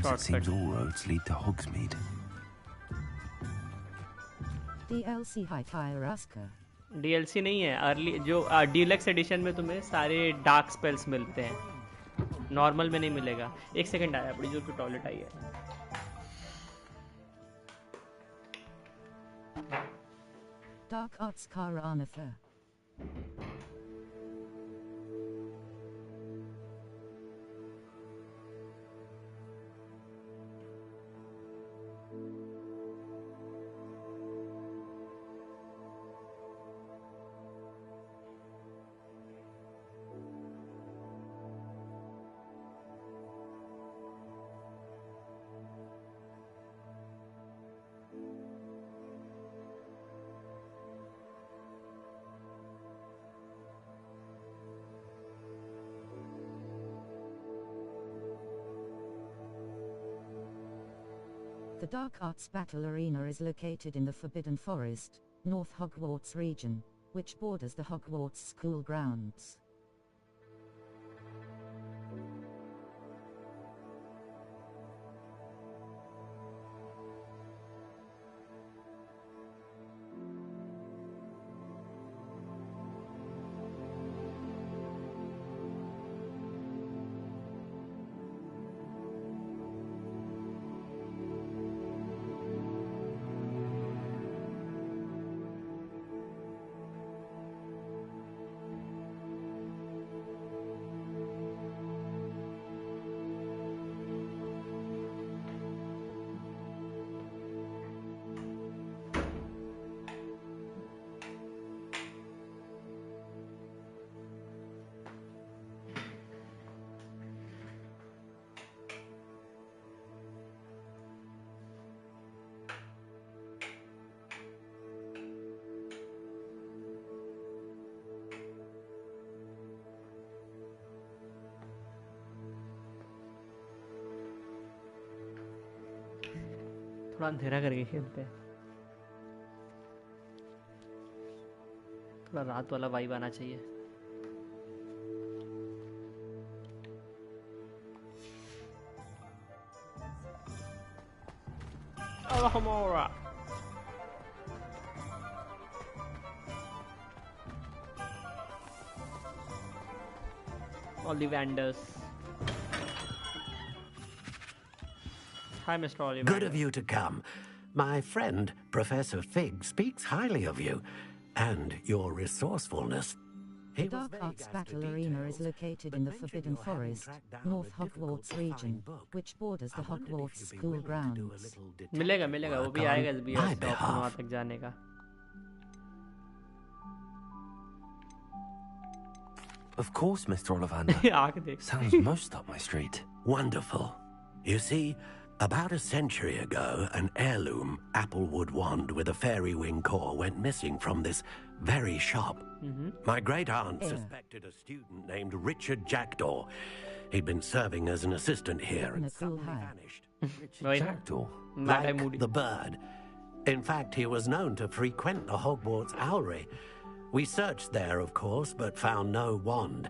It seems all roads lead to Hogsmeade. DLC High Fire Asker. DLC नहीं है, अर्ली जो डीलक्स एडिशन में तुम्हें सारे डार्क स्पेल्स मिलते हैं, नॉर्मल में नहीं मिलेगा। एक सेकंड आया, बड़ी जोर की टॉयलेट आई है। Dark Arts Karanafer. The Dark Arts Battle Arena is located in the Forbidden Forest, North Hogwarts region, which borders the Hogwarts school grounds. थोड़ा अंधेरा करके खेलते हैं, थोड़ा रात वाला वाइब आना चाहिए। Alhamora. Ollivanders. Hi, Mr. Ollivander. Good of you to come. My friend, Professor Fig, speaks highly of you and your resourcefulness. The Dark Arts Battle Arena is located in the Forbidden Forest, North Hogwarts region, which borders the Hogwarts school grounds. मिलेगा मिलेगा, वो भी आएगा इस BS का option वहाँ तक जाने का। Of course, Mr. Ollivander. Sounds most up my street. Wonderful. You see, about a century ago, an heirloom applewood wand with a fairy wing core went missing from this very shop. My great-aunt suspected a student named Richard Jackdaw. He'd been serving as an assistant here and suddenly vanished. Jackdaw? Like the bird. In fact, he was known to frequent the Hogwarts Owlery. We searched there, of course, but found no wand.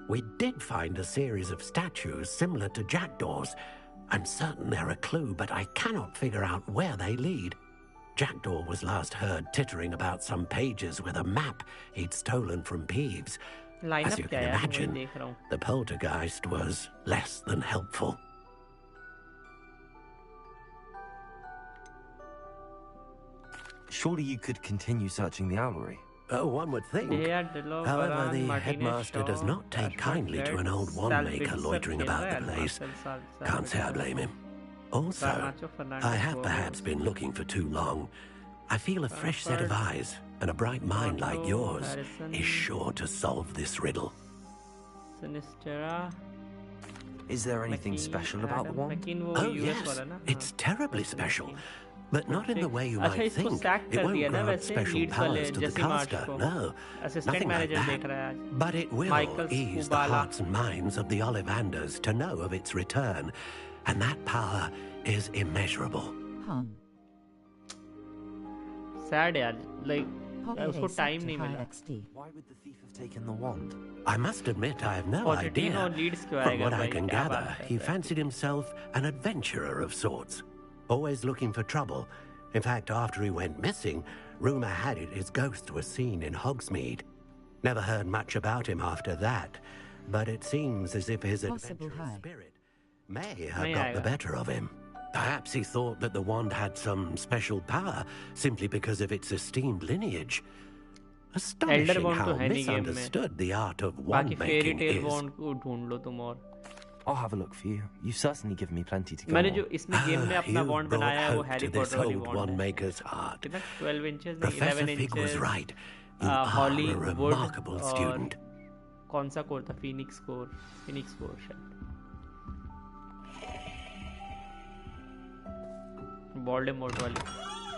We did find a series of statues similar to Jackdaw's. I'm certain they're a clue, but I cannot figure out where they lead. Jackdaw was last heard tittering about some pages with a map he'd stolen from Peeves. As you can imagine, the poltergeist was less than helpful. Surely you could continue searching the owlery. Oh, one would think. However, the headmaster does not take kindly to an old wand-maker loitering about the place. Can't say I blame him. Also, I have perhaps been looking for too long. I feel a fresh set of eyes and a bright mind like yours is sure to solve this riddle. Sinistera. Is there anything special about the wand? Oh, yes. It's terribly special. But not in the way you might think. It won't grant special powers to the caster, no. Nothing like that. But it will ease the hearts and minds of the Ollivanders to know of its return. And that power is immeasurable. Sad यार, like उसको time नहीं मिला. Why would the thief have taken the wand? I must admit I have no idea. From what I can gather, he fancied himself an adventurer of sorts. Always looking for trouble. In fact, after he went missing, rumor had it his ghost was seen in Hogsmeade. Never heard much about him after that, but it seems as if his adventurous spirit may have got the better of him. Perhaps he thought that the wand had some special power simply because of its esteemed lineage. Astonishing how misunderstood the art of wand making is. I'll have a look for you. You've certainly given me plenty to go मैंने जो इसमें game में अपना wand बनाया है वो Harry Potter वाली wand maker's heart. कितना 12 inches Professor 11 Fig was inches right. You are a remarkable student. कौन सा कोर था? Phoenix core शायद. Voldemort वाली.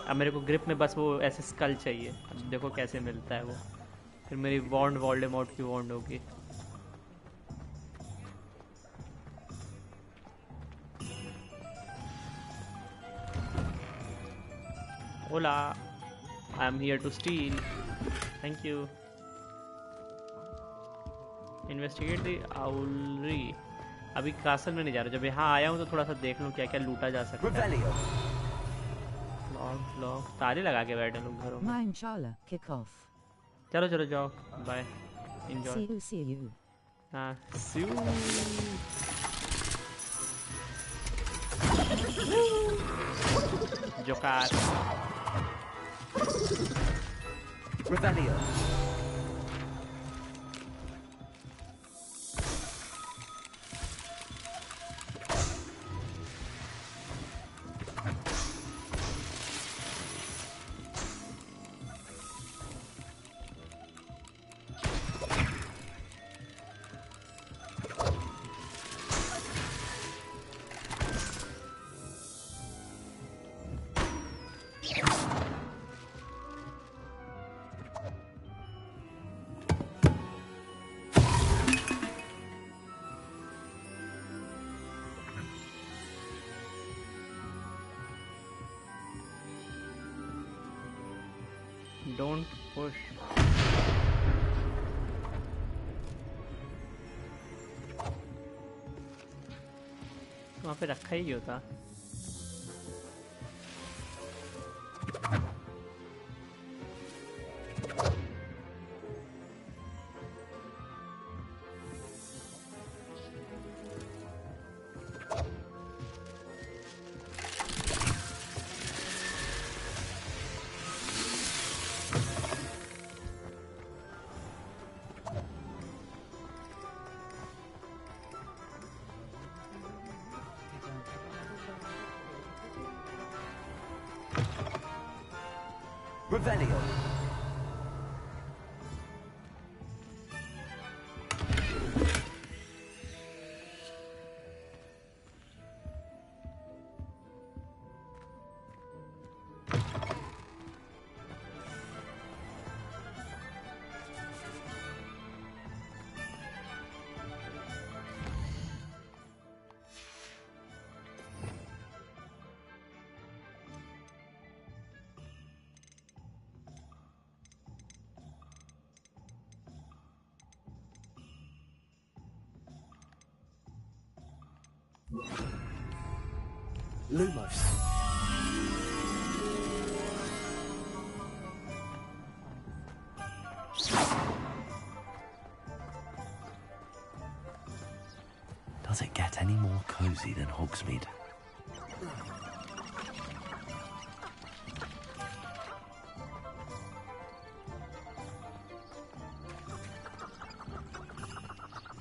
अब मेरे को ग्रिप में बस वो ऐसे स्कल चाहिए. अब देखो कैसे मिलता है वो. फिर मेरी वॉन्ड Voldemort की वॉन्ड होगी. Hola, I'm here to steal. Thank you. Investigate the owlery. अभी कासल में नहीं जा रहा. जब यहाँ आया हूँ तो थोड़ा सा देख लूँ क्या क्या लूटा जा सकता है. लॉक ताले लगा के बैठे लोग घरों में. Mindchala, kick off. चलो चलो जाओ. Bye. Enjoy. See you. हाँ, see you. Joker. Revelio. don't push. वहाँ पे रखा ही होता. Revelio. Lumos. Does it get any more cozy than Hogsmeade?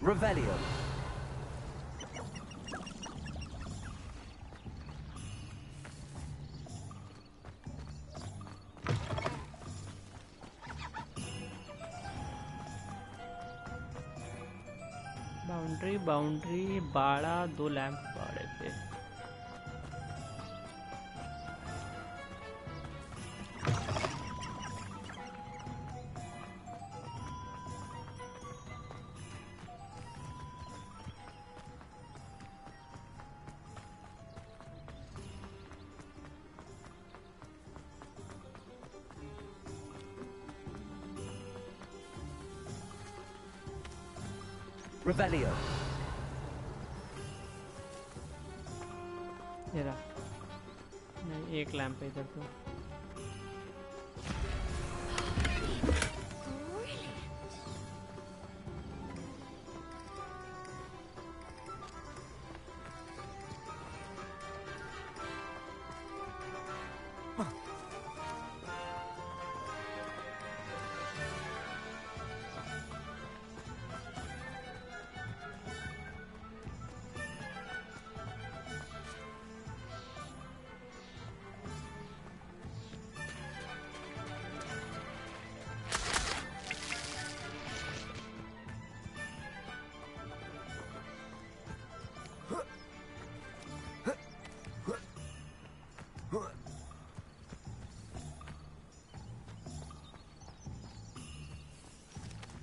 Revelio. Boundary बाड़ा 2 लैंप बाड़े पे. Revelio. ये रहा. नहीं, एक लैंप है इधर तो.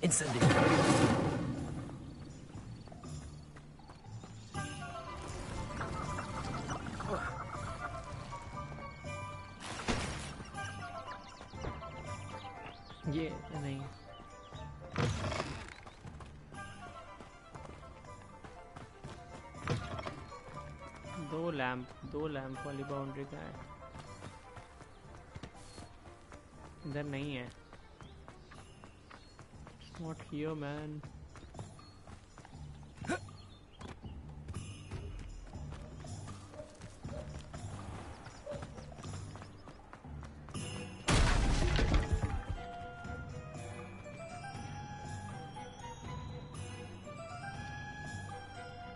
Incendio. ये नहीं. दो लैंप वाली बाउंड्री का है. इधर नहीं है. Not here, man.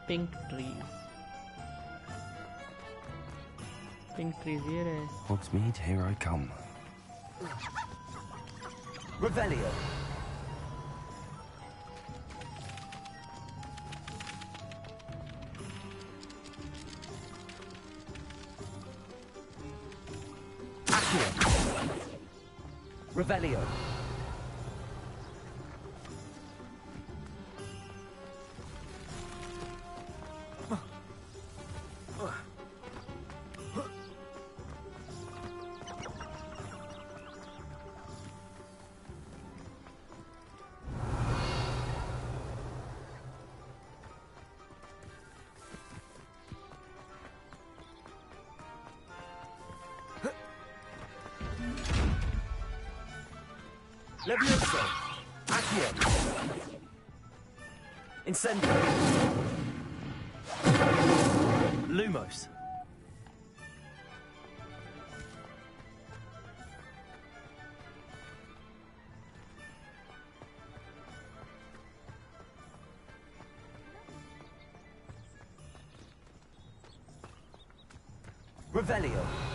Pink trees. Pink trees here है. Hogsmeade, here I come. Revelio. Revelio. Levioso! Accio! Incendio! Lumos! Revelio!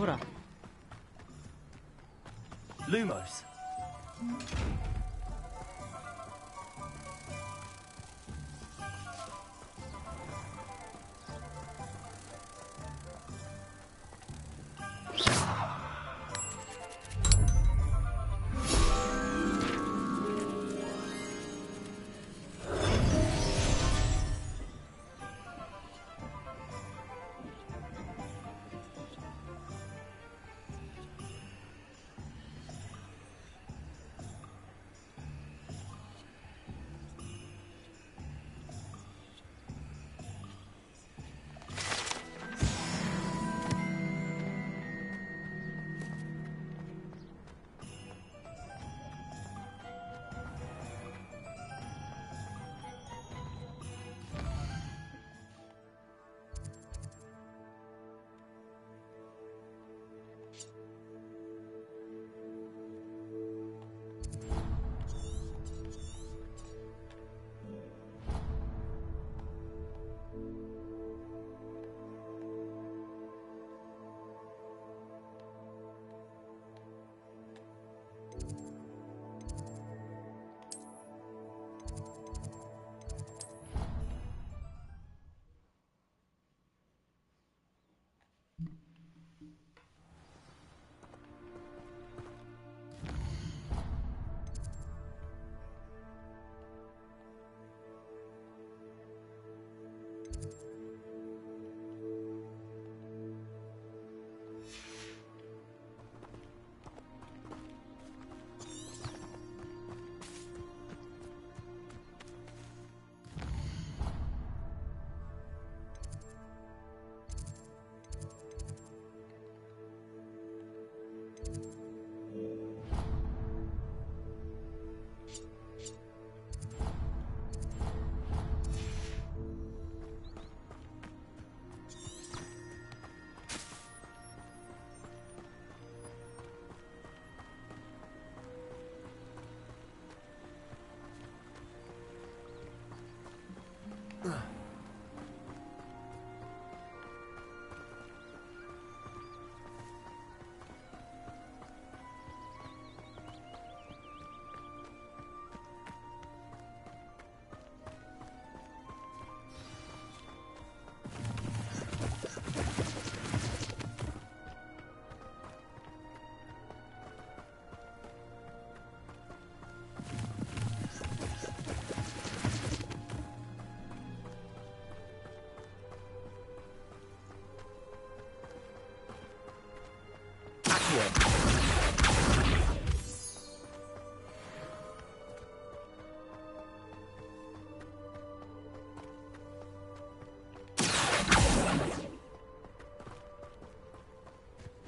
Ora. Lumos!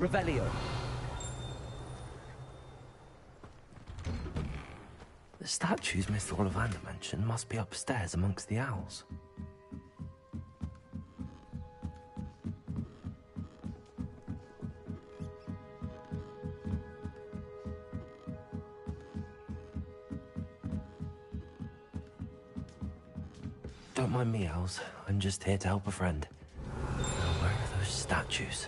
Revelio. The statues Mr. Ollivander mentioned must be upstairs amongst the owls. Don't mind me, owls. I'm just here to help a friend. Now, where are those statues?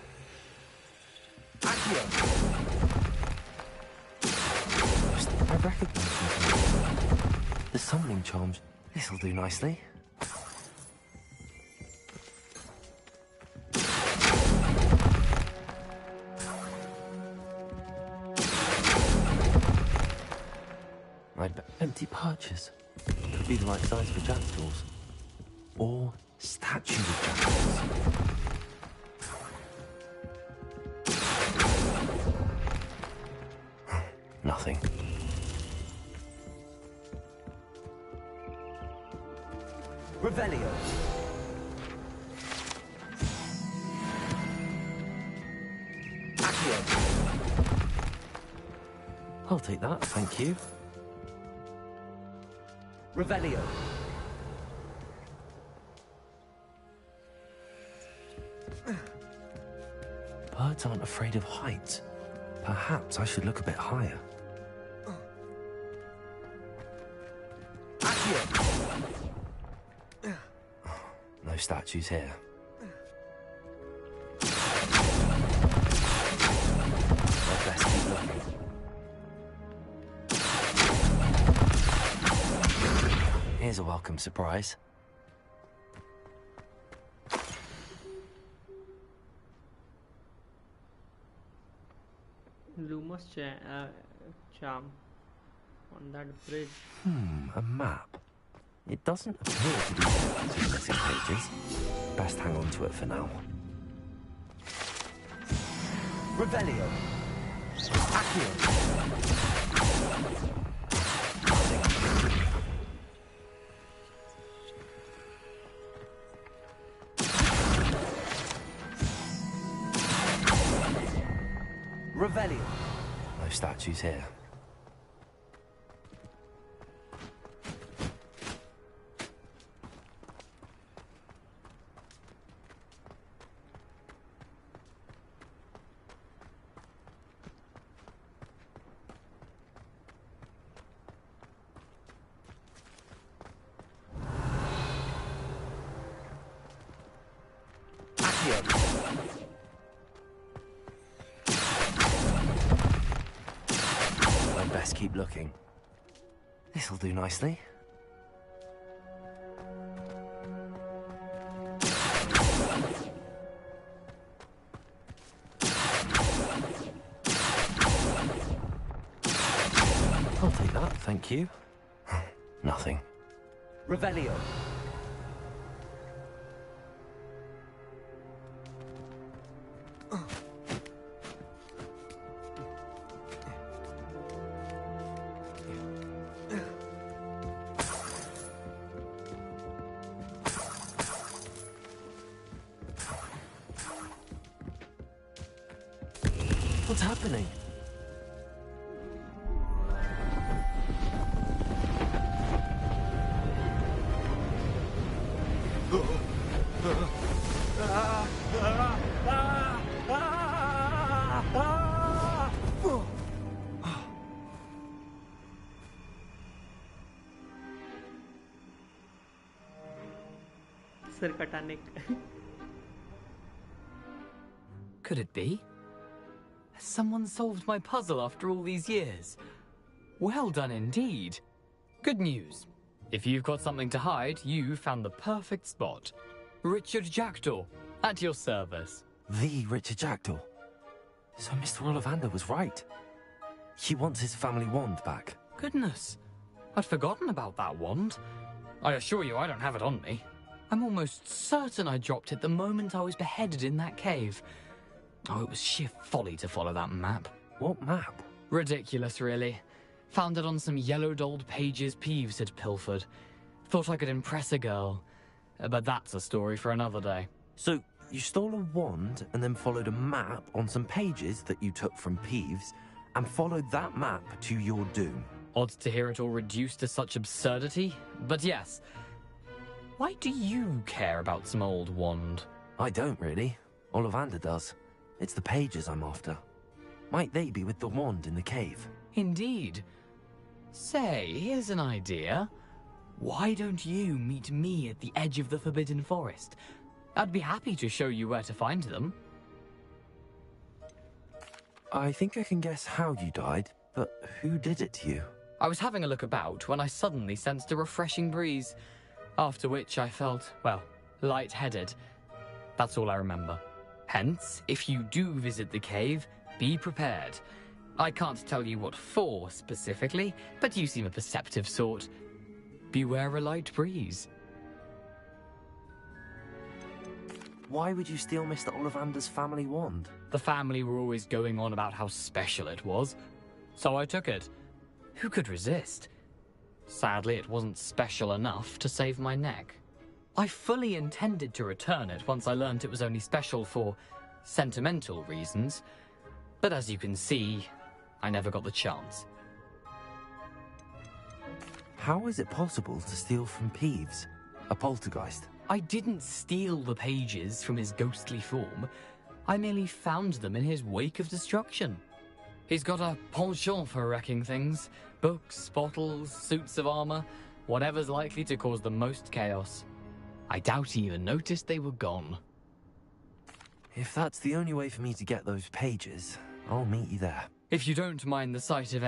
I recognize them. The summoning charms. This'll do nicely. I'd bet empty perches. Could be the right size for jackdaws. Or statues of jackdaws. Nothing. Revelio. I'll take that, thank you. Revelio. Birds aren't afraid of heights. Perhaps I should look a bit higher. No statues here. I'd best keep looking. Here's a welcome surprise. Lumos charm on that bridge. A map. It doesn't appear to be two missing pages. Best hang on to it for now. Revelio. Accio. Revelio. No statues here. I'd best keep looking. This'll do nicely. I'll take that, thank you. Nothing. Revelio. What's happening? Sir Katanik. Could it be? Has someone solved my puzzle after all these years? Well done indeed. Good news. If you've got something to hide, you found the perfect spot. Richard Jackdaw, at your service. The Richard Jackdaw. So Mr. Ollivander was right. He wants his family wand back. Goodness, I'd forgotten about that wand. I assure you I don't have it on me. I'm almost certain I dropped it the moment I was beheaded in that cave. Oh, it was sheer folly to follow that map. What map? Ridiculous, really. Found it on some yellowed old pages Peeves had pilfered. Thought I could impress a girl. But that's a story for another day. So, you stole a wand and then followed a map on some pages that you took from Peeves and followed that map to your doom. Odd to hear it all reduced to such absurdity, but yes. Why do you care about some old wand? I don't, really. Ollivander does. It's the pages I'm after. Might they be with the wand in the cave? Indeed. Say, here's an idea. Why don't you meet me at the edge of the Forbidden Forest? I'd be happy to show you where to find them. I think I can guess how you died, but who did it to you? I was having a look about when I suddenly sensed a refreshing breeze, after which I felt, well, lightheaded. That's all I remember. Hence, if you do visit the cave, be prepared. I can't tell you what for specifically, but you seem a perceptive sort. Beware a light breeze. Why would you steal Mr. Ollivander's family wand? The family were always going on about how special it was, so I took it. Who could resist? Sadly, it wasn't special enough to save my neck. I fully intended to return it once I learned it was only special for sentimental reasons, but as you can see, I never got the chance. How is it possible to steal from Peeves, a poltergeist? I didn't steal the pages from his ghostly form. I merely found them in his wake of destruction. He's got a penchant for wrecking things. Books, bottles, suits of armor, whatever's likely to cause the most chaos. I doubt he even noticed they were gone. If that's the only way for me to get those pages, I'll meet you there. If you don't mind the sight of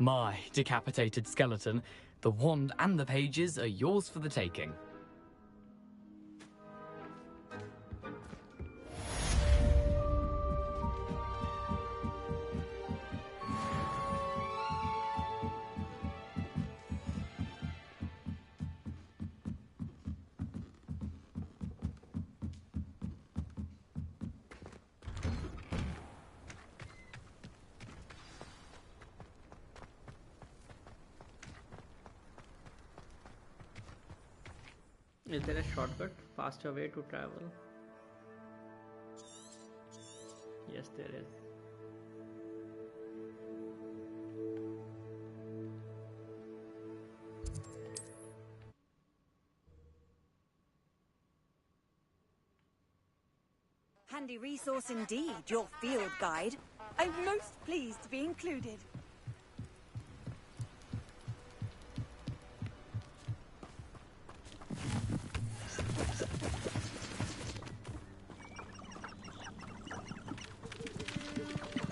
my decapitated skeleton, the wand and the pages are yours for the taking. Is there a shortcut, faster way to travel? Yes, there is. Handy resource indeed, your field guide. I'm most pleased to be included.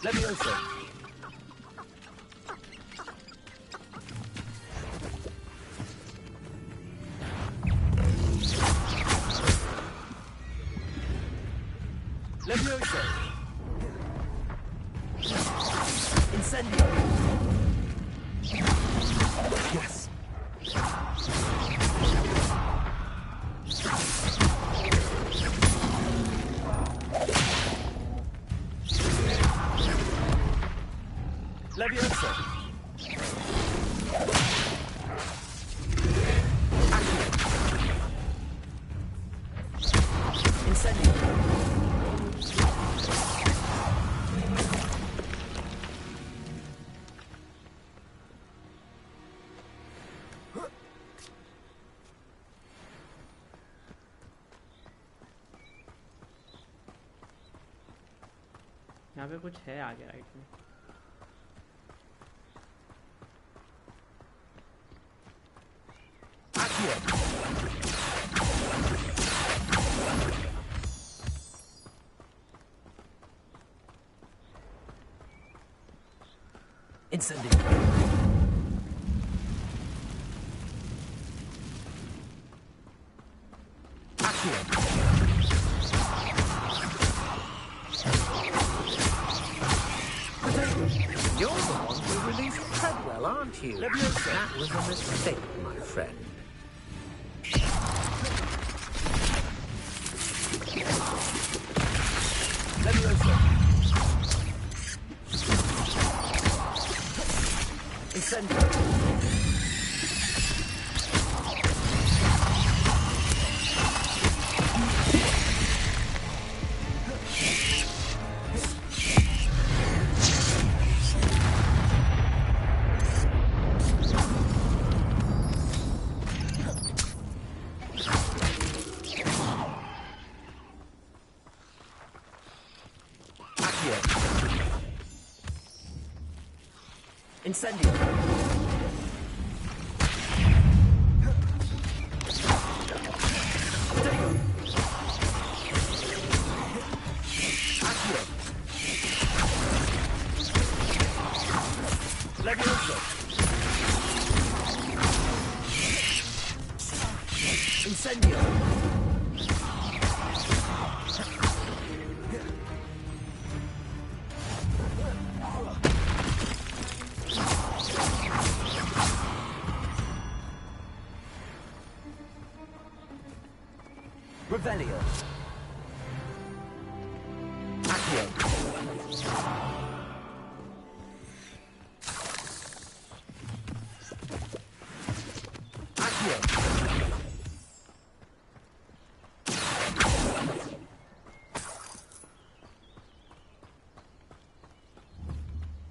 Leviosa! Leviosa! Incendio! Yes! Leviosa! Incendio! यहाँ पे कुछ है आगे right में. Incendio! You're the one who released Treadwell, aren't you? That was a mistake, my friend. Incendio! Incendio! Leviosa! Incendio! Revelio. Accio. Accio.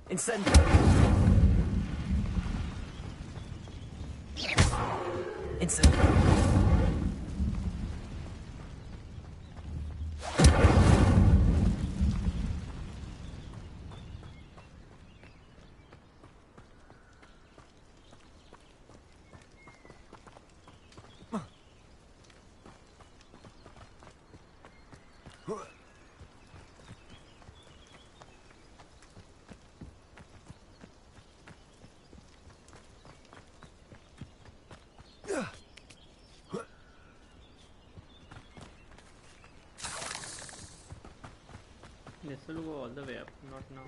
Incendio. It's... This will go all the way up, not now.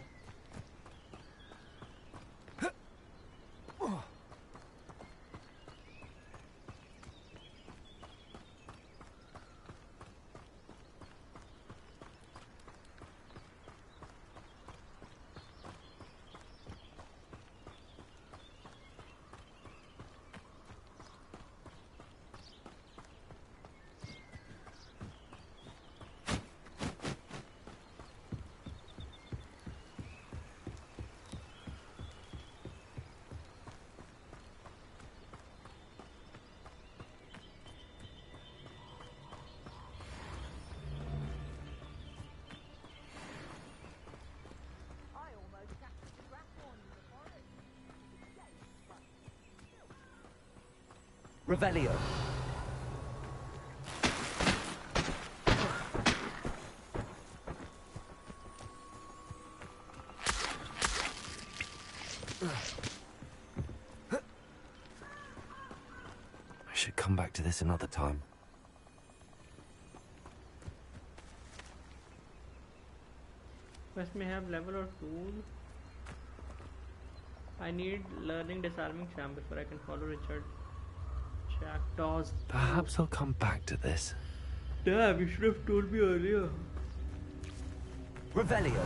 Revelio. I should come back to this another time. Quest may have level or tool. I need learning disarming charm before I can follow Richard Jackdaw's. Perhaps I'll come back to this. Damn, you should have told me earlier. Revelio.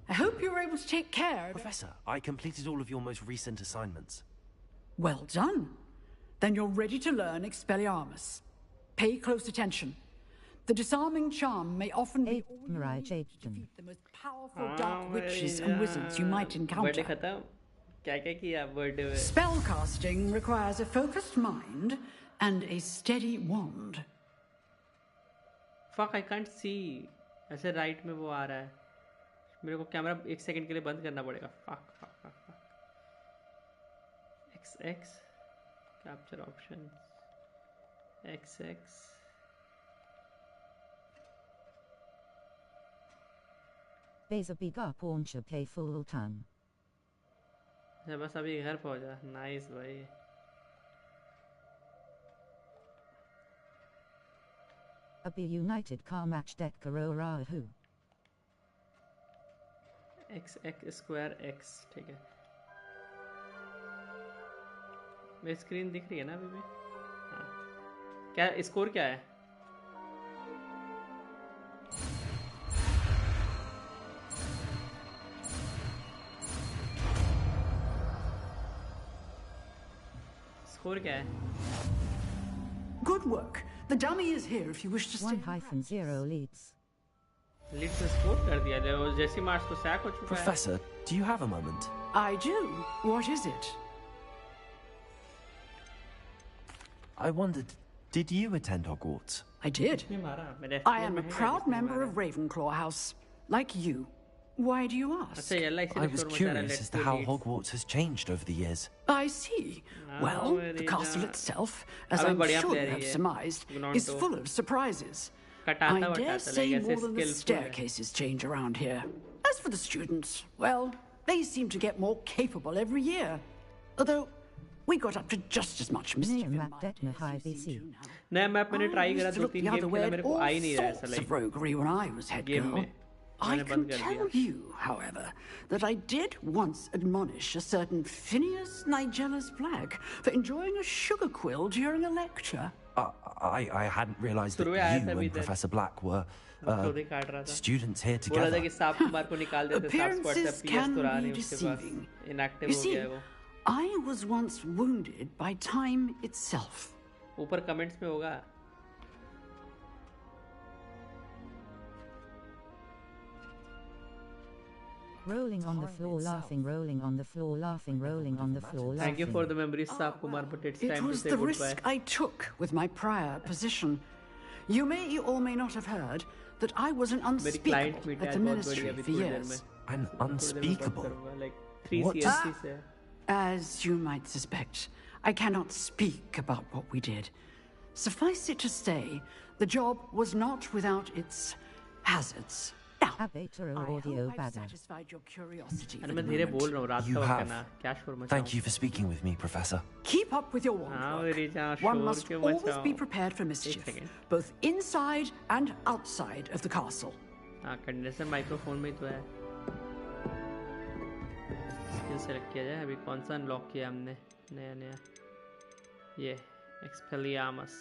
I hope you were able to take care of... Professor, I completed all of your most recent assignments. Well done. Then you're ready to learn Expelliarmus. Pay close attention. The disarming charm may often be all you need to defeat the most powerful dark witches and wizards you might encounter. Spellcasting requires a focused mind and a steady wand. Fuck, I can't see. ऐसे right में वो आ रहा है. मेरे को camera 1 second के लिए बंद करना पड़ेगा. Fuck. XX capture options. XX. Beza biga poncha play full time. बस अभी घर पहुंचा. Nice भाई. A united car match deck Rahu. XX square X ठीक है. मेरी स्क्रीन दिख रही है ना अभी भी? हाँ. क्या स्कोर क्या है? स्कोर क्या है? Good work. The dummy is here if you wish to stay. 1-0 leads. Lead से स्कोर कर दिया. जैसी मार्च तो सैक हो चुका है. Professor, do you have a moment? I do. What is it? I wondered, did you attend Hogwarts? I did. I am a proud member of Ravenclaw House, like you. Why do you ask? I was curious as to how Hogwarts has changed over the years. I see. Well, the castle itself, as I'm sure you have surmised, is full of surprises. I dare say more than the staircases change around here. As for the students, well, they seem to get more capable every year. Although, we got up to just as much mischief in my days. नया map मैंने try करा 2-3 game खेला मेरे को आ ही नहीं रहा ऐसा like roguery when I was head girl. I can tell you, however, that I did once admonish a certain Phineas Nigella's Black for enjoying a sugar quill during a lecture. I hadn't realized that you and Professor Black were students here together. Appearances can be deceiving. You see, I was once wounded by time itself. ऊपर comments में होगा. Rolling on the floor, laughing, rolling on the floor, laughing, rolling on the floor, laughing. Thank you for the memories, Saab Kumar, but it's time to say goodbye. It was the risk I took with my prior position. You may or may not have heard that I was an unspeakable at the ministry for years. An unspeakable? What? As you might suspect, I cannot speak about what we did. Suffice it to say, the job was not without its hazards. Now, I hope I've satisfied your curiosity. You have. Thank you for speaking with me, Professor. Keep up with your wand work. One must always be prepared for mischief, both inside and outside of the castle. Condenser microphone में तो है. Skill select किया जाए. अभी कौन सा unlock किया हमने नया ये एक्सपेलियामस.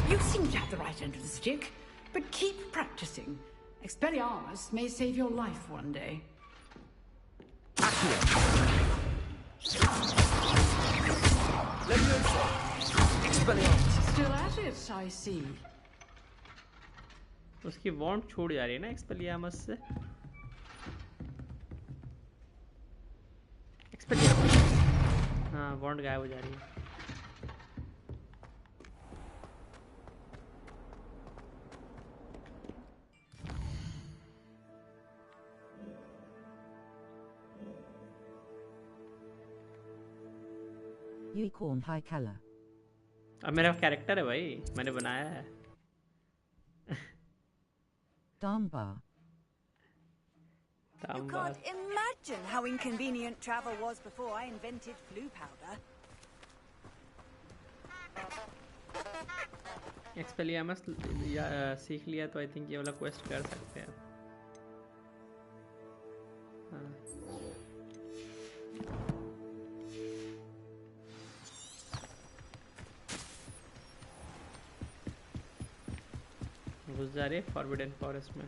You seem to have the right end of the stick, but keep practicing. Expelliarmus may save your life one day. Expelliarmus. Still at it, I see. उसकी वॉन्ड छोड़ जा रही है ना एक्सपेलियामस से. हाँ, वॉन्ड गायब हो जा रही है. Unicorn High Color. अब मेरा कैरेक्टर है भाई, मैंने बनाया है. Damba. You can't imagine how inconvenient travel was before I invented flu powder. एक्सपेलियामस सीख लिया तो आई थिंक ये वाला क्वेस्ट कर सकते हैं. घुस जा रहे फॉरबिडन फॉरेस्ट में।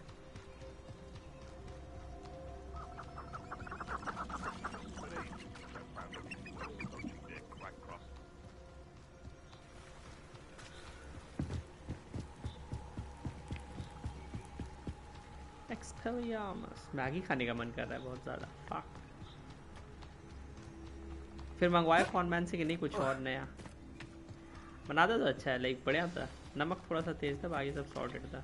एक्सपेलियार्मस मैगी खाने का मन कर रहा है बहुत ज़्यादा। फक। फिर मंगवाए कॉर्नमैन से कि नहीं कुछ और नया बनाता तो अच्छा है, लाइक बढ़िया था। नमक थोड़ा सा तेज था, बाकी सब सॉर्टेड था।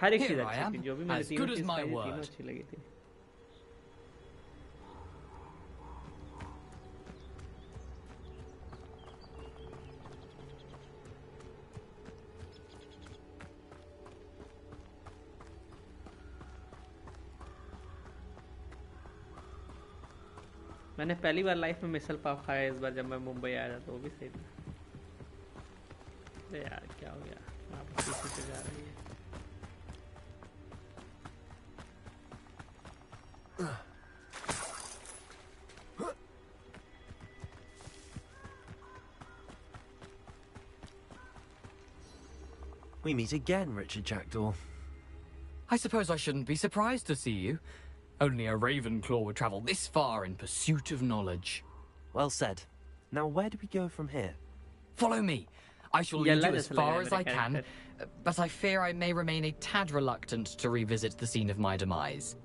हर एक चीज़ अच्छी थी, जो भी मैंने तीनों चीज़ खाई तीनों अच्छी लगी थी। मैंने पहली बार लाइफ में मिसल पाव खाया इस बार जब मैं मुंबई आया था, तो वो भी सही था। अरे यार क्या हो गया, आप पीछे से जा रही है। We meet again, Richard Jackdaw. I suppose I shouldn't be surprised to see you. Only a Ravenclaw would travel this far in pursuit of knowledge. Well said. Now where do we go from here? Follow me. I shall lead you as far as I can, but I fear I may remain a tad reluctant to revisit the scene of my demise.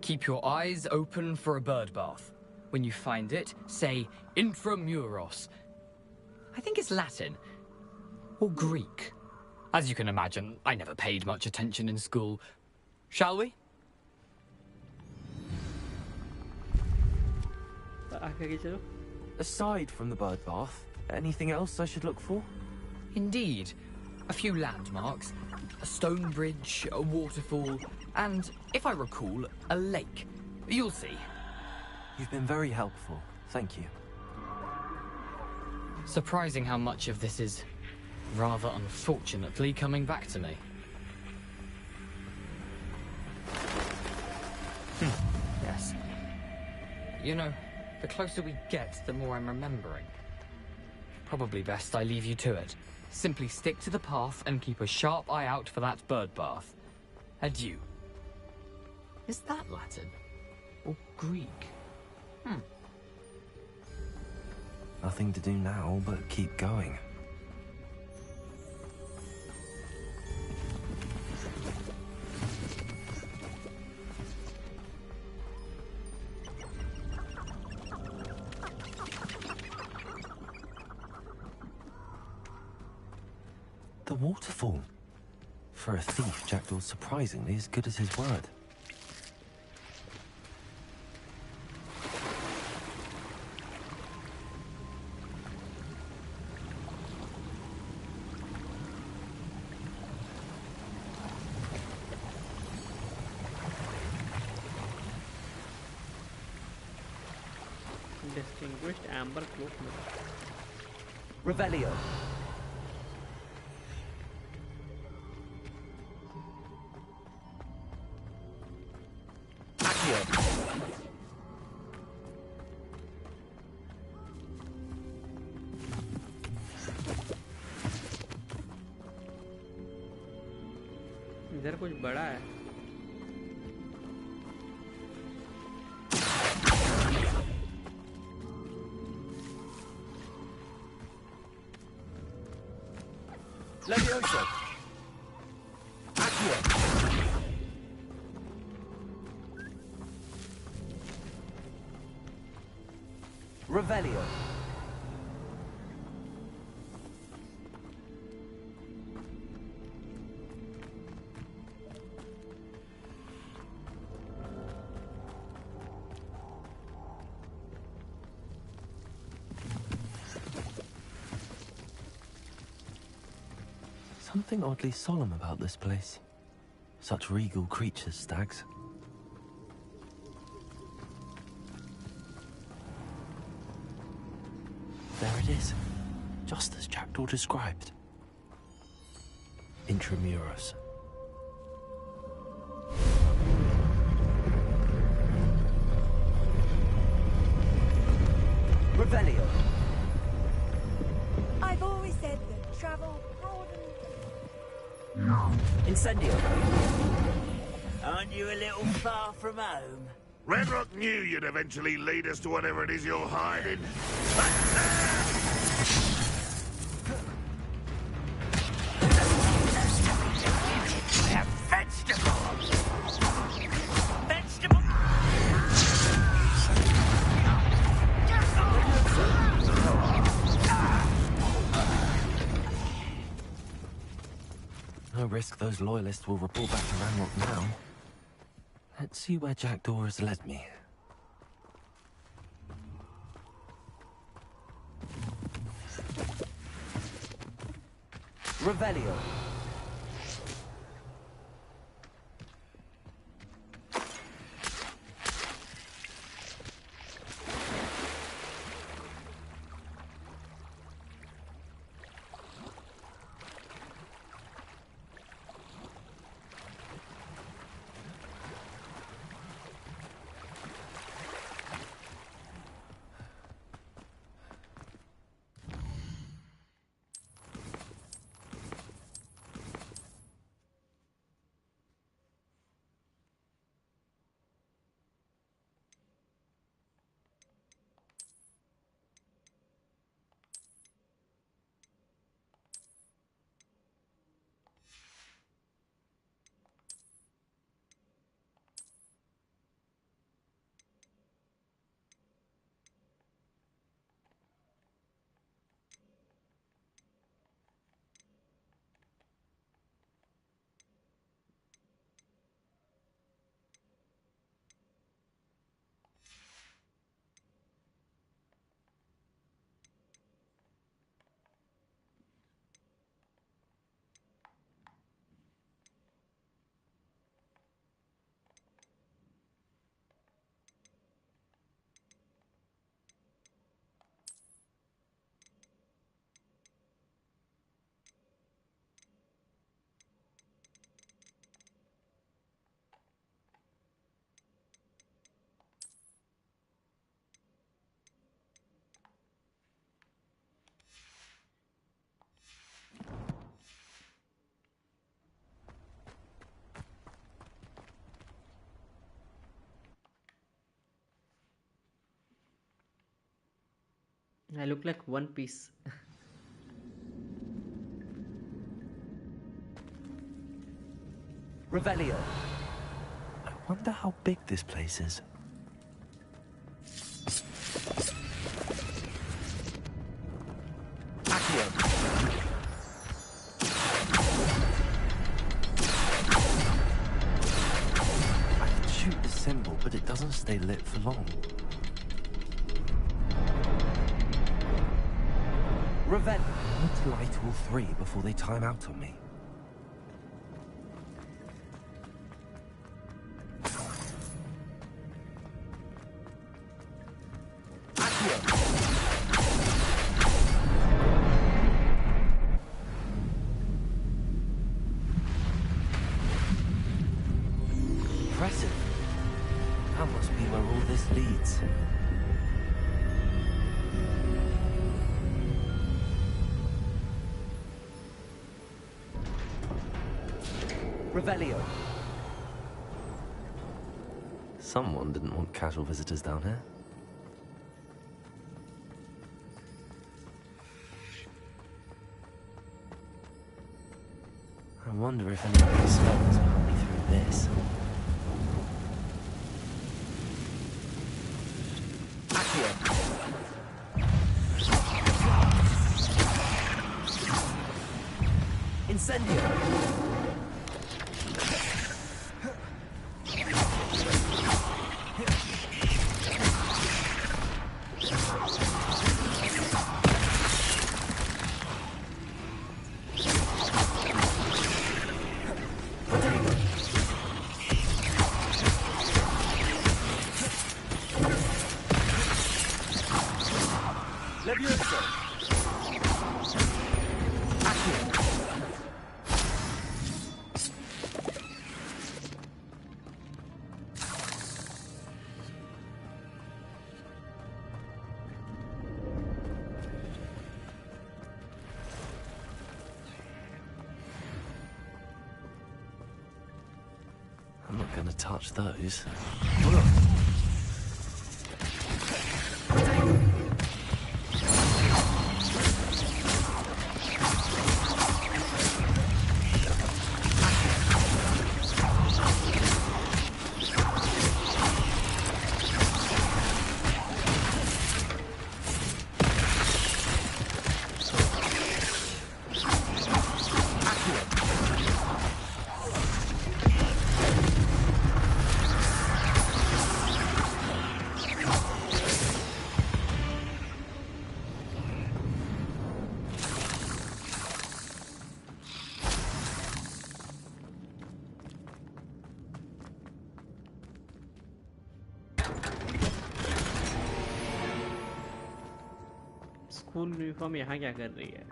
Keep your eyes open for a bird bath. When you find it, say Intramuros. I think it's Latin. Or Greek. As you can imagine, I never paid much attention in school. Shall we? Aside from the bird bath, anything else I should look for? Indeed. A few landmarks, a stone bridge, a waterfall, and, if I recall, a lake. You'll see. You've been very helpful. Thank you. Surprising how much of this is, rather unfortunately, coming back to me. Yes. You know, the closer we get, the more I'm remembering. Probably best I leave you to it. Simply stick to the path and keep a sharp eye out for that bird bath. Adieu. Is that Latin? Or Greek? Nothing to do now but keep going. The waterfall. For a thief, Jackdaw's surprisingly as good as his word. Distinguished amber cloak. Revelio. इधर कुछ बड़ा है। Levioso. Accio. Revelio. Something oddly solemn about this place. Such regal creatures, stags. There it is, just as Jackdaw described. Intramuros. Revelio. I've always said that travel broadens. Incendio. Aren't you a little far from home? Redrock knew you'd eventually lead us to whatever it is you're hiding. No risk those loyalists will report back to Ranrock now. Let's see where Jackdaw has led me. Revelio. I look like One Piece. Revelio. I wonder how big this place is. I can shoot the symbol, but it doesn't stay lit for long. Revelio. I need to light all three before they time out on me. Impressive. That must be where all this leads. Revelio. Someone didn't want casual visitors down here. I wonder if anyone smells put me through this. Incendio. I'm not going to touch those. School uniform यहाँ क्या कर रही है?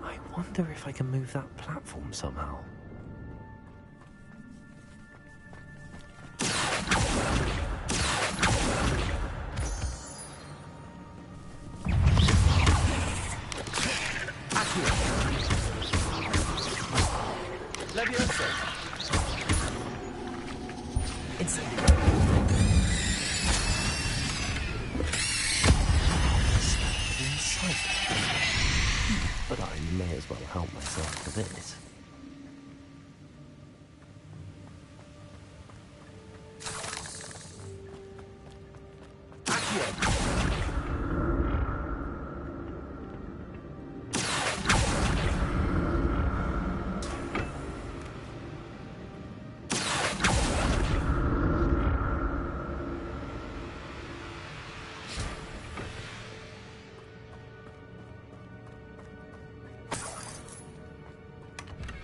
I wonder if I can move that platform somehow. But I may as well help myself to this.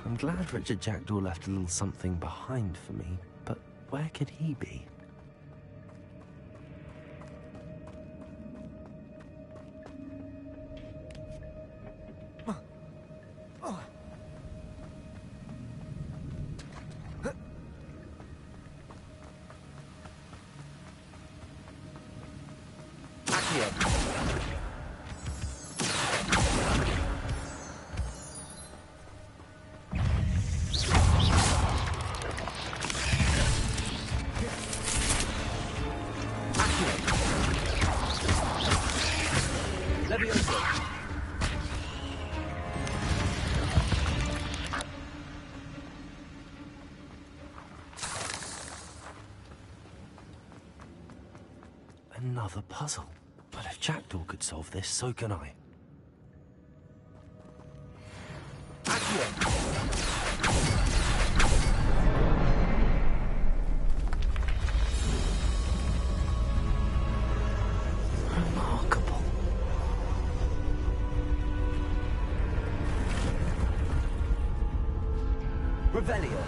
I'm glad Richard Jackdaw left a little something behind for me, but where could he be? Another puzzle. But if Jackdaw could solve this, so can I. Remarkable. Revelio.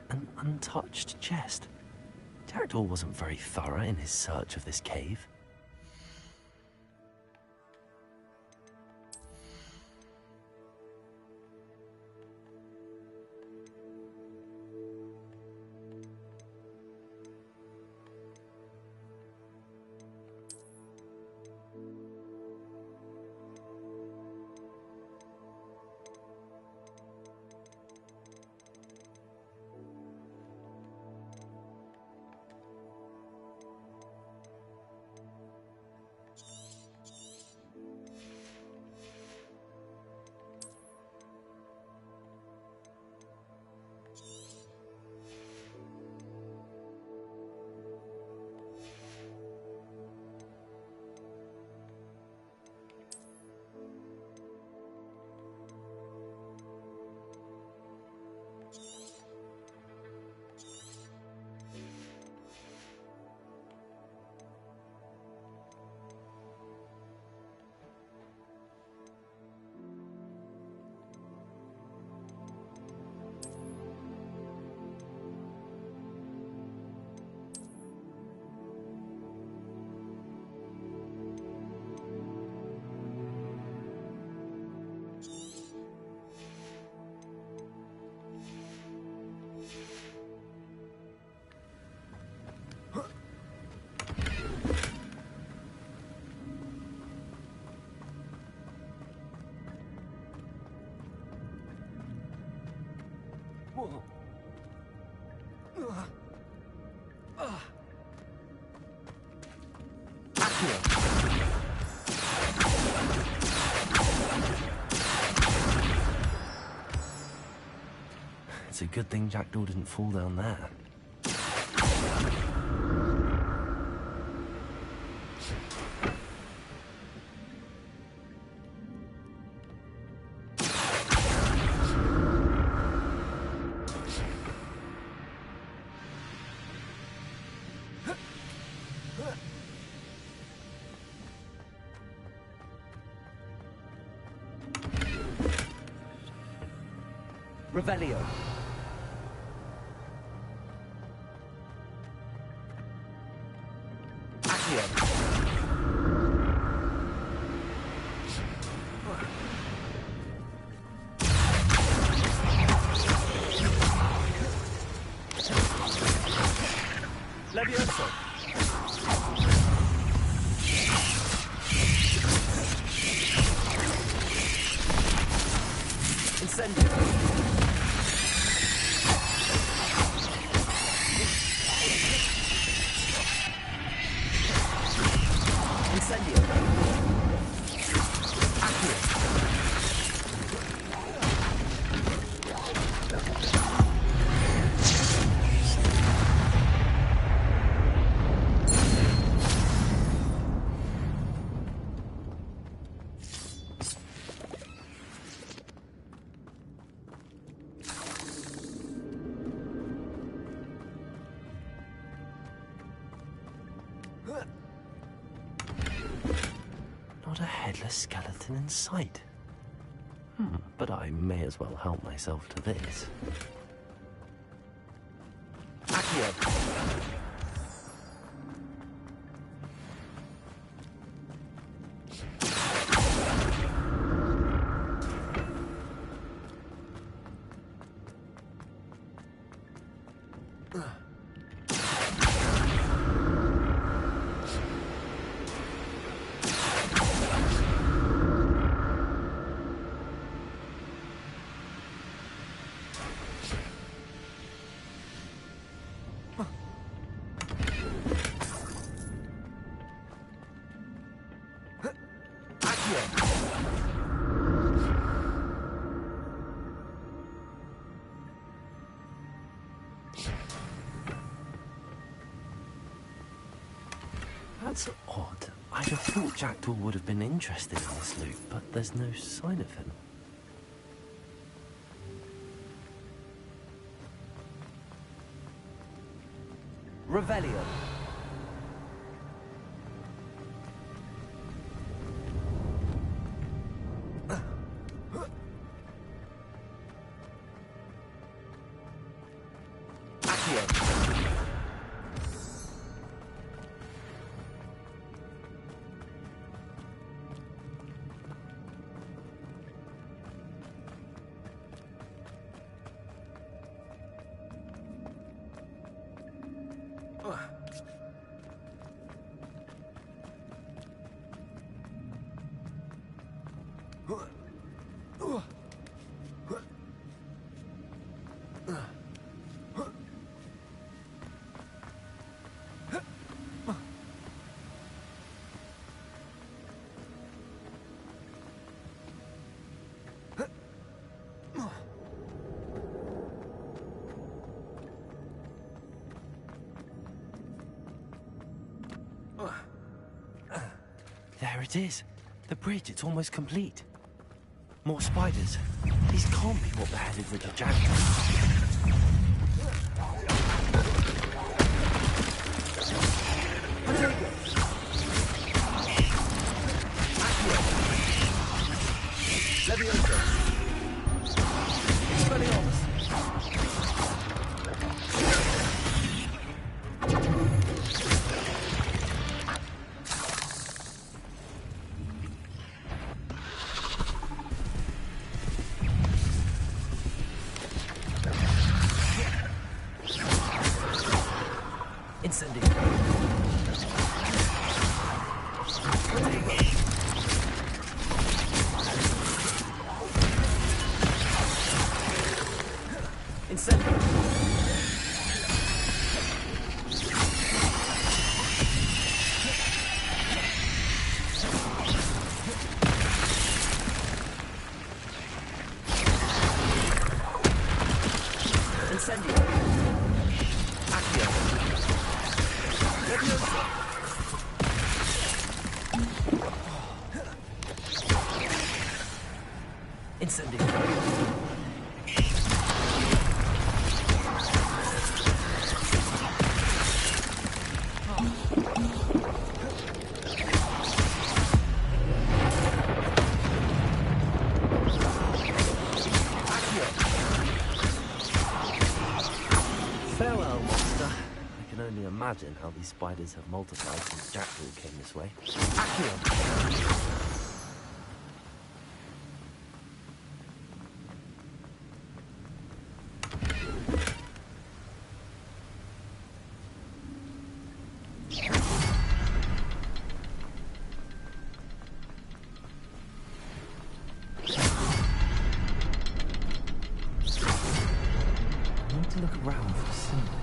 An untouched chest. Jackdaw wasn't very thorough in his search of this cave. It's a good thing Jackdaw didn't fall down there. Revelio. Levioso. Incendio. Incendio. Not a headless skeleton in sight. But I may as well help myself to this. Accio. That's odd. I'd have thought Jackdaw would have been interested in this loot, but there's no sign of him. Revelio. There it is. The bridge, it's almost complete. More spiders. These can't be what beheaded Richard Jackdaw. Incendio. Incendio. Farewell, monster. I can only imagine how these spiders have multiplied since Jackdaw came this way. Accio! To look around for a symbol.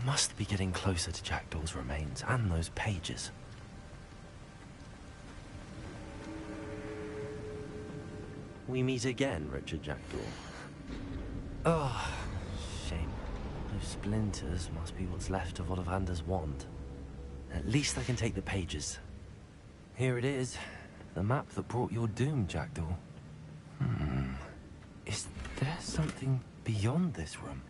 Must be getting closer to Jackdaw's remains and those pages. We meet again, Richard Jackdaw. Oh, shame. Those splinters must be what's left of Ollivander's wand. At least I can take the pages. Here it is. The map that brought your doom, Jackdaw. Is there something beyond this room?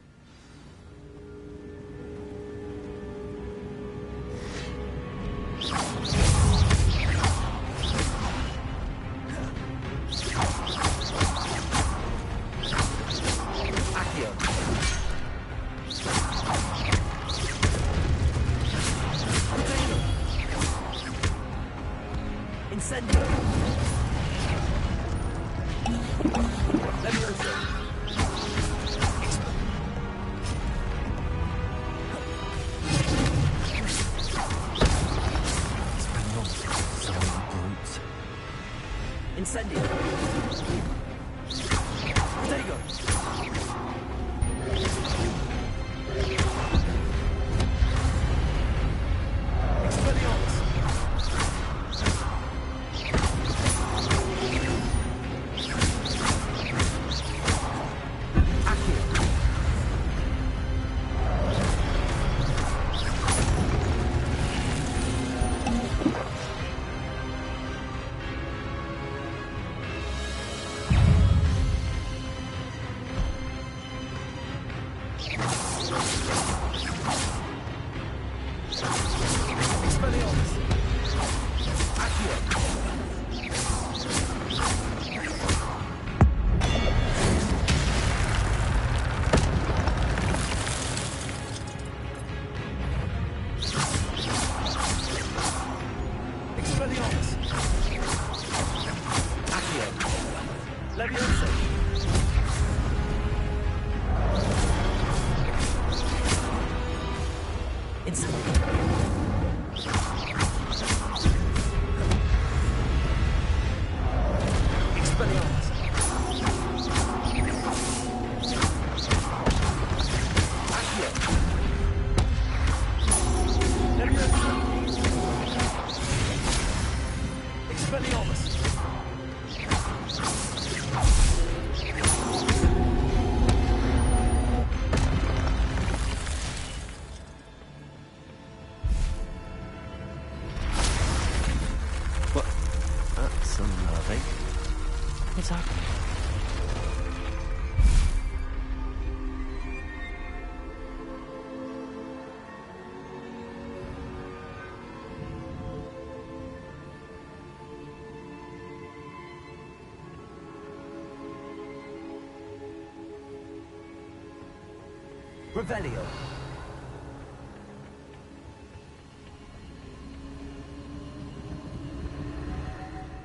Revelio.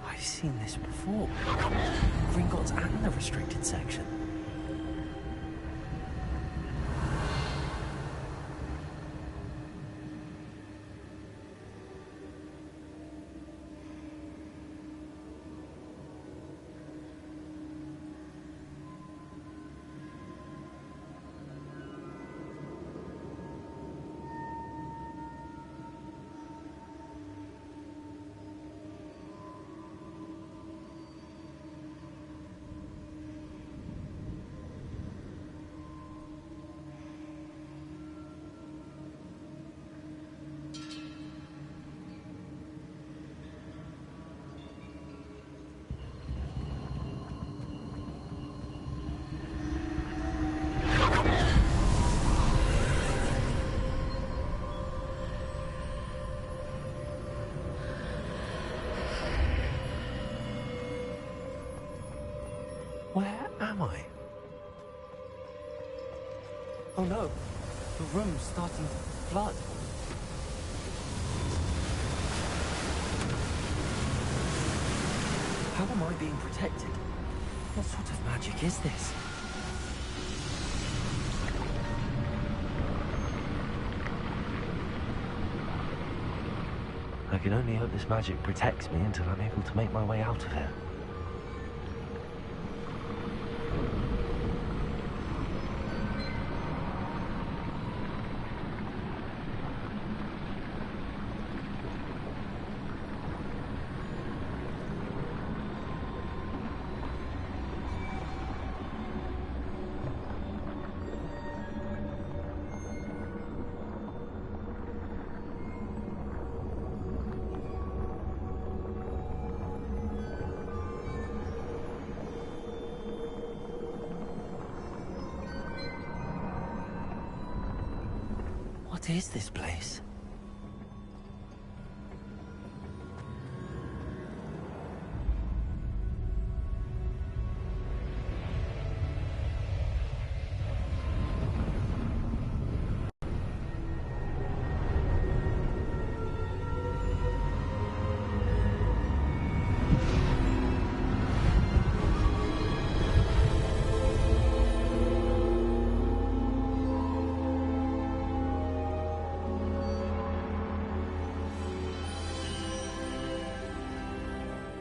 I've seen this before. Gringotts and the restricted section. Where am I? Oh no, the room's starting to flood. How am I being protected? What sort of magic is this? I can only hope this magic protects me until I'm able to make my way out of here. What is this place?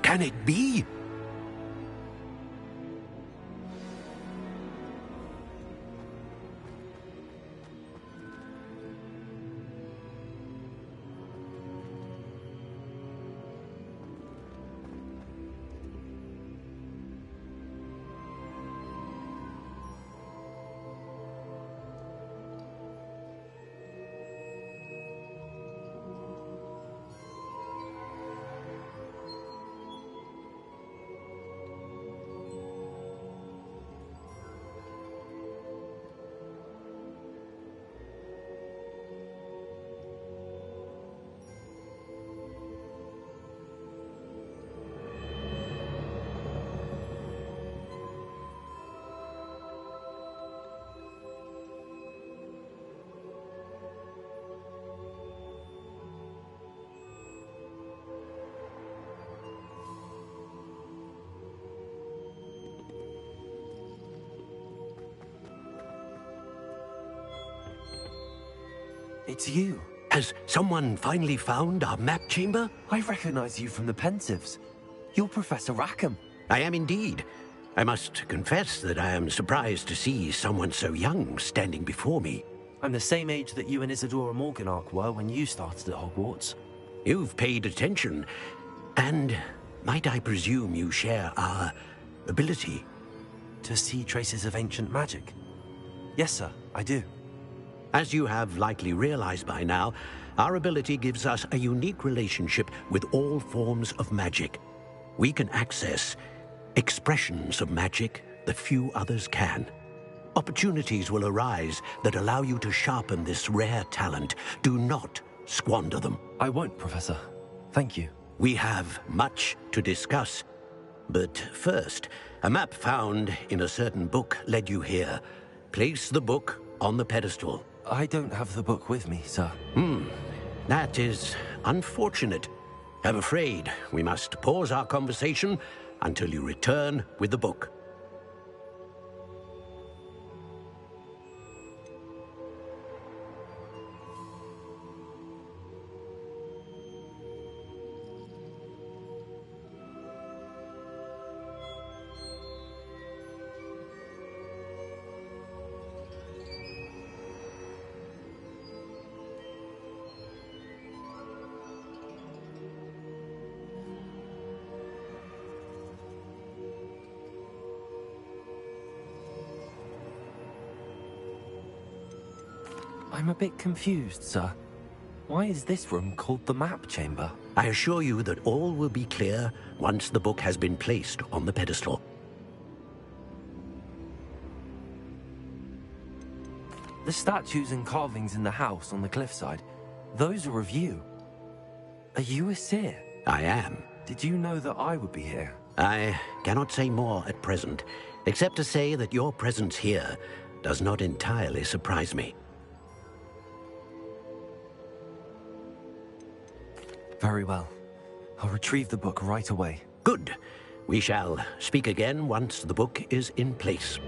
Can it be? It's you. Has someone finally found our map chamber? I recognize you from the Pensieves. You're Professor Rackham. I am indeed. I must confess that I am surprised to see someone so young standing before me. I'm the same age that you and Isadora Morganach were when you started at Hogwarts. You've paid attention, and might I presume you share our ability? To see traces of ancient magic? Yes, sir, I do. As you have likely realized by now, our ability gives us a unique relationship with all forms of magic. We can access expressions of magic that few others can. Opportunities will arise that allow you to sharpen this rare talent. Do not squander them. I won't, Professor. Thank you. We have much to discuss. But first, a map found in a certain book led you here. Place the book on the pedestal. I don't have the book with me, sir. That is unfortunate. I'm afraid we must pause our conversation until you return with the book. I'm a bit confused, sir. Why is this room called the map chamber? I assure you that all will be clear once the book has been placed on the pedestal. The statues and carvings in the house on the cliffside, those are of you. Are you a seer? I am. Did you know that I would be here? I cannot say more at present, except to say that your presence here does not entirely surprise me. Very well. I'll retrieve the book right away. Good. We shall speak again once the book is in place.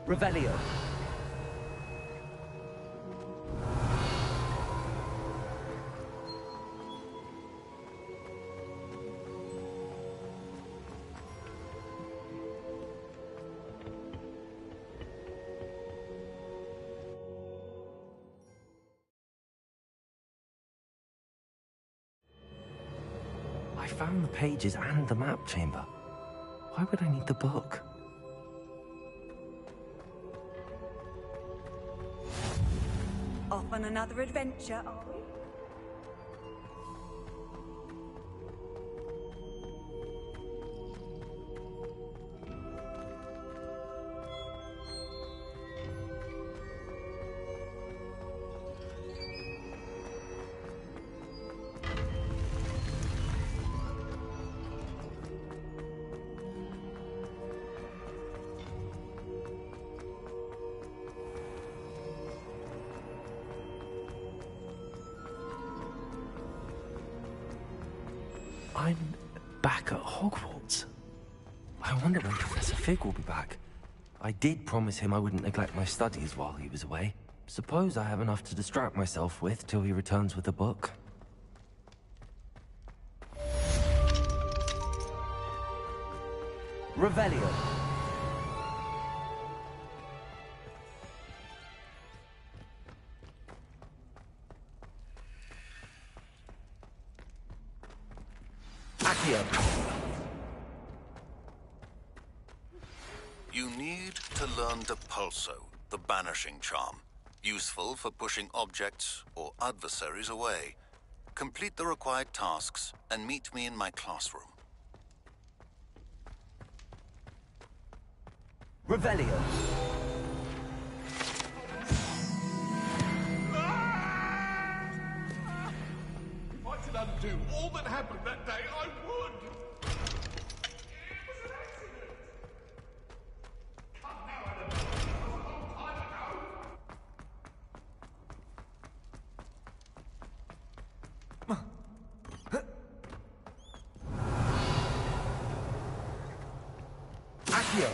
Revelio. I found the pages and the map chamber. Why would I need the book? Off on another adventure, are we? I'm back at Hogwarts. I wonder when Professor Fig will be back. I did promise him I wouldn't neglect my studies while he was away. Suppose I have enough to distract myself with till he returns with a book. Revelio. You need to learn Depulso, the banishing charm. Useful for pushing objects or adversaries away. Complete the required tasks and meet me in my classroom. Revelio. If I could undo all that happened that day, I would! It was an accident! Come now, Annabelle. It was a long time ago! Accio.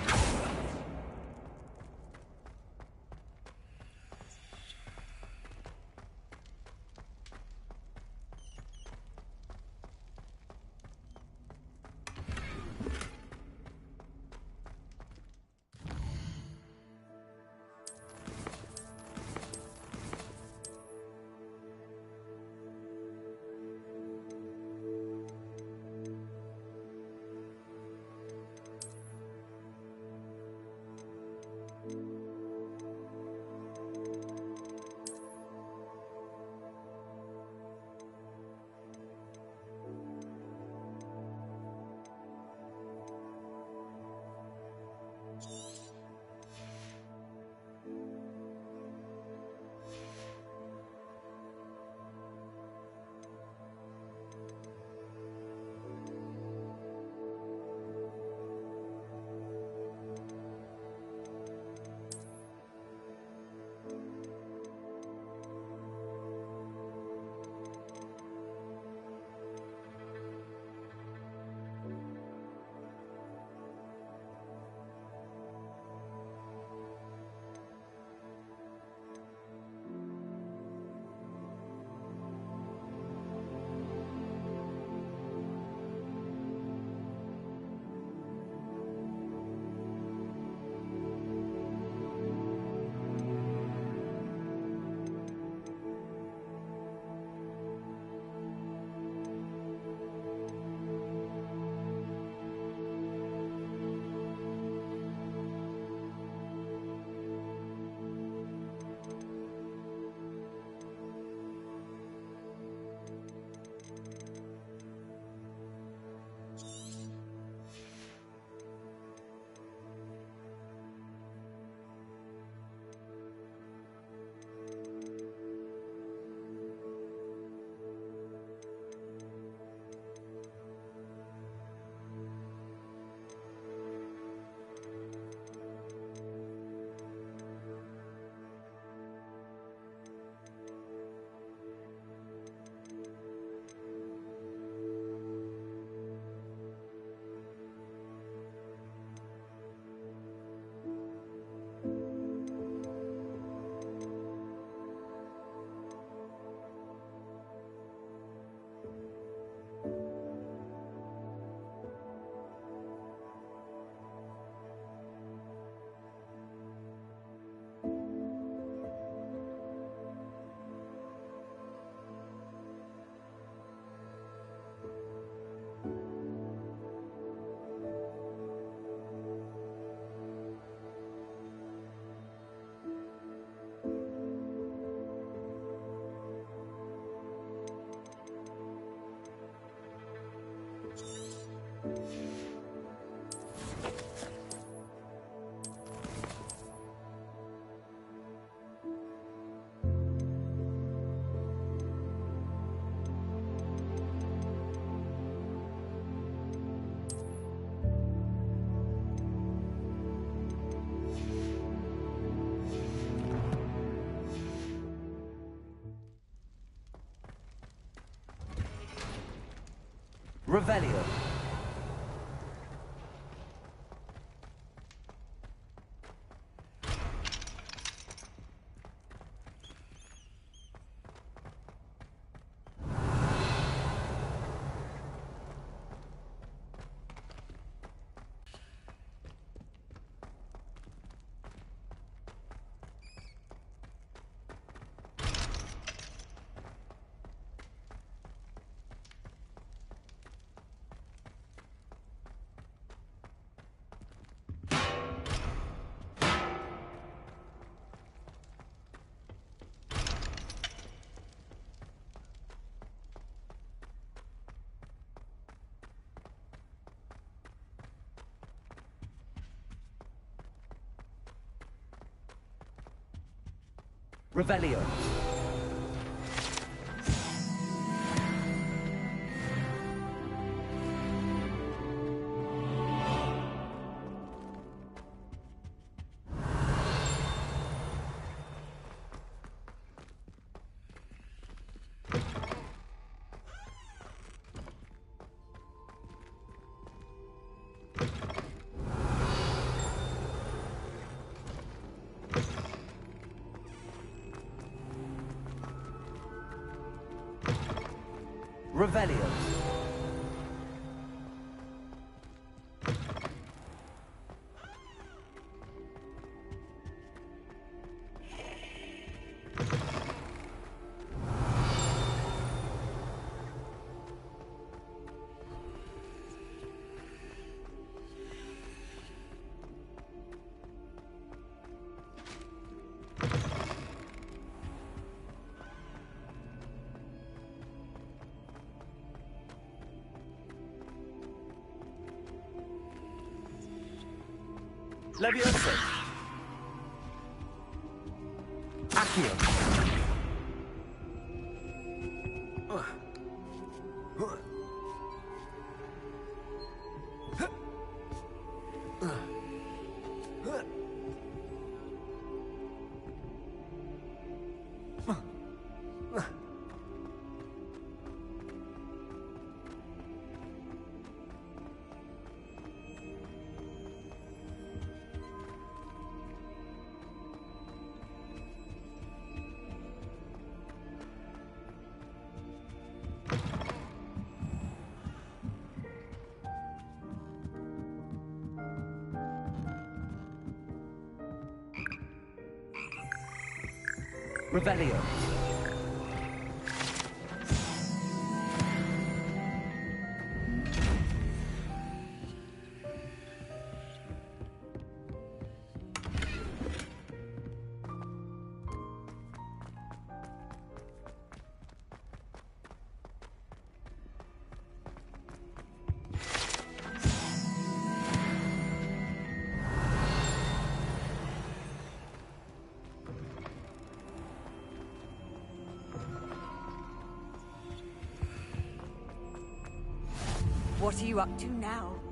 Revelio. Revelio. Revelio. Leviosa. Accio. Revelio. What are you up to now?